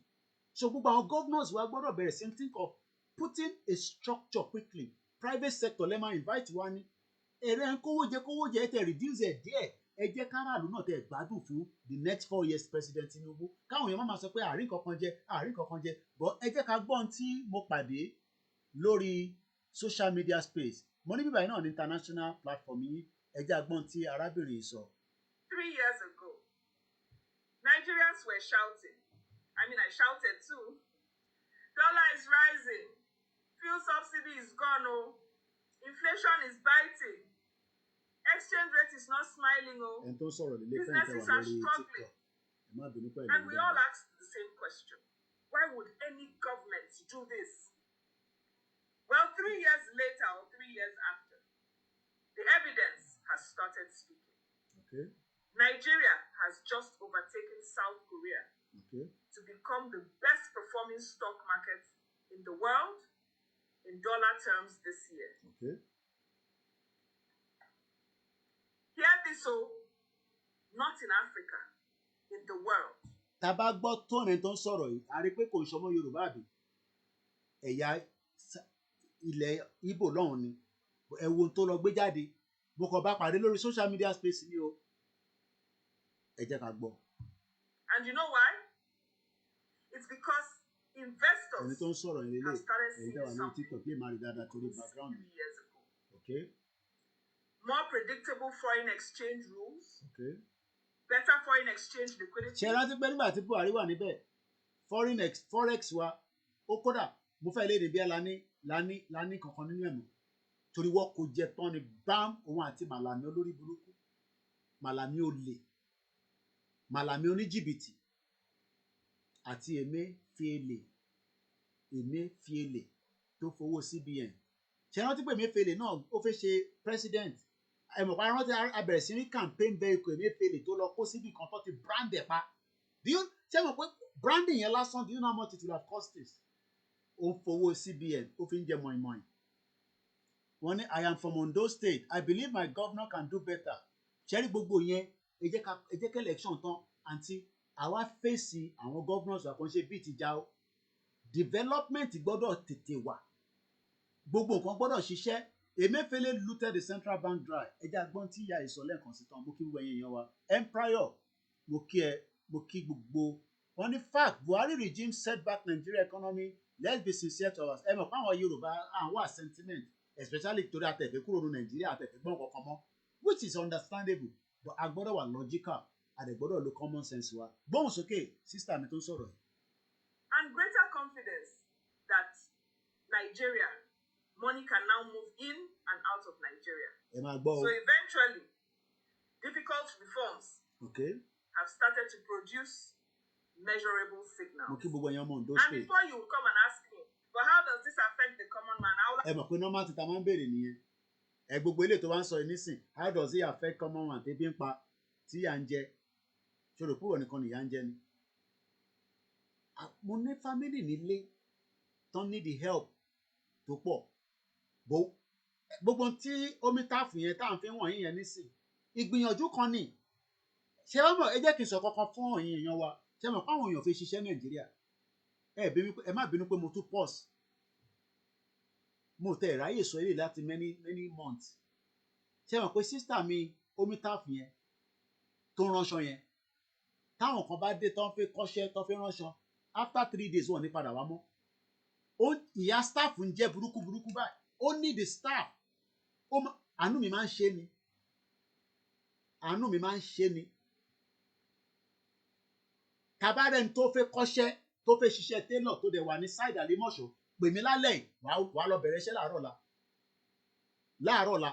Speaker 1: so gbogbo àwọn governors wa gbọ́dọ̀ bẹ̀rẹ̀ sí think of putting a structure quickly private sector lè máa invite wa ní èrè ń kówó jẹ tẹ reduce ẹ̀ díẹ̀ ẹ jẹ́ káràlú náà tẹ gbádùn fún the next 4 years President Tinubu káwọn èèyàn máa sọ pé àárín kankan jẹ but ẹ jẹ́ ká gbọ́n tí mo pàdé lórí social media space mo ní bíbáyìí náà ní international platform yìí ẹ jẹ́ agbọ́n tí arábìnrin yìí sọ.
Speaker 6: 3 years ago Nigerians were shouting I shouted too. Dollar is rising. Fuel subsidy is gone. Inflation is biting. Exchange rate is not smiling. Businesses are struggling. And we all asked the same question. Why would any government do this? Well, 3 3 years later or 3 years after, the evidence has started speaking.
Speaker 1: Okay.
Speaker 6: Nigeria has just overtaken South Korea
Speaker 1: Okay.
Speaker 6: to become the best performing stock market in the world in dollar terms this year.
Speaker 1: Okay.
Speaker 6: Hear this, not in Africa, in the world.
Speaker 1: Tá a bá gbọ́ tóònù tó ń sọ̀rọ̀ yìí a rí pé kò ń ṣọmọ Yorùbá àbí ẹ̀yà ilẹ̀ Ìgbò lọ́hùn ni ẹ wo tó lọ gbé jáde mo kàn bá pàdé lórí social media space ni o ẹ jẹ́ ká gbọ́.
Speaker 6: And you know why? It's because investors
Speaker 1: ẹni tó ń sọ̀rọ̀ yìí
Speaker 6: have
Speaker 1: lélẹ̀
Speaker 6: started
Speaker 1: ẹ̀yin
Speaker 6: seeing
Speaker 1: tẹ́wà lórí
Speaker 6: something
Speaker 1: TikTok lè má rí dáadáa torí background.
Speaker 6: 3 years ago.
Speaker 1: Okay.
Speaker 6: More predictable foreign exchange rules,
Speaker 1: Okay.
Speaker 6: better foreign exchange liquidity.
Speaker 1: ṣe rántí pé nígbà tí Buhari wà níbẹ̀ forex wa ó kódà mo fẹ́ lé níbi ẹ̀ lání kankan nínú ẹ̀mọ́ torí wọ́n kò jẹ tán ni bam òun àti Màlàmí olórí burúkú Màlàmí olè Màlàmí oníjìbìtì àti Emefiele tó fowó CBN ṣe rántí pé Emefiele náà ó fẹ́ ṣe president ẹ̀mọ̀pá rántí abẹ̀rẹ̀ sí ní campaign vehicle Emefiele tó lọ kó síbi kan tó ti brand ẹ̀ pa ṣé mọ̀ pé branding yẹn lásán do you know how much it will have cost us ó fowó CBN ó fi ń jẹ mọ̀ìmọ̀ì wọ́n ní I am from Ondo State I believe my governor can do better ṣẹ́rí gbogbo yẹn ẹ jẹ́ kí election tán àǹtí àwa fèsì àwọn governors àkànṣe bíi ti já o development gbọ́dọ̀ tètè wà gbogbo nǹkan gbọ́dọ̀ ṣiṣẹ́ Emefiele looted the central bank dry ẹjẹ agbọ́n tí ìyá ìsọ̀ lẹ́ẹ̀kan sí tán mo kí wẹ̀yìn èèyàn wa empire mo kí gbogbo wọn ní fact Buhari regime set back Nigeria economy let's be sincere to us ẹ mọ̀ pé àwọn Yorùbá àwọn sentiment especially torí àtẹ̀fẹ́ kúrò ní Nàìjíríà àtẹ̀fẹ́ gbọ́n kankan mọ́ which is understandable but a gbọ́dọ̀ wà logical a dẹ̀ gbọ́dọ̀ lo common sense wa gbóhùn sókè sísítà mi tó ń sọ̀rọ̀ yìí.
Speaker 6: And greater confidence that Nigeria money can now move in and out of Nigeria. So eventually, difficult reforms have started to produce measurable signals. And before you come and ask me, but how does this affect the common man?
Speaker 1: Ẹ mọ̀ pé normal ti ta máa ń béèrè nìyẹn. Ẹ gbogbo ilé tó wá ń sọ nísìn, how does it affect common man tẹ́bí ń pa tí yà ń jẹ? Ṣòro púpọ̀ nìkan nìyà ń jẹ ni. Mo ní family nílé tán need the help tó pọ̀. Gbogbo tí omi táàfù yẹn tá à ń fi wọ̀nyí yẹn nísìn ìgbìyànjú kan ni ṣé wọ́n mọ̀ ẹ jẹ́ kí n sọ kankan fún ọ̀yin èèyàn wa ṣé mọ̀ fáwọn èèyàn fi ṣiṣẹ́ Nàìjíríà ẹ má bínú pé mo tún pause mo tẹ ìráyè sọ èyí láti many months ṣé mọ̀ pé sísítà mi omi táàfù yẹn tó ránṣọ yẹn táwọn kan bá dé tán fi kọ́ṣẹ́ tán fi ránṣọ after 3 days wọ́n ní padà wá mọ́ ìyá staff ń jẹ́ burúkú báyìí ó ní the staff àánú mi máa ń ṣe ni tabarẹ́ni tó fẹ́ kọ́ṣẹ́ tó fẹ́ ṣiṣẹ́ tailor tó dẹ̀ wà ní side àlímọ̀ṣọ́ pè mí lálẹ́ yìí wàá lọ bẹ̀rẹ̀ iṣẹ́ láàárọ̀ la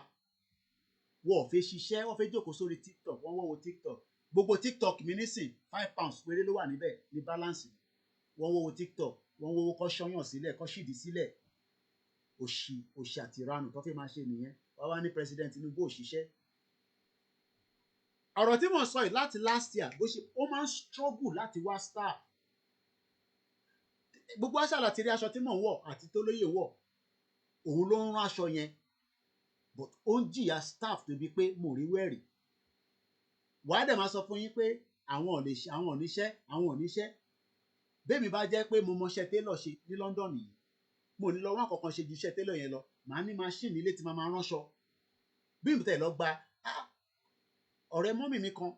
Speaker 1: wọ́n fẹ́ ṣiṣẹ́ wọ́n fẹ́ jókòó sórí TikTok wọ́n wọ́wọ́ TikTok gbogbo TikTok mi nísìn £5 péré ló wà níbẹ̀ ní balance wọ́n wọ́wọ́ TikTok wọ́n wọ́wọ́ kọ́ ṣọ́yàn sílẹ̀ kọ́ ṣìdí sílẹ̀ òṣì àti ìranù tó fẹ́ máa ṣe nìyẹn wá ní president Tinubu òṣìṣẹ́ ọ̀rọ̀ tí mo sọ yìí láti last year bó ṣe ó máa ń struggle láti wá staff gbogbo àṣà láti rí aṣọ tí mò ń wọ̀ àti tó lóye wọ̀ òun ló ń rán aṣọ yẹn but ó ń jìyà staff tó bí pé mo rí wẹ̀rì wàá dẹ̀ máa sọ fún yín pé àwọn oníṣẹ́ bẹ́ẹ̀ mi bá jẹ́ pé mo mọṣẹ́ tailor ṣe ní London yìí mo ní lọ wọ́n kankan ṣe ju iṣẹ́ tailor yẹn lọ màá ní machine nílé tí máa ránṣọ bí mo tẹ̀ lọ gba ọ̀rẹ́ mọ́mì mi kan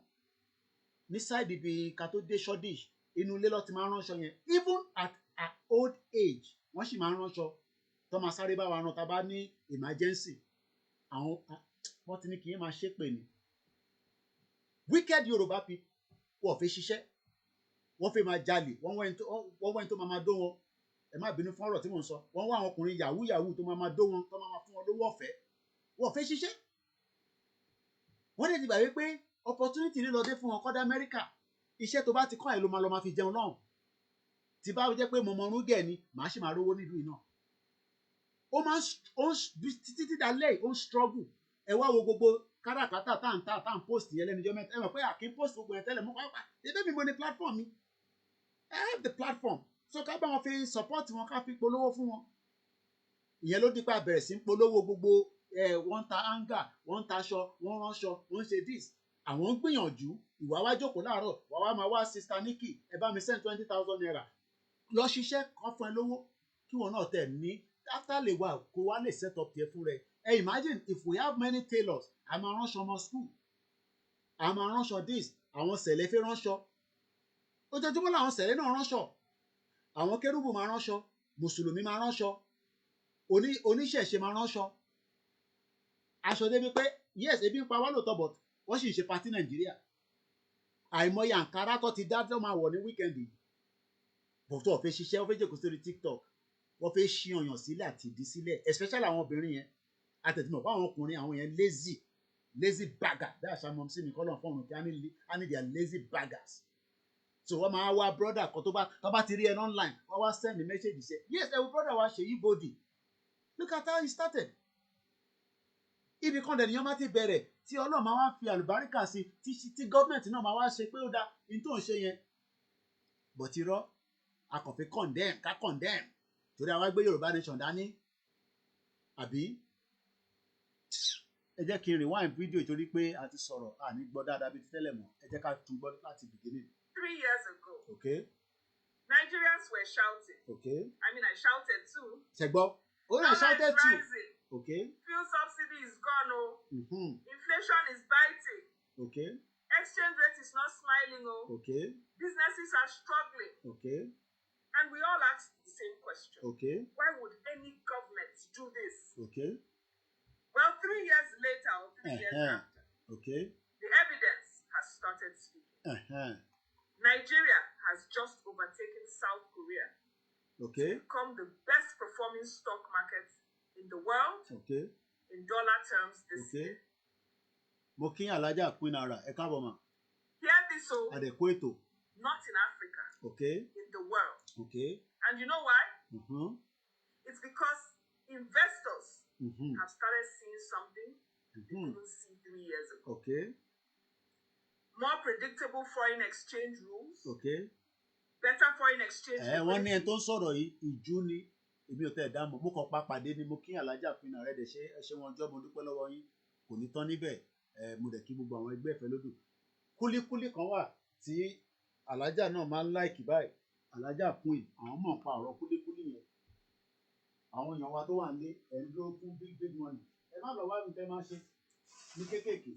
Speaker 1: ní side ibi ká tó dé Shoreditch inú ilé lọ ti máa ránṣọ yẹn even at her old age wọ́n sì máa ránṣọ tó máa sáré bá wa rán tá bá ní emergency àwọn wọ́n ti ní kí n máa ṣépè ní wicked Yorùbá people wọ́n fẹ́ ṣiṣẹ́ wọ́n fẹ́ máa jalè wọ́n wẹ́n tó máa dó wọn ẹ má bínú fún ọ̀rọ̀ tí mò ń sọ wọ́n wá àwọn ọkùnrin yahoo tó máa dó wọn tó máa fún wọn lówó ọ̀fẹ́ wọ́n fẹ́ ṣiṣẹ́ wọ́n dẹ̀ ti gbà wípé opportunity ní lọ dé fún wọn kọ́dá Amẹ́ríkà iṣẹ́ tó bá ti kọ́ ẹ̀ ló máa fi jẹun lọ́hùn tí bá jẹ́ pé mo mọ orún gẹ̀ ni màá sì máa rówó nílùú iná ó máa ń títí dalẹ́ ó ń struggle ẹ wá wo gbogbo káràkátà tá à ń post yẹn lẹ́nu ọjọ́ mẹ́ta ẹ mọ̀ pé àkí ń post gbogbo yẹn tẹ́lẹ̀ mọ́ pápá ẹgbẹ́ mi mo ní platform mi I have the platform so ká bá wọn fi support wọn ká fi polówó fún wọn ìyẹn ló dípà bẹ̀rẹ̀ sí ń polówó gbogbo wọ́n ń ta hanga wọ́n ń taṣọ wọ́n ń ránṣọ wọ́n ń ṣe this àwọn ń gbìyànjú ìwà wá jókòó láàárọ̀ wà wá máa wá Sister Nikki ẹ bá mi send 20,000 naira lọ ṣiṣẹ́ kan fún ẹ lówó kí wọn náà tẹ̀ ní after lè wà kó wá lè set up tiẹ̀ fún rẹ imagine if we have many tailors a máa ránṣọ ọmọ school a máa ránṣọ this àwọn sẹ̀lẹ̀ fẹ́ ránṣọ ojoojúmọ́ làwọn sẹ̀lẹ̀ náà ránṣọ àwọn kérúbù máa ránṣọ mùsùlùmí máa ránṣọ oníṣẹ̀ṣe máa ránṣọ aṣọ débi pé yes ebi ń pa wá lóòótọ́ but wọ́n sì ń ṣe party Nàìjíríà àìmọye àǹkárá tó ti dá tó máa wọ̀ ní wíkẹ́ndì bọ̀tọ̀ ọ̀fẹ́ ṣiṣẹ́ wọ́n fẹ́ jẹ́ kó sórí TikTok wọ́n fẹ́ ṣí ọyàn sílẹ̀ àti ìdí sílẹ̀ especially àwọn obìnrin yẹn àtẹ̀tìmọ̀ fún àwọn ọkùnrin àwọn yẹn lazy bagger bí àṣà mọ̀ sí mi kọ́ lọ́n fún ọ̀run kí á ní their lazy baggers so wọ́n máa wá brother kan tó bá ti rí ẹ online wọ́n wá send message ṣe yes ẹ wo brother wa Ṣèyí Bòdì look at how he started ibì kan dẹ̀nìyàn má ti bẹ̀rẹ̀ tí Ọlọ́run máa wá fi àlùbáríkà sí tí gọ́ọ̀mẹ̀ntì náà máa wá ṣe pé ó da ní tó ń ṣe yẹn but irọ́ akọ̀fẹ́ condemn torí àwa gbé Yorùbá nation dání àbí ẹ jẹ́ kí n rewind video torí pé a ti sọ̀rọ̀ àní gbọ́ dáadáa bíi ti tẹ́lẹ̀ mọ́ ẹ jẹ́ ká tún gbọ́ láti beginning.
Speaker 6: 3 years ago.
Speaker 1: Okay.
Speaker 6: Nigerians were shouting.
Speaker 1: Okay.
Speaker 6: I mean, I shouted too.
Speaker 1: Ṣẹ̀gbọ́. Oh, I shouted too.
Speaker 6: Rising.
Speaker 1: Okay.
Speaker 6: Fuel subsidy is gone. Oh.
Speaker 1: Mm-hmm.
Speaker 6: Inflation is biting.
Speaker 1: Okay.
Speaker 6: Exchange rate is not smiling. Oh.
Speaker 1: Okay.
Speaker 6: Businesses are struggling.
Speaker 1: Okay.
Speaker 6: And we all asked the same question.
Speaker 1: Okay.
Speaker 6: Why would any government do this?
Speaker 1: Okay.
Speaker 6: Well, 3 years later or 3 years after,
Speaker 1: okay,
Speaker 6: the evidence has started speaking. Nigeria has just overtaken South Korea
Speaker 1: okay,
Speaker 6: to become the best performing stock market in the world
Speaker 1: okay,
Speaker 6: in dollar terms this year.
Speaker 1: Mo kí Alájà Queen Ara ẹ káàbọ̀ mà.
Speaker 6: Hear this, so
Speaker 1: Adẹ̀kú ètò.
Speaker 6: not in Africa,
Speaker 1: okay,
Speaker 6: in the world.
Speaker 1: Okay.
Speaker 6: And you know why? It's because investors have started seeing something they couldn't see 3 years ago.
Speaker 1: Okay.
Speaker 6: More predictable foreign exchange rules.
Speaker 1: Okay.
Speaker 6: Better foreign exchange.
Speaker 1: Wọ́n ní ẹni tó ń sọ̀rọ̀ yìí ìjú ni èmi ò tẹ̀ dá mọ̀ mo kàn pa pàdé ni mo kí Alájà Queen Ara dẹ̀ ṣe wọn jọ́ mo dúpẹ́ lọ́wọ́ yín kò ní tán níbẹ̀ mo dẹ̀ kí gbogbo àwọn ẹgbẹ́ ìfẹ́ lódù kúlíkúlí kan wà tí Alájà náà máa ń láìkì báyìí Alájà Queen àwọn mọ̀ pa ọ̀rọ̀ kúlíkúlí yẹn àwọn èèyàn wa tó wà nílé ẹ̀ ń dúró fún big money ẹ má lọ wá mi tẹ́ máa ṣe ní kéékèèké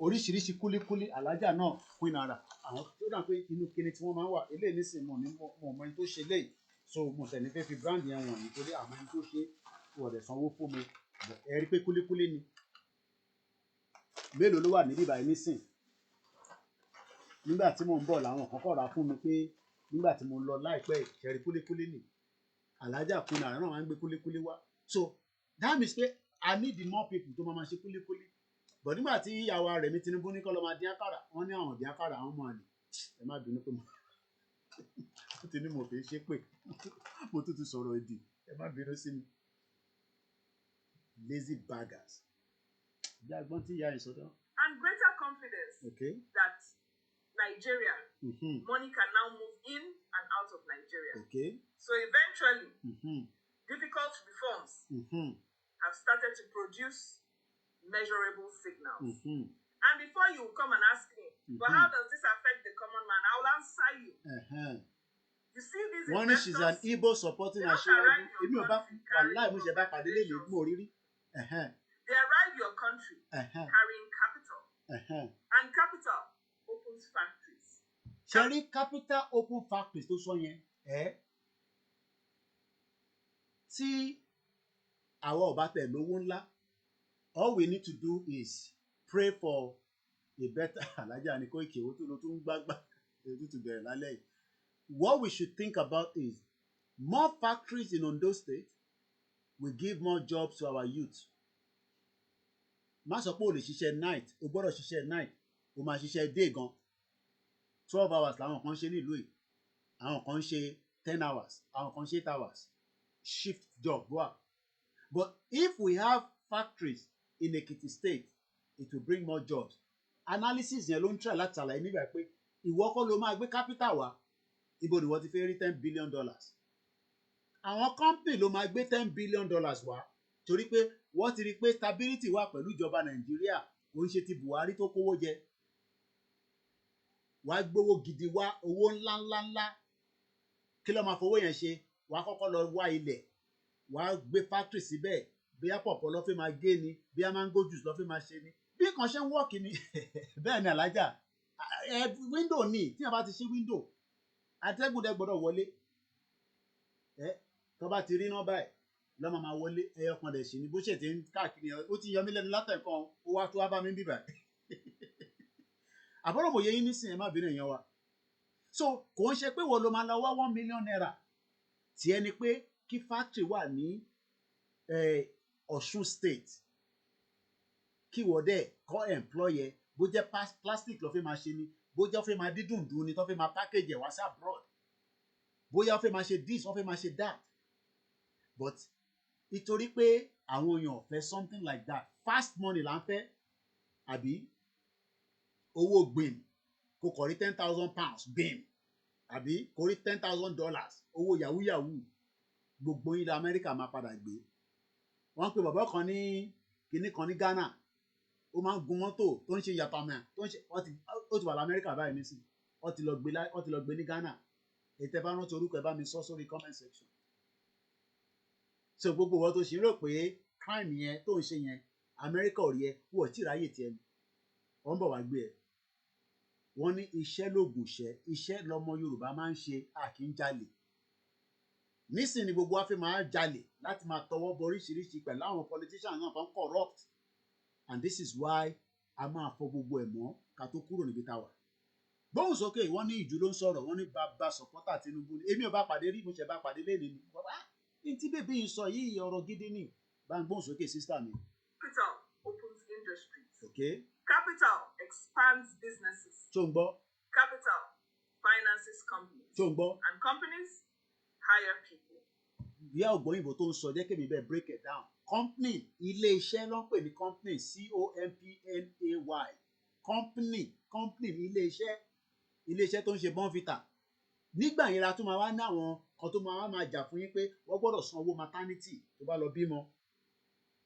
Speaker 1: oríṣiríṣi kúlíkúlí Alájà náà Queen Ara àwọn tó dà pé inú kíni tí wọ́n máa ń wà eléyìí nísìnyí mọ̀ ní mọ̀ ọmọ ẹni tó ṣe léyìí so mo tẹ̀lé fẹ́ fi brand yẹn wọ̀nyí torí àwọn ẹni tó ṣe wọ̀ dẹ̀ sanwó fún mi ẹ rí pé kúlíkúlí ni mélòó ló wà níbí báyìí nísìn nígbà tí mò ń bọ̀ làwọn kan kọ̀ rà fún mi pé nígbà tí mo lọ láìpẹ́ ìṣẹ̀rí kúlíkúlí ni Alájà Queen Ara náà máa ń gbé kúlíkúlí wá so that means pé I need the more people tó máa ṣe kúlíkúlí but nígbà tí ìyàwó rẹ̀ mi Tinubu ní kọ́ lọ́ máa dín àkàrà wọ́n ní àwọn dín àkàrà àwọn ọmọ àlè ẹ má bínú pé mo ti ní mo fi ṣe pé mo tún ti sọ̀rọ̀ èdè ẹ má bínú sí mi lazy baggers bí agbọ́n tí ìyá yìí sọ́dọ̀.
Speaker 6: And greater confidence that Nigeria money can now move in and out of Nigeria. So eventually difficult reforms have started to produce measurable signals. And before you come and ask me, but how does this affect the common man? I will answer you. You see these
Speaker 1: one is she's an Igbo supporting Aṣíwájú. Èmi ò bá wàláì mo ṣe bá pàdé lélẹ̀ mo rí rí.
Speaker 6: They arrive your country carrying capital. And capital opens factories.
Speaker 1: Ṣé rí capital open factories tó sọ yẹn? Tí àwọn ọba tẹ̀ lówó ńlá all we need to do is pray for a better Alájà ní Koiki owó tó lọ tó ń gbágbá ètò tó bẹ̀rẹ̀ lálẹ́ yìí. What we should think about is more factories in Ondo State will give more jobs to our youth. Má sọ pé o lè ṣiṣẹ́ night o gbọ́dọ̀ ṣiṣẹ́ night o máa ṣiṣẹ́ day gan 12 hours làwọn kan ṣe nílùú yìí àwọn kan ṣe 10 hours, àwọn kan ṣe 8 hours shift job wà. But if we have factories in Ekiti State, it will bring more jobs. Analysis yẹn ló ń try láti ṣàlàyé nígbà pé ìwọ kọ́ ló máa gbé capital wá, ibo ni wọ́n ti fẹ́ rí $10 billion. Àwọn company ló máa gbé $10 billion wá torí pé wọ́n ti rí pé stability wà pẹ̀lú ìjọba Nàìjíríà, kò ń ṣe ti Buhari tó kówó jẹ. Wàá gbówó gidi wá, owó ńláńláńlá. Kí ló máa fowó yẹn ṣe? Wàá kọ́kọ́ lọ wá ilẹ̀, wàá gbé factory síbẹ̀, bóyá pọ̀pọ̀ lọ́ fẹ́ máa gé ni, bóyá mango juice lọ́ fẹ́ máa ṣe ni. Bí nǹkan ṣe ń wọ́ọ̀kì ni bẹ́ẹ̀ ni alájà. Window ni, tí wọ́n bá ti ṣí window, atẹ́gùn dẹ̀ gbọ́dọ̀ wọlé. Tó bá ti rí iná báyìí lọ́mọ máa wọlé, ẹyọ kan dẹ̀ ṣì ní bó ṣe ti ń káàkiri. Ó ti yọ mí lẹ́nu látẹ̀kàn, ó wá tó wá bá mi ń bíbà. Àbúrò mòye yín nísìnyí, ẹ má bínú èèyàn wa. So kò ń ṣe pé wọ́n ló máa lọ wá $1 million tí ẹni pé kí factory wà ní Ọ̀ṣun State, kí wọ́n dẹ̀ kọ́ employer, bó jẹ́ plastic ló fẹ́ máa ṣe ni, bó jẹ́ ó fẹ́ máa dídùn dùn ni tó fẹ́ máa package ẹ̀ wá sí abroad, bóyá ó fẹ́ máa ṣe this, wọ́n fẹ́ máa ṣe that. But nítorí pé àwọn èèyàn fẹ́ something like that, fast money là ń fẹ́, àbí owó gbìm, kò kọ̀ rí £10,000 gbìm, àbí kò rí $10,000 owó yahoo yahoo, gbogbo ilẹ̀ Amẹ́ríkà máa padà gbé. Wọ́n pe bàbá kan ní kinní kan ní Ghana, ó máa ń gun mọ́tò tó ń ṣe yàtọ̀mọ̀, ó ti wà lamẹ́ríkà báyìí nísìnyí, ó ti lọ gbé ní Ghana. Ètè bá rántí orúkọ ẹ bá mi sọ sórí comment section. So gbogbo wọn tó ṣe rò pé crime yẹn tó ń ṣe yẹn Amẹ́ríkà ò rí ẹ, wọ́n ò tí ì ráyè tiẹ̀ ni, wọ́n bọ̀ wá gbé ẹ. Wọ́n ní iṣẹ́ lóògùn iṣẹ́ lọmọ Yorùbá máa ń ṣe, a kì í jalè. Nísìnyí gbogbo wa fi máa jalè láti máa tọwọ́ bọ oríṣiríṣi pẹ̀lú àwọn politicians náà tó ń corrupt, and this is why a máa fọ gbogbo ẹ̀ mọ́ ká tó kúrò níbi tá a wà. Gbóhùn sókè, wọ́n ní ìjú ló ń sọ̀rọ̀, wọ́n ní bàbá supporter Tinubu ni. Èmi ò bá pàdé rí, mo ṣe bá pàdé lẹ́nu ni. Ní tí bèbí yìí sọ yìí ọ̀rọ̀ gidi ni. Bá ń gbóhùn sókè sister mi.
Speaker 6: Capital opens industries.
Speaker 1: Okay.
Speaker 6: Capital expands businesses.
Speaker 1: Tó ń gbọ́.
Speaker 6: Capital finances companies.
Speaker 1: Tó ń gbọ́.
Speaker 6: And companies hire people.
Speaker 1: Bí a ò gbọ́ òyìnbó tó ń sọ, jẹ́ kí mi bẹ́ẹ̀ break it down. Company, ilé iṣẹ́ ló ń pè ní company, COMPNAY. Company ilé iṣẹ́ tó ń ṣe Bonvita. Nígbà yẹn la tún máa wá ní àwọn kan tó máa jà fún yín pé wọ́n gbọ́dọ̀ san owó maternity tó bá lọ bímọ,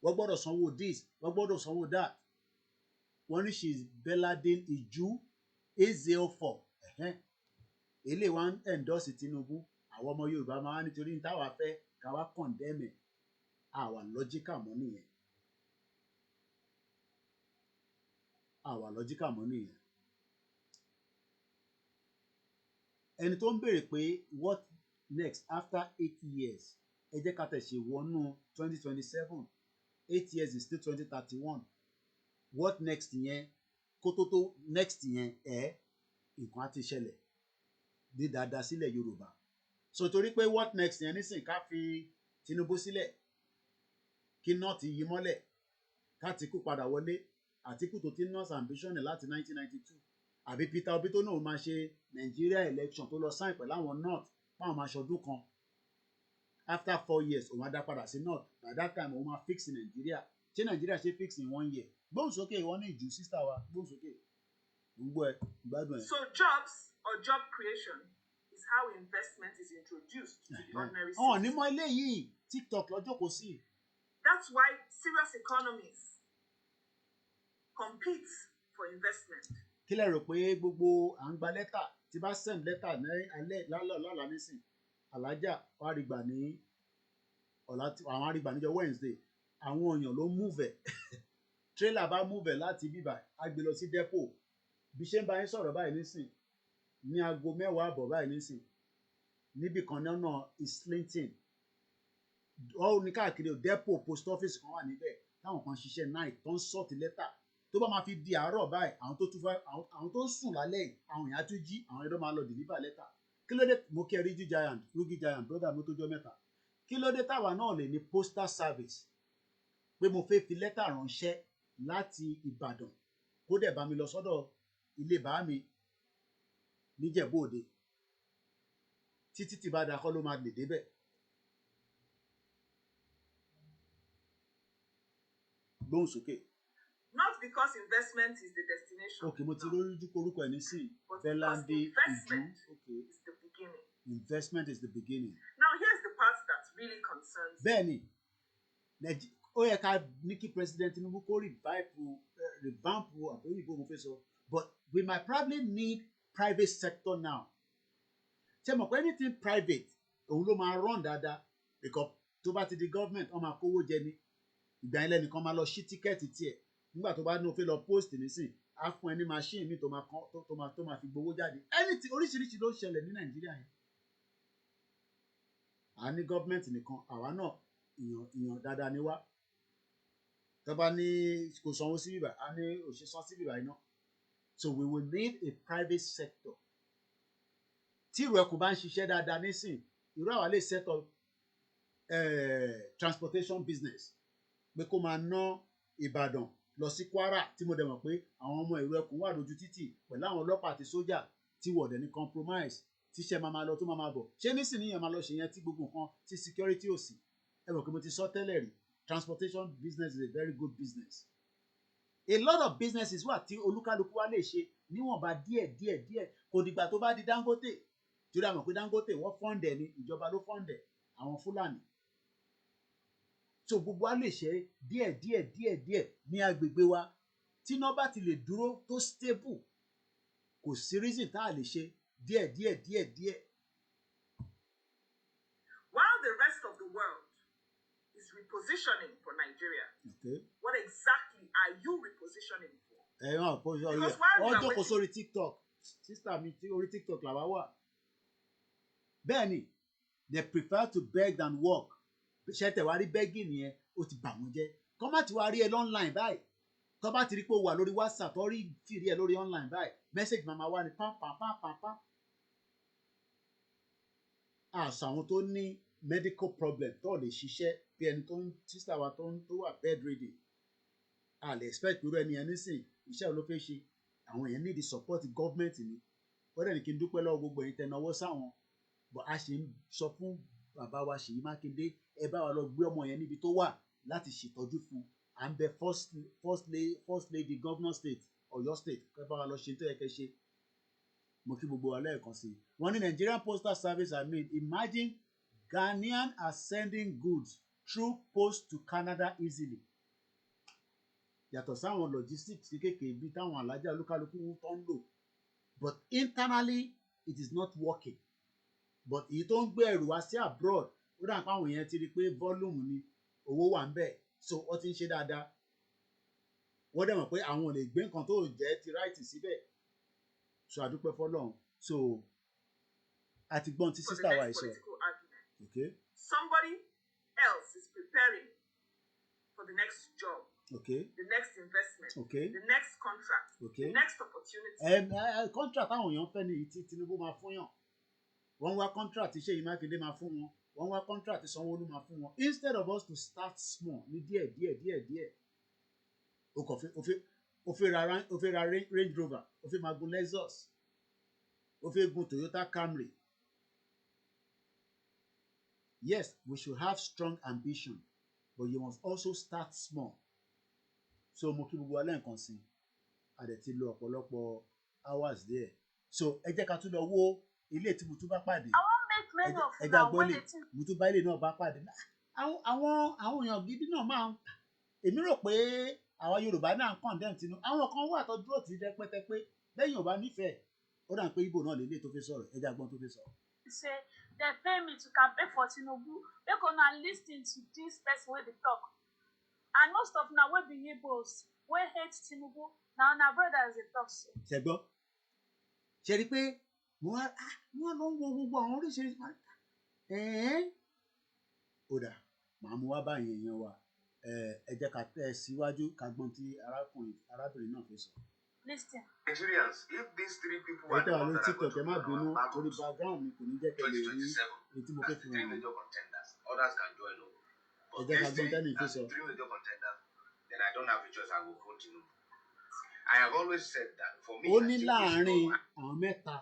Speaker 1: wọ́n gbọ́dọ̀ san owó this, wọ́n gbọ́dọ̀ san owó that. Wọ́n ní she is Belladin Iju A04. Ilé wa ń endorse Tinubu. Àwọn ọmọ Yorùbá máa wá nítorí ní táwa fẹ́ ká wá condemn ẹ̀. Àwa logical mọ́ nìyẹn. Ẹni tó ń béèrè pé what next after 8 years, ẹ jẹ́ ká tẹ̀sí wọnú 2027, 8 years is still 2031. What next yẹn, kó tó next yẹn nǹkan á ti ṣẹlẹ̀ ní dáadáa sílẹ̀ Yorùbá. So torí pé what next yẹn nísìnyí ká fi Tinubu sílẹ̀, kí North yí mọ́lẹ̀, ká Àtíkù padà wọlé, Àtíkù tó ti nurse ambition ẹ̀ láti 1992, àbí Peter Obi tó náà máa ṣe Nigeria election tó lọ sign pẹ̀lú àwọn North fáwọn máa ṣọdún kan. After 4 years òun á dá padà sí North, by that time òun máa fix Nigeria. Ṣé Nigeria ṣe fix in 1 year? Gbóhùn sókè, wọ́n ní ìjù sister wa, gbóhùn sókè. Gbogbo ẹ gbádùn ẹ.
Speaker 6: So jobs or job creation is how investment is introduced to the ordinary citizen.
Speaker 1: Ní mọ ilé yìí, TikTok lọ́jọ́ kò sí.
Speaker 6: That's why serious economies compete for investment.
Speaker 1: Kí lẹ rò pé gbogbo à ń gba lẹ́tà tí bá send lẹ́tà ní alẹ́ lálọ́ nísìn, alájà wàá rí gbà ní ọ̀la, àwọn á rí gbà níjọ́ Wednesday, àwọn èèyàn ló move ẹ̀ trailer bá move ẹ̀ láti bíbà á gbé lọ sí depot. Bí ṣe ń bá yín sọ̀rọ̀ báyìí nísìn ní aago 10 àbọ̀ báyìí nísìn, níbì kan lọ́nà Islington ó ní káàkiri depot post office kan wà níbẹ̀ táwọn kan ṣiṣẹ́ night tó ń sort lẹ́tà. Tó bá máa fi di àárọ̀ báyìí, àwọn tó sùn lálẹ́ yìí, àwọn èèyàn á tún jí, àwọn ẹ̀dọ́ máa lọ deliver lẹ́tà. Kí ló dé mo kí ẹ Rugi Giant brother mi tó jọ mẹ́ta. Kí ló dé táwa náà lè ní postal service pé mo fẹ́ fi lẹ́tà ránṣẹ́ láti Ìbàdàn kó dẹ̀ bá mi lọ sọ́dọ̀ ilé bàá mi níjẹ̀bú Òde. títí tí bá da kọ́ ló máa lè débẹ̀. Gbóhùn sókè.
Speaker 6: Not because investment is the destination.
Speaker 1: Okay, mo ti
Speaker 6: no.
Speaker 1: lójú korúkọ ẹ̀ nísìn.
Speaker 6: But
Speaker 1: Bẹ́láńdé
Speaker 6: because
Speaker 1: Ìjú.
Speaker 6: investment
Speaker 1: Okay.
Speaker 6: is the beginning.
Speaker 1: Investment is the beginning.
Speaker 6: Now, here's the part that really concerns me.
Speaker 1: Bẹ́ẹ̀ni, ó yẹ ká ní kí President Tinubu kó revamp àbóyìnbó mo fẹ́ sọ, but we might probably need private sector now. Ṣé mọ̀ pé anything private òun ló máa run dáadáa because tó bá ti di government wọ́n máa kówó jẹ ní ìgbà yẹn lẹ́nìkan máa lọ ṣí tíkẹ́ẹ̀tì tiẹ̀ nígbà tó bá ní o fẹ́ lọ post nísìn á fún ẹ ní machine mi tó máa fi gbowó jáde anything oríṣiríṣi ló ń ṣẹlẹ̀ ní Nàìjíríà yẹn. À ní government nìkan àwa náà ìyàn dáadáa ni wá tó bá ní kò sanwó sí bíbá á ní òṣìṣẹ́ sí bíbá iná. So we will need a private sector. Tí ìrù ẹkùn bá ń ṣiṣẹ́ dáadáa nísìn irú àwa lè set up transportation business pé kó máa ná Ìbàdàn lọ sí Kwara tí mo dẹ̀ mọ̀ pé àwọn ọmọ ìrù ẹkùn wà lójú títì pẹ̀lú àwọn ọlọ́pàá àti sójà tí wọ́n dẹ̀ ní compromise tíṣẹ́ máa lọ tó máa bọ̀ ṣé nísìnyí yẹn máa lọ ṣe yẹn tí gbogbo nǹkan tí security ò sí ẹ mọ̀ pé mo ti sọ tẹ́lẹ̀ rí transportation business is a very good business. A lot of businesses wà tí olúkálukú wa lè ṣe níwọ̀nba díẹ̀ kò dìgbà tó bá di Dangote torí a mọ̀ pé Dangote wọ́n fọ́ǹdẹ̀ ni ìjọba ló fọ́ǹdẹ̀ àwọn Fúlàní. So gbogbo wa lè ṣe díẹ̀ ní agbègbè wa tí iná bá ti lè dúró tó stable kò sí reason tá a lè ṣe díẹ̀.
Speaker 6: While the rest of the world is repositioning for Nigeria,
Speaker 1: okay.
Speaker 6: What exactly are you repositioning for?
Speaker 1: Wọ́n jókòó sórí TikTok sísítà mi tí orí TikTok làwa wà. Bẹ́ẹ̀ni they prefer to beg than work. Ṣé tẹ̀ wá rí begging yẹn ó ti bà wọ́n jẹ́. Kọ́ má ti wá rí ẹ online báyìí. Tọ́ bá ti rí pé o wà lórí WhatsApp tó rí fìrí ẹ lórí online báyìí message màmá wá ní pam. Àṣà àwọn tó ní medical problem tó lè ṣiṣẹ́ bí ẹni tó ń sísítà wa tó wà bedridden. A lè expect irú ẹni yẹn nísìn iṣẹ́ ló fẹ́ ṣe àwọn yẹn need the support government ni. Wọ́n dẹ̀ ní kí n dúpẹ́ lọ́wọ́ gbogbo ẹ̀yin tẹ́ náwó sáwọn. But a ṣe ń sọ fún bàbá wa Ṣèyí Mákindé ẹ bá wa lọ gbé ọmọ yẹn níbi tó wà láti ṣètọ́jú fún à ń bẹ first lady governor state Ọ̀yọ́ state ẹ bá wa lọ ṣe tó yẹ kẹ́ ṣe. Mo kí gbogbo wa lẹ́ẹ̀kan sí i. Wọ́n ní Nigerian Postal Service imagine Ghanaian are sending goods through post to Canada easily. Yàtọ̀ sáwọn logistics kékèké bíi táwọn alájà olúkálukú tó ń lò but internally it is not working. But èyí tó ń gbé ẹrù wá sí abroad ó dà pé àwọn èèyàn ti rí i pé volume ni owó wà ń bẹ̀ so wọ́n ti ń ṣe dáadáa. Wọ́n dẹ̀ mọ̀ pé àwọn ò lè gbé nǹkan tó jẹ́ ti right síbẹ̀ so àdúpẹ́ fọlọ́run so àti gbọ́n tí sísá wa ìṣe. Okay.
Speaker 6: Somebody else is preparing for the next job.
Speaker 1: Okay.
Speaker 6: The next investment.
Speaker 1: Okay.
Speaker 6: The next contract.
Speaker 1: Okay.
Speaker 6: The next opportunity.
Speaker 1: Contract táwọn èèyàn fẹ́ ní tí Tinubu máa fún yàn. Wọ́n wá contract tí Ṣèyí Mákindé máa fún wọn. Wọ́n wá contract tí Sanwó-Olú máa fún wọn. Instead of us to start small ní díẹ̀. O fẹ́ ra Range Rover. O fẹ́ máa gun Lexus. O fẹ́ gun Toyota Camry. Yes, we should have strong ambition, but you must also start small. So mo kí gbogbo wa lẹ́ẹ̀kan sí i. A dẹ̀ ti lo ọ̀pọ̀lọpọ̀ hours there. So ẹ jẹ́ ká tún lọ wo ilé tí mo tún bá pàdé.
Speaker 4: I wan make many of una when they think.
Speaker 1: Mo tún bá ilé náà bá pàdé. Àwọn èèyàn gidi náà máa ń èmi rò pé àwọn Yorùbá náà ń condemn Tinubu. Àwọn kan wà tó dúró tì í rẹpẹtẹ pé lẹ́yìn ò bá nífẹ̀ẹ́ ó dà pé Ìgbò náà lélẹ̀ tó fi sọ̀rọ̀ ẹ jẹ́ agbọ́n tó fi sọ̀rọ̀.
Speaker 4: Say they pay me to campaign for Tinubu make una lis ten to this person wey dey talk and most of una wey be Igbos wey hate Tinubu na una brothers dey talk so.
Speaker 1: Ṣé gbọ́ ṣe rí i pé wọ́n lọ ń wo gbogbo àwọn oríṣiríṣi ó dà màá mú wá báyìí èèyàn wa ẹ jẹ́ ká tẹ̀ síwájú ká gbọ́n tí arábìnrin náà fi sọ.
Speaker 4: Listen.
Speaker 3: Nigerians, if these three people were
Speaker 1: the ones that are going to be on our background, 2027,
Speaker 3: that's the three major contenders. Others can join us. But
Speaker 1: these
Speaker 3: that's the three major contenders. Then I don't have a choice. I will vote Tinubu. I have always said that for me.
Speaker 1: Ó ní láàárín àwọn mẹ́ta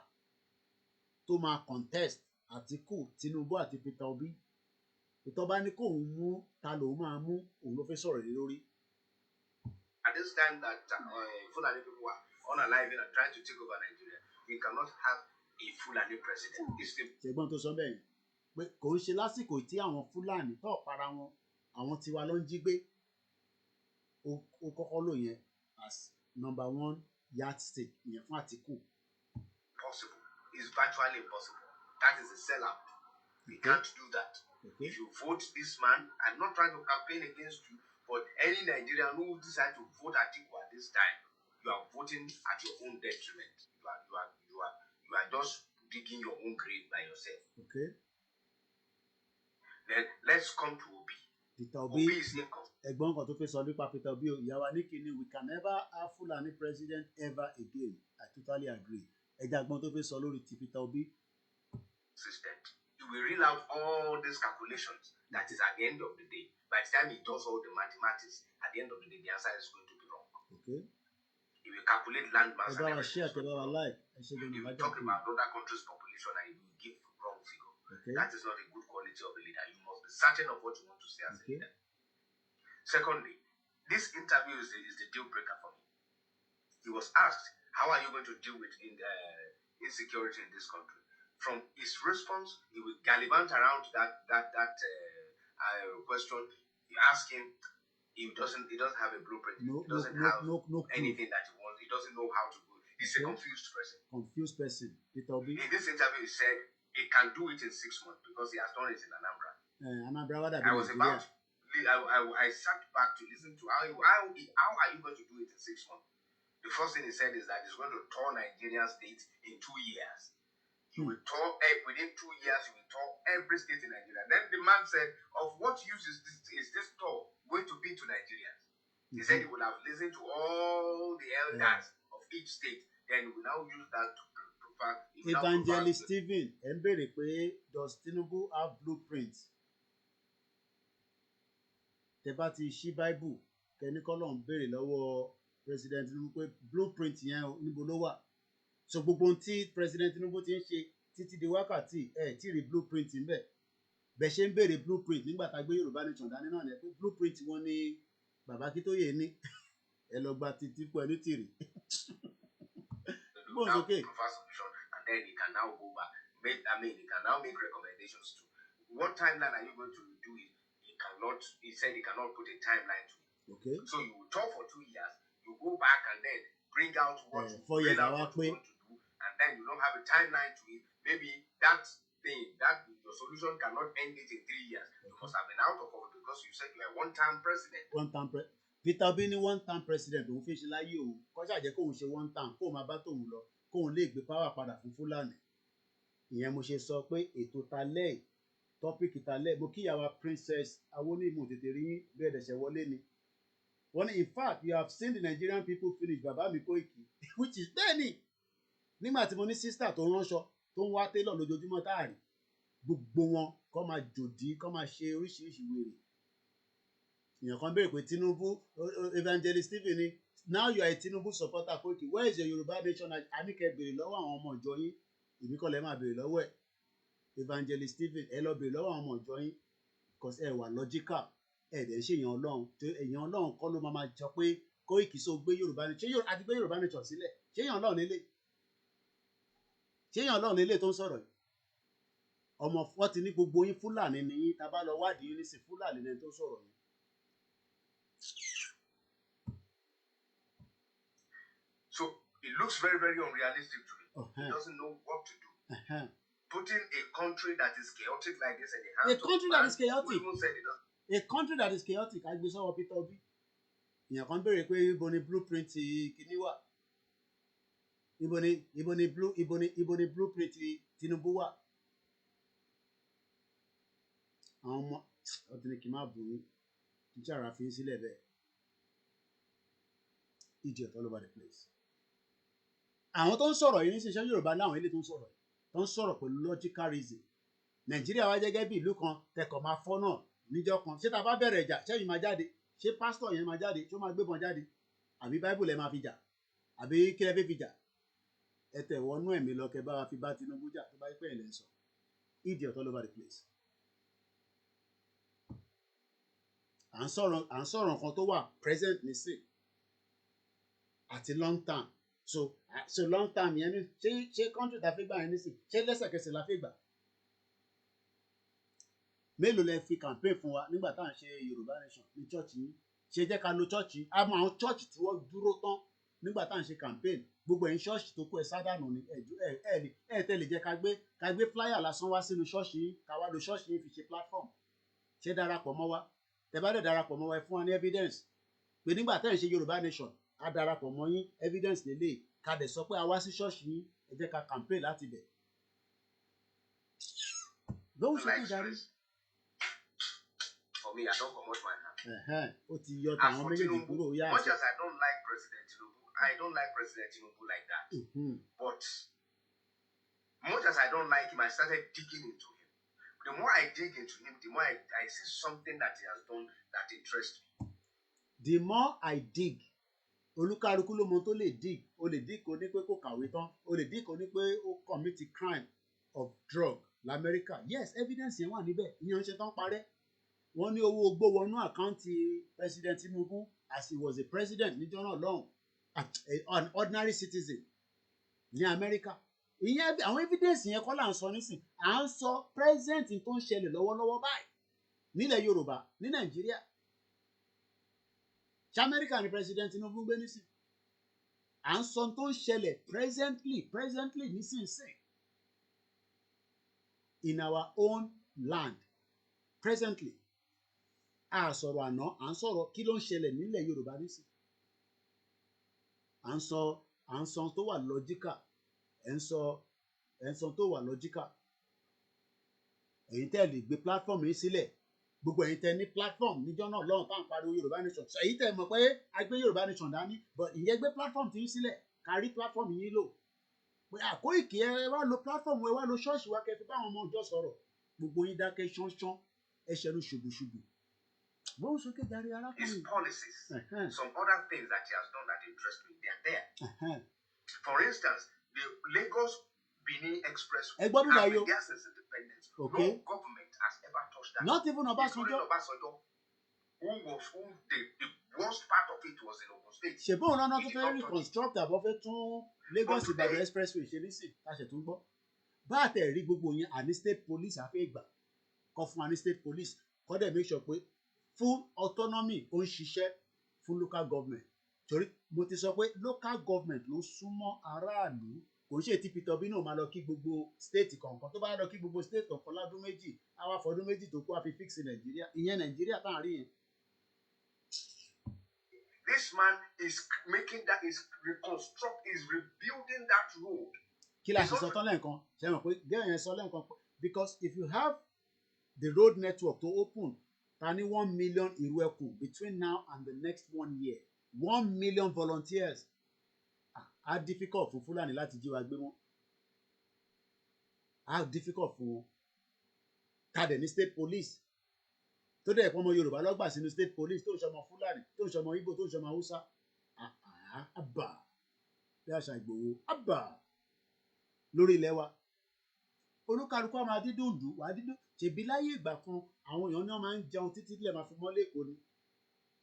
Speaker 1: tó máa contest Àtíkù Tinubu àti Peter Obi ìtọ́ bá ní kóun mú ta lòun máa mú òun ló fẹ́ sọ̀rọ̀ lé lórí.
Speaker 7: At this time that Fulani people are unaliving and trying to take over Nigeria, we cannot have a Fulani president.
Speaker 1: Ṣègbọ́n tó sọ bẹ́ẹ̀ ni pé kò ń ṣe lásìkò tí àwọn Fúlàní tó para wọn àwọn tiwa ló ń jí gbé ó kọ́kọ́ lò yẹn as number one yardstick yẹn fún Àtíkù.
Speaker 7: Possible. It's virtually impossible. That is a sellout. We can't do that. Okay. If you vote this man, I'm not trying to campaign against you, but any Nigerian who decide to vote Atiku at this time, you are voting at your own detriment. You are just digging your own grave by yourself.
Speaker 1: Okay.
Speaker 7: Then let's come to Obi.
Speaker 1: Peter Obi is ẹ̀gbọ́n kan tó fẹ́ sọ nípa Peter Obi ìyá wa ní kíni we can never have Fulani president ever again. I totally agree. Ẹ̀jẹ̀ àgbọn tó fẹ́ sọ lórí ti Peter Obi.
Speaker 7: System. You will reel out all these calculations. That is at the end of the day. By the time he does all the mathematics, at the end of the day, the answer is going to be wrong.
Speaker 1: Okay.
Speaker 7: He will calculate land mass.
Speaker 1: You
Speaker 7: will talk about other countries' population and you will give wrong figure. Okay. That is not a good quality of a leader. You must be certain of what you want to say as a leader. Secondly, this interview is the deal breaker for me. He was asked, how are you going to deal with insecurity in this country? From his response, he will gallivant around that question. You ask him, he doesn't have a blueprint. He doesn't have anything that he wants. He doesn't know how to do it. He's a confused person.
Speaker 1: Confused person.
Speaker 7: In this interview, he said he can do it in 6 months because he has done it in Anambra. I was about. I sat back to listen to how are you going to do it in 6 months? The first thing he said is that he's going to tour Nigerian states in 2 years. You will tour within 2 years. You will tour every state in Nigeria. Then the man said, "Of what use is this tour going to be to Nigerians?" He said he would have listened to all the elders of each state. Then he will now use that to provide.
Speaker 1: Evangelist Stephen, ẹ ń béèrè pé does Tinubu have blueprint? Tẹ́ bá ti ṣí Bible, kẹ́ni kọ́lọ̀ ń béèrè lọ́wọ́ President Tinubu pé blueprint yẹn níbo ló wà. So gbogbo ohun tí President Tinubu ti ń ṣe títí di wákàtí tí rí blueprint ń bẹ bẹ́ẹ̀ ṣe ń béèrè blueprint nígbà tá a gbé Yorùbá Nation dání náà ni pé blueprint wọn ni bàbá Akíntóyè ní ẹ lọ gba títí fún ẹni tìrì.
Speaker 7: Now okay. And then he can now go back. He can now make recommendations to what timeline are you going to do it? He said he cannot put a timeline to it.
Speaker 1: Okay.
Speaker 7: So you will talk for 2 years, you go back and then bring out what you want to do, and then you don't have a timeline to it. Maybe that your solution cannot end it in 3 years. You must have been out of office because you said you are a one-term president.
Speaker 1: Peter Obi ní one-term president òun fi ṣe láyé òun kọ́ṣà jẹ́ kóun ṣe one-term kóun máa bá tóun lọ kóun lè gbé power padà fún Fúlàní. Ìyẹn mo ṣe sọ pé ètò talẹ́ tọ́pìkì talẹ́ mo kíyàwó Princess Awonimu tètè rí bí ẹ̀dẹ̀ṣẹ̀ wọlé ni. Wọ́n ní in fact you have seen the Nigerian people finish bàbá mi Koiki which is bẹ́ẹ̀ ni nígbà tí mo ní sister tó ránṣọ tó ń wá tailor lójoojúmọ́ táàrí gbogbo wọn kọ́ máa jòdì kọ́ máa ṣe oríṣiríṣi wèrè. Èèyàn kan béèrè pé Tinubu Evangelist Stephen ni now you are a Tinubu supporter Koiki where is your Yorùbá Nation? Àníkẹ́ béèrè lọ́wọ́ àwọn ọmọ ìjọ yín èmi kọ́ lẹ́ máa béèrè lọ́wọ́ ẹ̀ Evangelist Stephen ẹ lọ béèrè lọ́wọ́ àwọn ọmọ ìjọ yín because ẹ wà logical ẹ dẹ̀ ń ṣe èèyàn Ọlọ́run tó èèyàn Ọlọ́run kọ́ ló máa jọ pé Koiki so gbé Yorùbá Nation ṣé àti gbé Yorùbá Nation sílẹ̀ ṣé èèyàn Ọlọ́run lélẹ̀ ṣé èèyàn Ọlọ́run lélẹ̀ tó ń sọ̀rọ̀ yìí ọmọ wọn ti ní gbogbo yín Fúlàní ni yín tá a bá lọ wádìí yín nísìn Fúlàní lẹni tó sọ̀rọ̀ yìí.
Speaker 7: So it looks very, very unrealistic to me. He doesn't know what to do. Putting a country that is chaotic like this in the hands of a country that is chaotic.
Speaker 1: A country that is chaotic. Agbésọ́wọ́ Peter Obi. Ìyẹn kan béèrè pé ibo ni blueprint kìíní wà? Ibo ni blueprint Tinubu wà? Àwọn ọmọ ọdún ní kì í má bù ú. Ìjà ara fi ń sílẹ̀ bẹ́ẹ̀. Idiot all over the place. Àwọn tó ń sọ̀rọ̀ yìí ní ṣiṣẹ́ Yorùbá láwọn ilé tó ń sọ̀rọ̀ yìí tó ń sọ̀rọ̀ pẹ̀lú logical reason. Nàìjíríà wá gẹ́gẹ́ bí ìlú kan tẹkọ̀ máa fọ́ náà níjọ́ kan ṣé tá a bá bẹ̀rẹ̀ ìjà ṣẹ́yìn máa jáde ṣé pásítọ̀ yẹn máa jáde ṣé ó máa gbébọn jáde àbí báíbùlù ẹ̀ máa fi jà àbí kílẹ̀ fẹ́ fi jà ẹ tẹ̀ wọnú ẹ̀mí lọ kẹ bá wa fi bá Tinubu jà tó bá pẹ́ ẹ̀ lẹ́ sọ idiot all over the place. à ń sọ̀rọ̀ nǹkan tó wà present nísìn àti long term so long term yẹn ní ṣé country ta fi gbà yẹn nísìn ṣé lẹ́sẹ̀kẹsẹ̀ la fi gbà. mélòó lẹ fi campaign fún wa nígbà tá à ń ṣe Yorùbá nation ní church yìí ṣe jẹ́ ká lo church yìí a mọ àwọn church tí wọ́n dúró tán nígbà tá à ń ṣe campaign gbogbo ẹ̀yin ṣọ́ọ̀ṣì tó kú ẹ sádànù ni ẹ tẹ́lẹ̀ jẹ́ ká gbé flyer lásán wá sínú ṣọ́ọ̀ṣì yìí ká wá lo ṣọ́ọ̀ṣì yìí fi ṣe platform ṣé darapọ̀ mọ́ wa tẹ́ bá dẹ̀ darapọ̀ mọ́ wa ẹ fún wa ní evidence pé nígbà tá à ń ṣe Yorùbá nation a darapọ̀ mọ́ yín evidence lélẹ̀ ká dẹ̀ sọ pé a wá sí ṣọ́ọ̀ṣì yìí ẹ jẹ́ ká campaign láti bẹ̀. lóhùn ṣe kí darí.
Speaker 7: For me, I don't comot my hand.
Speaker 1: Ó ti yọ tàwọn méjèèjì kúrò yá.
Speaker 7: Much as I don't like President Tinubu, I don't like President Tinubu like that. But much as I don't like him, I started digging into him. The more I dig into him, the more I see something that he has done that interests me.
Speaker 1: The more I dig, olúkálukú ló mọ tó lè dig. O lè dig kó ní pé kó kàwé tán. O lè dig kó ní pé ó commit a crime of drug l'Amẹ́ríkà. Yes, evidence yẹn wà níbẹ̀. Ìyẹn ń ṣe tán parẹ́. Wọ́n ní owó ogbó wọnú àkáǹtì President Tinubu as he was a president níjọ́ náà lọ́hùn an ordinary citizen ní Amẹ́ríkà. Ìyẹn àwọn evidence yẹn kọ́ là ń sọ nísìn. À ń sọ present tó ń ṣẹlẹ̀ lọ́wọ́lọ́wọ́ báyìí nílẹ̀ Yorùbá ní Nàìjíríà. Ṣé Amẹ́ríkà ni President Tinubu gbé nísìn? À ń sọ tó ń ṣẹlẹ̀ presently nísinsìnyí in our own land presently. A sọ̀rọ̀ àná à ń sọ̀rọ̀ kí ló ń ṣẹlẹ̀ nílẹ̀ Yorùbá nísìn. À ń sọ tó wà logical ẹ̀ ń sọ tó wà logical. Ẹ̀yin tẹ́ lè gbé platform yìí sílẹ̀ gbogbo ẹ̀yin tẹ́ ní platform níjọ́ náà lọ́hùn tá à ń pariwo Yorùbá nation. Ṣé èyí tẹ́ mọ̀ pé a gbé Yorùbá nation dání but ìyẹn gbé platform tí yín sílẹ̀ ká rí platform yín lò. Pé Koiki ẹ wá lo platform ẹ wá lo ṣọ́ọ̀ṣì wa kẹ́ fi báwọn ọmọ ìjọ sọ̀rọ̀ gbogbo yín dákẹ́ ṣánṣán ẹ ṣẹnu ṣùgbùṣùgbù.
Speaker 7: His policies, some other things that he has done that interest me, they are there. For instance, the Lagos-Benin Expressway has been there since independence. No government has ever touched that.
Speaker 1: Not even Obasanjo.
Speaker 7: Who the worst part of it was in Ogun State.
Speaker 1: Ṣé bóun náà tó fẹ́ reconstruct àbọ̀ fẹ́ tún Lagos Ìbàdàn Expressway ṣe nísìn láṣẹ tó ń gbọ́. Bá àtẹ̀ rí gbogbo yẹn àní state police àfẹ́ ìgbà kọ́ fún àní state police kọ́ dẹ̀ make sure pé full autonomy ó ń ṣiṣẹ́ fún local government. Torí mo ti sọ pé local government ló súnmọ́ aráàlú kò ń ṣe tí Peter Obi náà máa lọ kí gbogbo state kọ̀ọ̀kan tó bá lọ kí gbogbo state kọ̀ọ̀kan lọ́dún méjì àwa fọdún méjì tó kú àfi fix Nàìjíríà ìyẹn Nàìjíríà tá à ń rí yẹn.
Speaker 7: This man is making that is rebuilding that road.
Speaker 1: Kí la ṣe sọ tán lẹ́ẹ̀kan ṣe mọ̀ pé gẹ́gẹ́ yẹn sọ lẹ́ẹ̀kan because if you have the road network to open ta ní 1 million ìrú ẹkùn between now and the next 1 year 1 million volunteers á difficult fún Fúlàní láti jí wa gbé mọ́ á difficult fún wọn ká dẹ̀ ní state police tó dẹ̀ pọ́n ọmọ Yorùbá lọ́gbà sínú state police tó ń ṣọmọ Fúlàní tó ń ṣọmọ Ìgbò tó ń ṣọmọ Haúsá àbà bí àṣà Ìgbòho àbà lórí ilẹ̀ wa olúkálukú àmọ́ adídùndù wà á dídùn ṣèbí láyé ìgbà kan àwọn èèyàn náà máa ń jẹun títí lè máa fi mọ́ lẹ́kọ̀ọ́ ni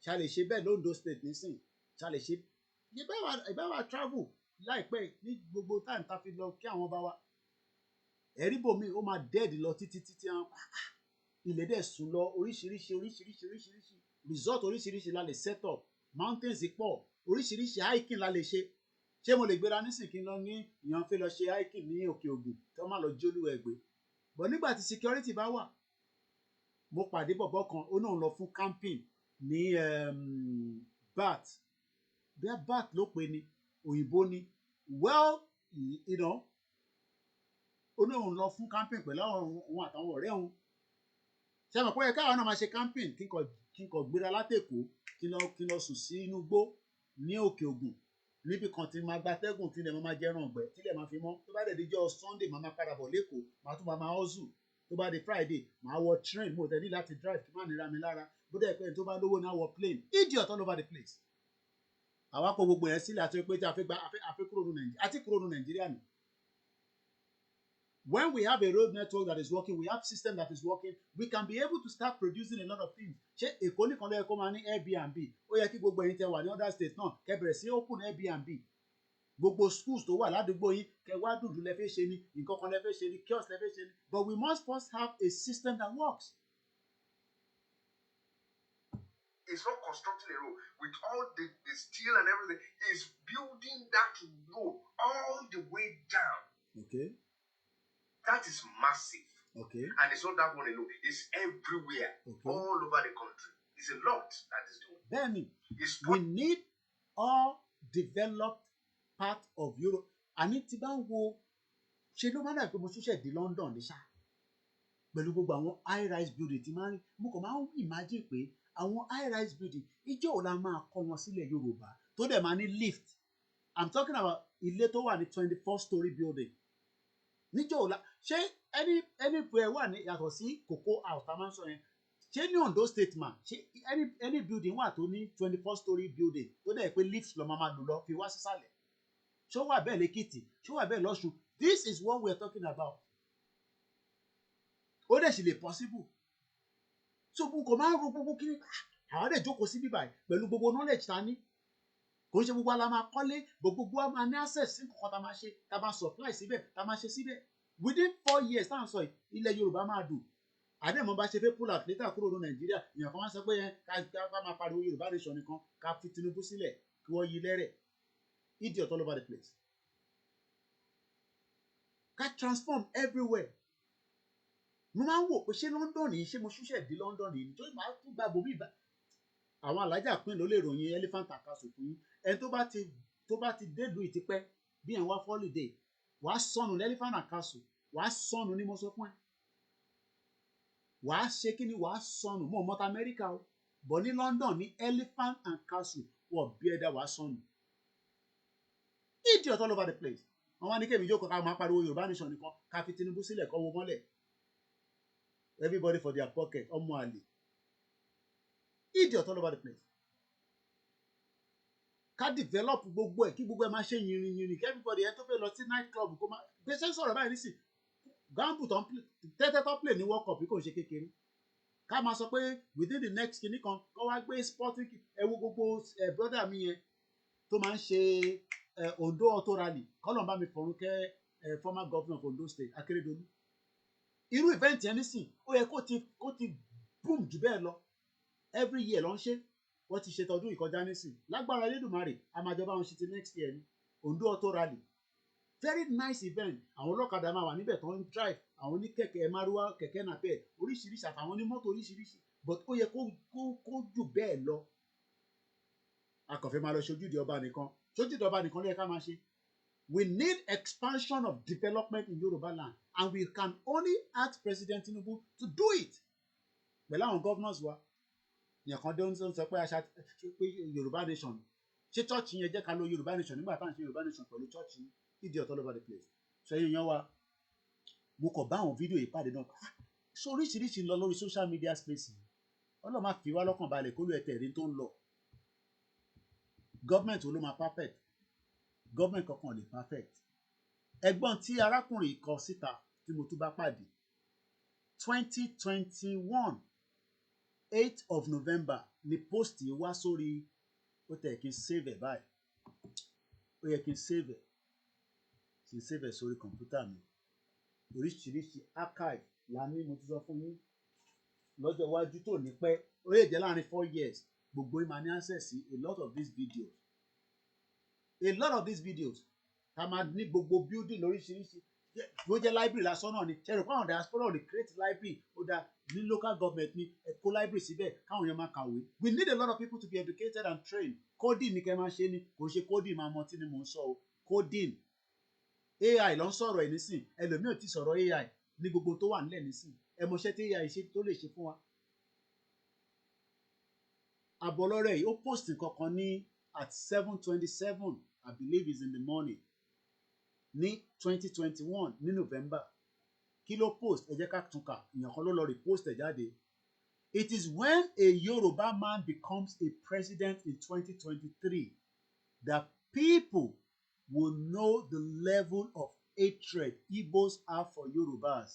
Speaker 1: ṣá lè ṣe bẹ́ẹ̀ l'Ondo state nísìn ṣá lè ṣe ìbáwá travel láìpẹ́ ní gbogbo táìm tá fi lọ kí àwọn bá wa ẹ̀rí bòmí ó máa dẹ́ẹ̀dì lọ títí àwọn ilẹ̀ dẹ̀ sùn lọ oríṣiríṣi resort oríṣiríṣi la lè set up mountains pọ̀ oríṣiríṣi hiking la lè ṣe mo lè gbéra nísìn kí n lọ ní ìyàn fẹ́ lọ ṣe hiking ní Òkè Ògùn tí wọ́n máa lọ jólúwẹ̀ ẹgbẹ́ but nígbà tí security bá wà mo pàdé bọ̀bọ̀ kan ó náà lọ fún camping ní Bath bí a Bath ló pe ni òyìnbó ni well you know ó náà lọ fún camping pẹ̀lú àwọn àtàwọn ọ̀rẹ́ òun ṣe mọ̀ pé káwọn náà máa ṣe camping kí n kàn gbéra látẹ̀kọ́ kí n lọ sùn sí inú igbó ní Òkè Ògùn níbi kan tí máa gbatẹ́gùn tí ilẹ̀ máa jẹ́ràn ọ̀gbẹ́ tí ilẹ̀ máa fi mọ́ tó bá dẹ̀ díjọ́ Sunday máa padà bọ̀ lẹ́kọ̀ọ́ máa tún máa hustle tó bá di Friday máa wọ train mo tẹ̀ ní láti drive kí má nira mi lára bó dẹ̀ pé tó bá lówó náà wọ plane idiot all over the place. àwa kó gbogbo yẹn sílẹ̀ àti pé tí a fẹ́ kúrò ní Nàìjíríà nù When we have a road network that is working, we have system that is working, we can be able to start producing a lot of things. Ṣé Èkó nìkan ló yẹ kó máa ní Airbnb? Ó yẹ kí gbogbo ẹ̀yin tẹ́ wà ní other states náà kẹ́ bẹ̀rẹ̀ sí open Airbnb. Gbogbo schools tó wà ládùúgbò yín kẹ́ wá dùdú lẹ fẹ́ ṣe ni, nǹkan kan lẹ fẹ́ ṣe ni, kiosk lẹ fẹ́ ṣe ni. But we must first have a system that works.
Speaker 7: It's not constructing a road with all the steel and everything. It's building that road all the way down.
Speaker 1: Okay.
Speaker 7: That is massive.
Speaker 1: Okay.
Speaker 7: And it's not that one alone. It's everywhere. Okay. All over the country. It's a lot that is doing.
Speaker 1: Then we need all developed part of Europe. Àní tí bá ń wo ṣe ló máa ń dà pé mo ṣiṣẹ́ di London ní ṣá. Pẹ̀lú gbogbo àwọn high-rise building tí máa ń rí. Mo kàn máa ń imagine pé àwọn high-rise building ìjọ́ ò la máa kọ́ wọn sílẹ̀ Yorùbá tó dẹ̀ máa ní lift. I'm talking about ilé tó wà ní 24-story building. Níjọ́ ò la ṣé anywhere wà ní yàtọ̀ sí Cocoa House tá a máa ń sọ yẹn. Ṣé ní Ondo State man ṣé any building wà tó ní 24-story building tó dẹ̀ pé lift lọ máa lò lọ fi wá sísàlẹ̀. Ṣé ó wà bẹ́ẹ̀ l'Ékìtì? Ṣé ó wà bẹ́ẹ̀ l'Ọ́ṣun? This is what we are talking about. Ó dẹ̀ sì lè possible. So kò máa ń ro gbogbo kí ni àwọn dẹ̀ jókòó sí bíbáyìí pẹ̀lú gbogbo knowledge ta ní. Kò ń ṣe gbogbo ala máa kọ́lé gbogbo a máa ní access sí nǹkan tá máa ṣe tá máa supply síbẹ̀ tá máa ṣe síbẹ̀. Within 4 years tá à ń sọ yìí ilẹ̀ Yorùbá máa dùn. Àdèmọ́ bá ṣe fẹ́ pull out later kúrò ní Nàìjíríà èèyàn kan wá sọ pé yẹn ká máa pariwo Yorùbá nation nìkan ká fi Tinubu sílẹ̀ kí wọ́n yí lẹ́rẹ̀. Idiot all over the place. Ká transform everywhere. Mo máa ń wò pé ṣé London yìí ṣé mo ṣúṣẹ̀ dé London yìí nítorí màá tún gba bòmí ìbá. Àwọn alájà pín ló lè ròyìn elephant and castle fún yín. Ẹni tó bá ti délùú ìtìpẹ́ bí ẹ̀ ń wá holiday wàá sọnù ní elephant and castle wàá sọnù ní mo sọ fún ẹ. Wàá ṣe kí ni wàá sọnù mọ́ mọ́ta Amẹ́ríkà o. Bọ̀ ní London ní elephant and castle wọ̀ bí ẹ̀dá wàá sọnù. Idiot all over the place. Wọ́n wá ní kébì jókòó ká máa pariwo Yorùbá nation nìkan ká fi Tinubu sílẹ̀ kọ́ wo mọ́lẹ̀. Everybody for their pocket ọmọ àlè. Idiot all over the place. Ká develop gbogbo ẹ̀ kí gbogbo ẹ̀ máa ṣe yìnrìn kí everybody ẹ̀ tó fẹ́ lọ sí night club kó máa gbèsè sọ̀rọ̀ báyìí nísì. Gamble tó ń tẹ́tẹ́ tó play ní World Cup kò ṣe kékeré. Ká máa sọ pé within the next kìíní kan kó wá gbé sporting ẹ wo gbogbo brother mi yẹn tó máa ń ṣe Ondo Auto Rally kọ́lọ̀ bá mi fọ̀run kẹ́ former governor of Ondo State Akérédolú. Irú event yẹn nísìn ó yẹ kó ti boom jù bẹ́ẹ̀ lọ every year ló ń ṣe wọ́n ti ṣe tọdún ìkọjá nísìn lágbára Elédùmarè a máa jọba wọn ṣe ti next year ní Ondo Auto Rally very nice event àwọn ọlọ́kadà máa wà níbẹ̀ tó ń drive àwọn oníkẹ̀kẹ́ márúwá kẹ̀kẹ́ nàpẹ́ oríṣiríṣi àtàwọn onímọ́tò oríṣiríṣi but ó yẹ kó jù bẹ́ẹ̀ lọ akọ̀fẹ́ máa lọ ṣojúde ọba nìkan ṣojúde ọba nìkan ló yẹ ká máa ṣe. We need expansion of development in Yoruba land and we can only ask President Tinubu to do it. Pẹ̀lú àwọn governors wa yẹn kan dé ń sọ pé aṣa pé Yorùbá nation ṣé church yẹn jẹ́ ká lo Yorùbá nation nígbà tá à ń ṣe Yorùbá nation pẹ̀lú church yìí idiot all over the place. Ṣé yẹn wa mo kàn bá àwọn fídíò yìí pàdé náà so oríṣiríṣi lọ lórí social media space yìí Ọlọ́run máa fi wá lọ́kàn balẹ̀ kó ló ẹ̀ tẹ̀rí tó ń lọ. Government wo ló máa perfect? Government kankan lè perfect. Ẹ̀gbọ́n tí arákùnrin kọ síta tí mo tún bá pàdé 2021 8th of November ni post yìí wá sórí ó tẹ̀ kí n save ẹ̀ báyìí ó yẹ kí n save ẹ̀ sórí kọ̀ǹpútà mi oríṣiríṣi archive la ní mo ti sọ fún yín lọ́jọ́ iwájú tó ní pẹ́ ó lè jẹ́ láàrin 4 years gbogbo yín máa ní access sí a lot of these videos ká máa ní gbogbo building lóríṣiríṣi ló jẹ́ library lásán náà ni ṣe rò pé àwọn diaspora lè create library ó dá ní local government ní ẹ̀kọ́ library síbẹ̀ káwọn èèyàn máa kàwé. We need a lot of people to be educated and trained. Coding ni kẹ́ máa ṣe ni kò ṣe coding máa mọ tí ni mò ń sọ o coding AI ló ń sọ̀rọ̀ ẹ̀ nísìn ẹlòmíì ò ti sọ̀rọ̀ AI ní gbogbo tó wà nílẹ̀ nísìn ẹ mọṣẹ́ tí AI ṣe tó lè ṣe fún wa. Àbọ̀lọ́rẹ̀ yìí ó post nǹkan ní at 7:27 I believe is in the morning ní 2021 ní November kí ló post ẹ jẹ́ ká tún kà èèyàn kan ló lọ repost ẹ̀ jáde. It is when a Yoruba man becomes a president in 2023 that people will know the level of hatred Igbos have for Yorubas.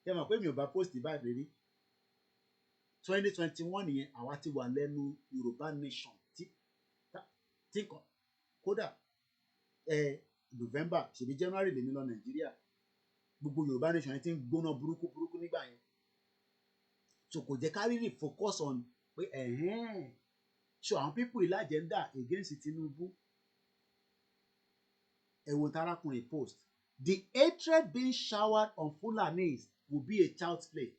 Speaker 1: Ṣé mọ̀ pé mi ò bá post báyìí rí 2021 yẹn àwa ti wà lẹ́nu Yorùbá nation tí kódà November ṣèbí January lèmi lọ Nàìjíríà gbogbo Yorùbá nation yẹn ti ń gbóná burúkú nígbà yẹn so kò jẹ́ ká really focus on pé so àwọn people ilé agenda against Tinubu ẹ̀wọ̀n tarakùnrin post the hatred being showered on Fulanis will be a child's play.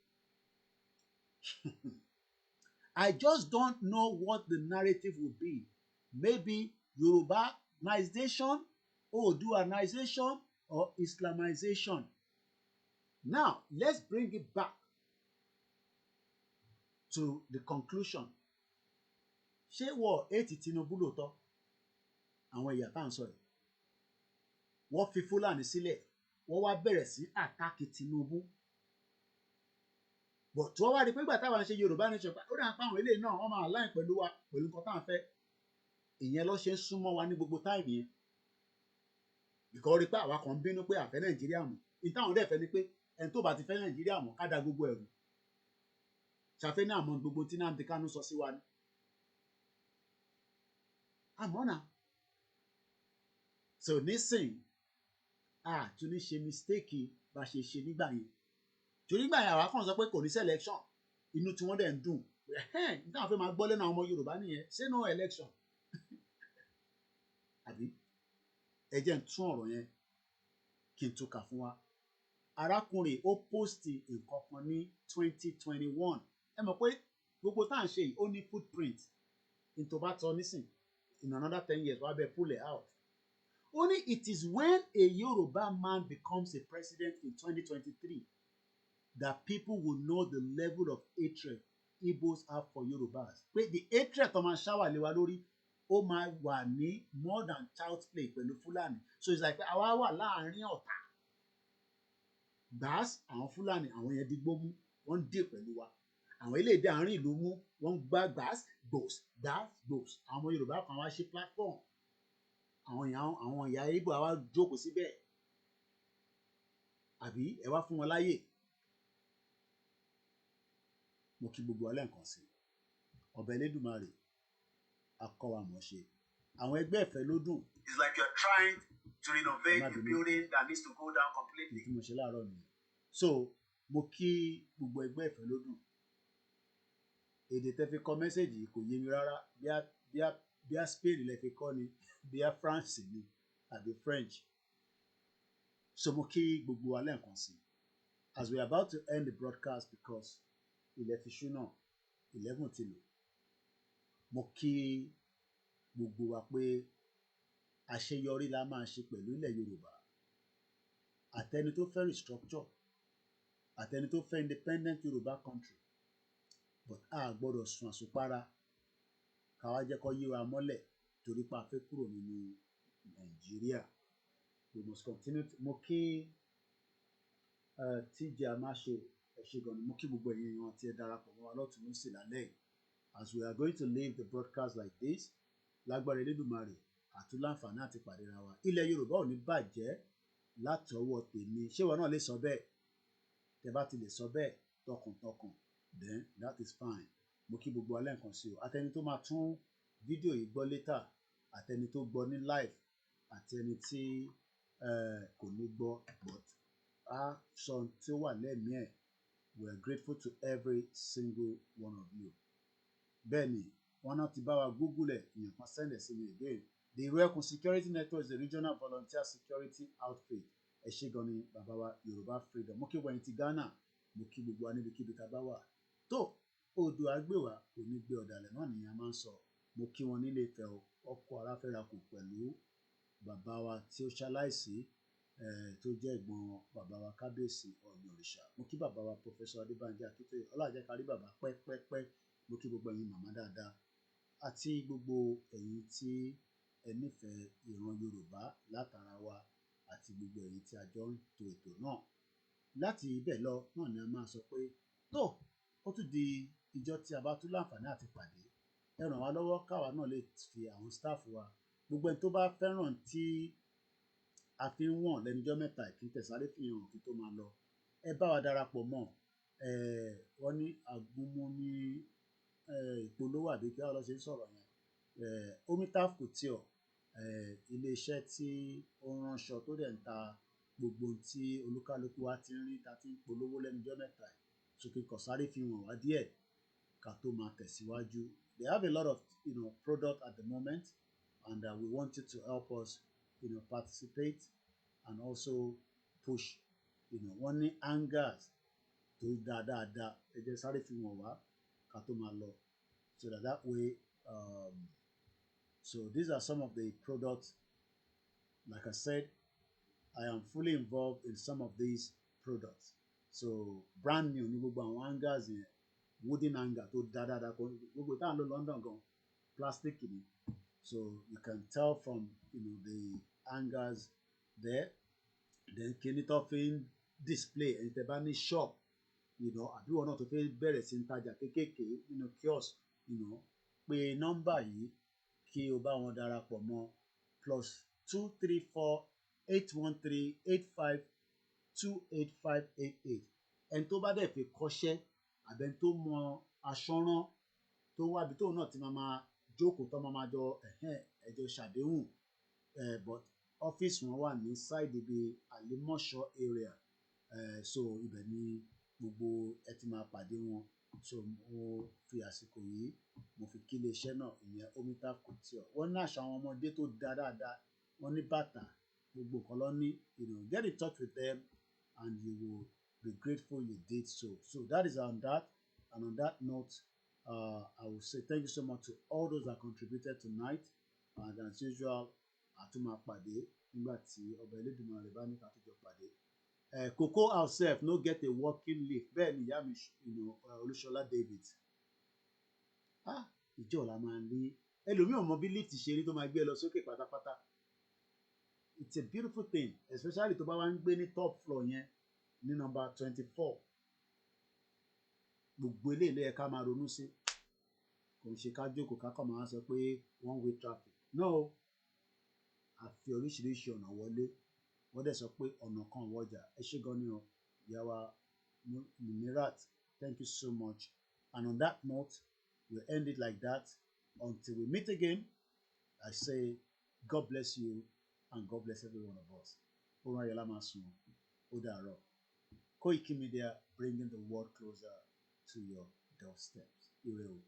Speaker 1: I just don't know what the narrative will be. Maybe Yorubanization, Oduanization, or Islamization. Now, let's bring it back to the conclusion. Ṣé wọ́n ètì Tinubu lóòótọ́? Àwọn ẹ̀yà tá à ń sọ yìí. Wọ́n fi Fúlàní sílẹ̀, wọ́n wá bẹ̀rẹ̀ sí àtàkì Tinubu. But wọ́n wá rí pé ìgbà táwọn ń ṣe Yorùbá nation ó dà pé àwọn eléyìí náà wọ́n máa align pẹ̀lú wa pẹ̀lú nǹkan tá à ń fẹ́. Ìyẹn ló ṣe ń súnmọ́ wa ní gbogbo táìmù yẹn. Ìkọ́ rí pé àwa kan ń bínú pé àfẹ́ Nàìjíríà mọ̀. Ìtàwọn dẹ̀ fẹ́ ni pé ẹni tó bá ti fẹ́ Nàìjíríà mọ̀ ká da gbogbo ẹ̀rù. Ṣàfẹ́ náà mọ gbogbo tí Nnamdi Kanu sọ sí wa ni. Àmọ́ náà. So nísìnyí tún ní ṣe mistake bá ṣe ṣe nígbà yẹn. Torí nígbà yẹn àwa kàn sọ pé kò ní sí election inú tí wọ́n dẹ̀ ń dùn. Nígbà wọn fẹ́ máa gbọ́ lẹ́nu àwọn ọmọ Yorùbá nìyẹn ṣé no election. Àbí ẹ jẹ́ ń tún ọ̀rọ̀ yẹn kí n tún kà fún wa. Arákùnrin ó post nǹkan kan ní 2021 ẹ mọ̀ pé gbogbo tá à ń ṣe yìí ó ní footprint in tó bá tọ́ nísìn in another 10 years wàá bẹ pull it out. Only it is when a Yoruba man becomes a president in 2023 that people will know the level of hatred Igbos have for Yorubas. Pé the hatred tó máa ṣáwà lé wa lórí ó máa wà ní more than child's play pẹ̀lú Fúlàní. So it's like àwa wà láàárín ọ̀tá. Gbàs àwọn Fúlàní àwọn yẹn digbó mú wọ́n ń dè pẹ̀lú wa. Àwọn ilé ìdí àárín ìlú mú wọ́n ń gbá gbàs gbòs. Àwọn ọmọ Yorùbá kan wá ṣe platform. Àwọn ìyá Ìgbò àwa jókòó síbẹ̀. Àbí ẹ wá fún wọn láyè. Mo kí gbogbo ọlẹ́ nǹkan sí. Ọbẹ̀ Elédùmarè akọ́wa mọ̀ ṣe. Àwọn ẹgbẹ́ ìfẹ́ ló dùn. It's like you're trying to renovate a building that needs to go down completely. Kí mo ṣe láàárọ̀ nìyẹn. So mo kí gbogbo ẹgbẹ́ ìfẹ́ ló dùn. Èdè tẹ́ fi kọ mẹ́sẹ̀gì kò yé mi rárá bí a Spain lẹ fi kọ́ ni bí a France ni àbí French. So mo kí gbogbo alẹ́ nǹkan sí. As we are about to end the broadcast because ilẹ̀ ti ṣú náà 11 ti lò. Mo kí gbogbo wa pé àṣeyọrí la máa ṣe pẹ̀lú ilẹ̀ Yorùbá. Àtẹni tó fẹ́ restructure, àtẹni tó fẹ́ independent Yorùbá country. But a gbọ́dọ̀ sun àsùnpara káwá jẹ́ kó yí wa mọ́lẹ̀ torí pa fẹ́ kúrò nínú Nàìjíríà. We must continue. Mo kí TJ Amáṣe ẹ̀ṣẹ̀gàn ni mo kí gbogbo ẹ̀yin èèyàn tí ẹ darapọ̀ mọ́ wa lọ́tùn lósì lálẹ́ yìí. As we are going to leave the broadcast like this, lágbára Elédùmarè àtúnláǹfààní àti pàdé ra wa. Ilẹ̀ Yorùbá ò ní bàjẹ́ látọwọ́ tèmi. Ṣé wọn náà lè sọ bẹ́ẹ̀? Tẹ bá ti lè sọ bẹ́ẹ̀ tọkàntọkàn, then that is fine. Mo kí gbogbo alẹ́ nǹkan sí o. Àtẹni tó máa tún fídíò yìí gbọ́ later, àtẹni tó gbọ́ ní live, àtẹni tí kò ní gbọ́ but a sọ tí ó wà lẹ́mìí ẹ̀. We are grateful to every single one of you. Bẹ́ẹ̀ni, wọ́n náà ti bá wa Google ẹ̀, èèyàn kan send ẹ̀ sí mi again. The Ìrẹ́kùn Security Network is a regional volunteer security outfit. Ẹ ṣé gan ni bàbá wa Yorùbá Freedom. Mo kí wẹ̀yìn ti Ghana, mo kí gbogbo wa níbikíbi tá a bá wà. Tó odò àgbèwà kò ní gbé ọ̀dàlẹ̀ náà nìyẹn a máa ń sọ. Mo kí wọn nílé Ifẹ̀ ọkọ̀ aráfẹ́rakù pẹ̀lú bàbá wa tí ó ṣaláìsí tó jẹ́ ẹ̀gbọ́n bàbá wa Kábíyèsí Ọ̀ọ̀ni Òrìṣà. Mo kí bàbá wa Professor Adébánjí Akíntóyè. Ọlọ́run kárí bàbá pẹ́pẹ́pẹ́. Mo kí gbogbo ẹ̀yin màmá dáadáa àti gbogbo ẹ̀yin tí ẹ nífẹ̀ẹ́ ìran Yorùbá látara wa àti gbogbo ẹ̀yin tí a jọ ń tò ètò náà. Láti ibẹ̀ lọ náà ni a máa sọ pé tó ó tún di ìjọ tí a bá tún láǹfààní àti pàdé. Ẹ ràn wá lọ́wọ́ káwa náà lè fi àwọn staff wa gbogbo ẹni tó bá fẹ́ràn tí a fi ń wọ̀n lẹ́nujọ́ mẹ́ta kí n tẹ̀sáré fi hàn kí tó máa lọ ẹ bá wa darapọ̀ mọ́ wọ́n ní àgúnmu ní ìpolówó àbí kí wọ́n lọ ṣe sọ̀rọ̀ yẹn Omitaf Couture iléeṣẹ́ tí ó ń ránṣọ tó dẹ̀ ń ta gbogbo tí olúkálùkù wa ti ń rí ta ti ń polówó lẹ́nujọ́ mẹ́ta sókè kọ̀sáré fi hàn wá díẹ̀ ká tó máa tẹ̀síwájú. They have a lot of product at the moment and we want you to help us participate and also push wọ́n ní hangers tó dáadáa ẹ jẹ́ sáré fi hàn wá ká tó máa lọ so that way so these are some of the products. Like I said, I am fully involved in some of these products. So brand new ní gbogbo àwọn hangers yẹn wooden hanger tó dáadáa gbogbo tá à ń lò London gan plastic ni so you can tell from the hangers there then kíní tó fi ń display ẹni tẹ́ bá ní shop àbí wọn náà tó fẹ́ bẹ̀rẹ̀ sí ń tajà kéékèèké nínú kiosk pé nọ́mbà yìí kí o bá wọn darapọ̀ mọ́ +234-813-85-28588 ẹni tó bá dẹ̀ fi kọ́ṣẹ́ àbẹ́ni tó mọ aṣọ rán tó wábi tóun náà ti máa jókòó tó máa jọ ẹjọ́ ṣàdéhùn but ọ́fíìsì wọn wà ní side ibi Àlímọ̀ṣọ́ area so ibẹ̀ ni gbogbo ẹ ti máa pàdé wọn so mo fi àsìkò yìí mo fi kí iléeṣẹ́ náà ìyẹn Omitaf Couture wọ́n ní àṣà àwọn ọmọdé tó dáadáa wọ́n ní bàtà gbogbo nǹkan lọ ní get in touch with them and you will be grateful you did so. So that is on that, and on that note I will say thank you so much to all those that contributed tonight and as usual àtúmọ̀ pàdé nígbà tí ọba Elédùmarè bá ní ká tó jọ pàdé. Coco herself no get a working lift bẹ́ẹ̀ ni ìyá mi Olúṣọlá David ìjọ la máa ń rí ẹlòmíì ò mọ bí lift ṣe rí tó máa gbé ẹ lọ sókè pátápátá. It's a beautiful thing especially tó bá wá ń gbé ní top floor yẹn ní number 24 gbogbo eléyìí lẹ́yìn ká máa ronú sí kò ń ṣe ká jókòó ká kọ́ máa sọ pé one way traffic no àfi oríṣiríṣi ọ̀nà wọlé wọ́n dẹ̀ sọ pé ọ̀nà kan wọjà ẹ ṣé gan ni o ìyàwó Munirat thank you so much and on that note we'll end it like that until we meet again. I say God bless you and God bless every one of us. Orun ayọ̀ la máa sùn ó dàárọ̀. Koikimedia bringing the world closer to your doorsteps. Ire o.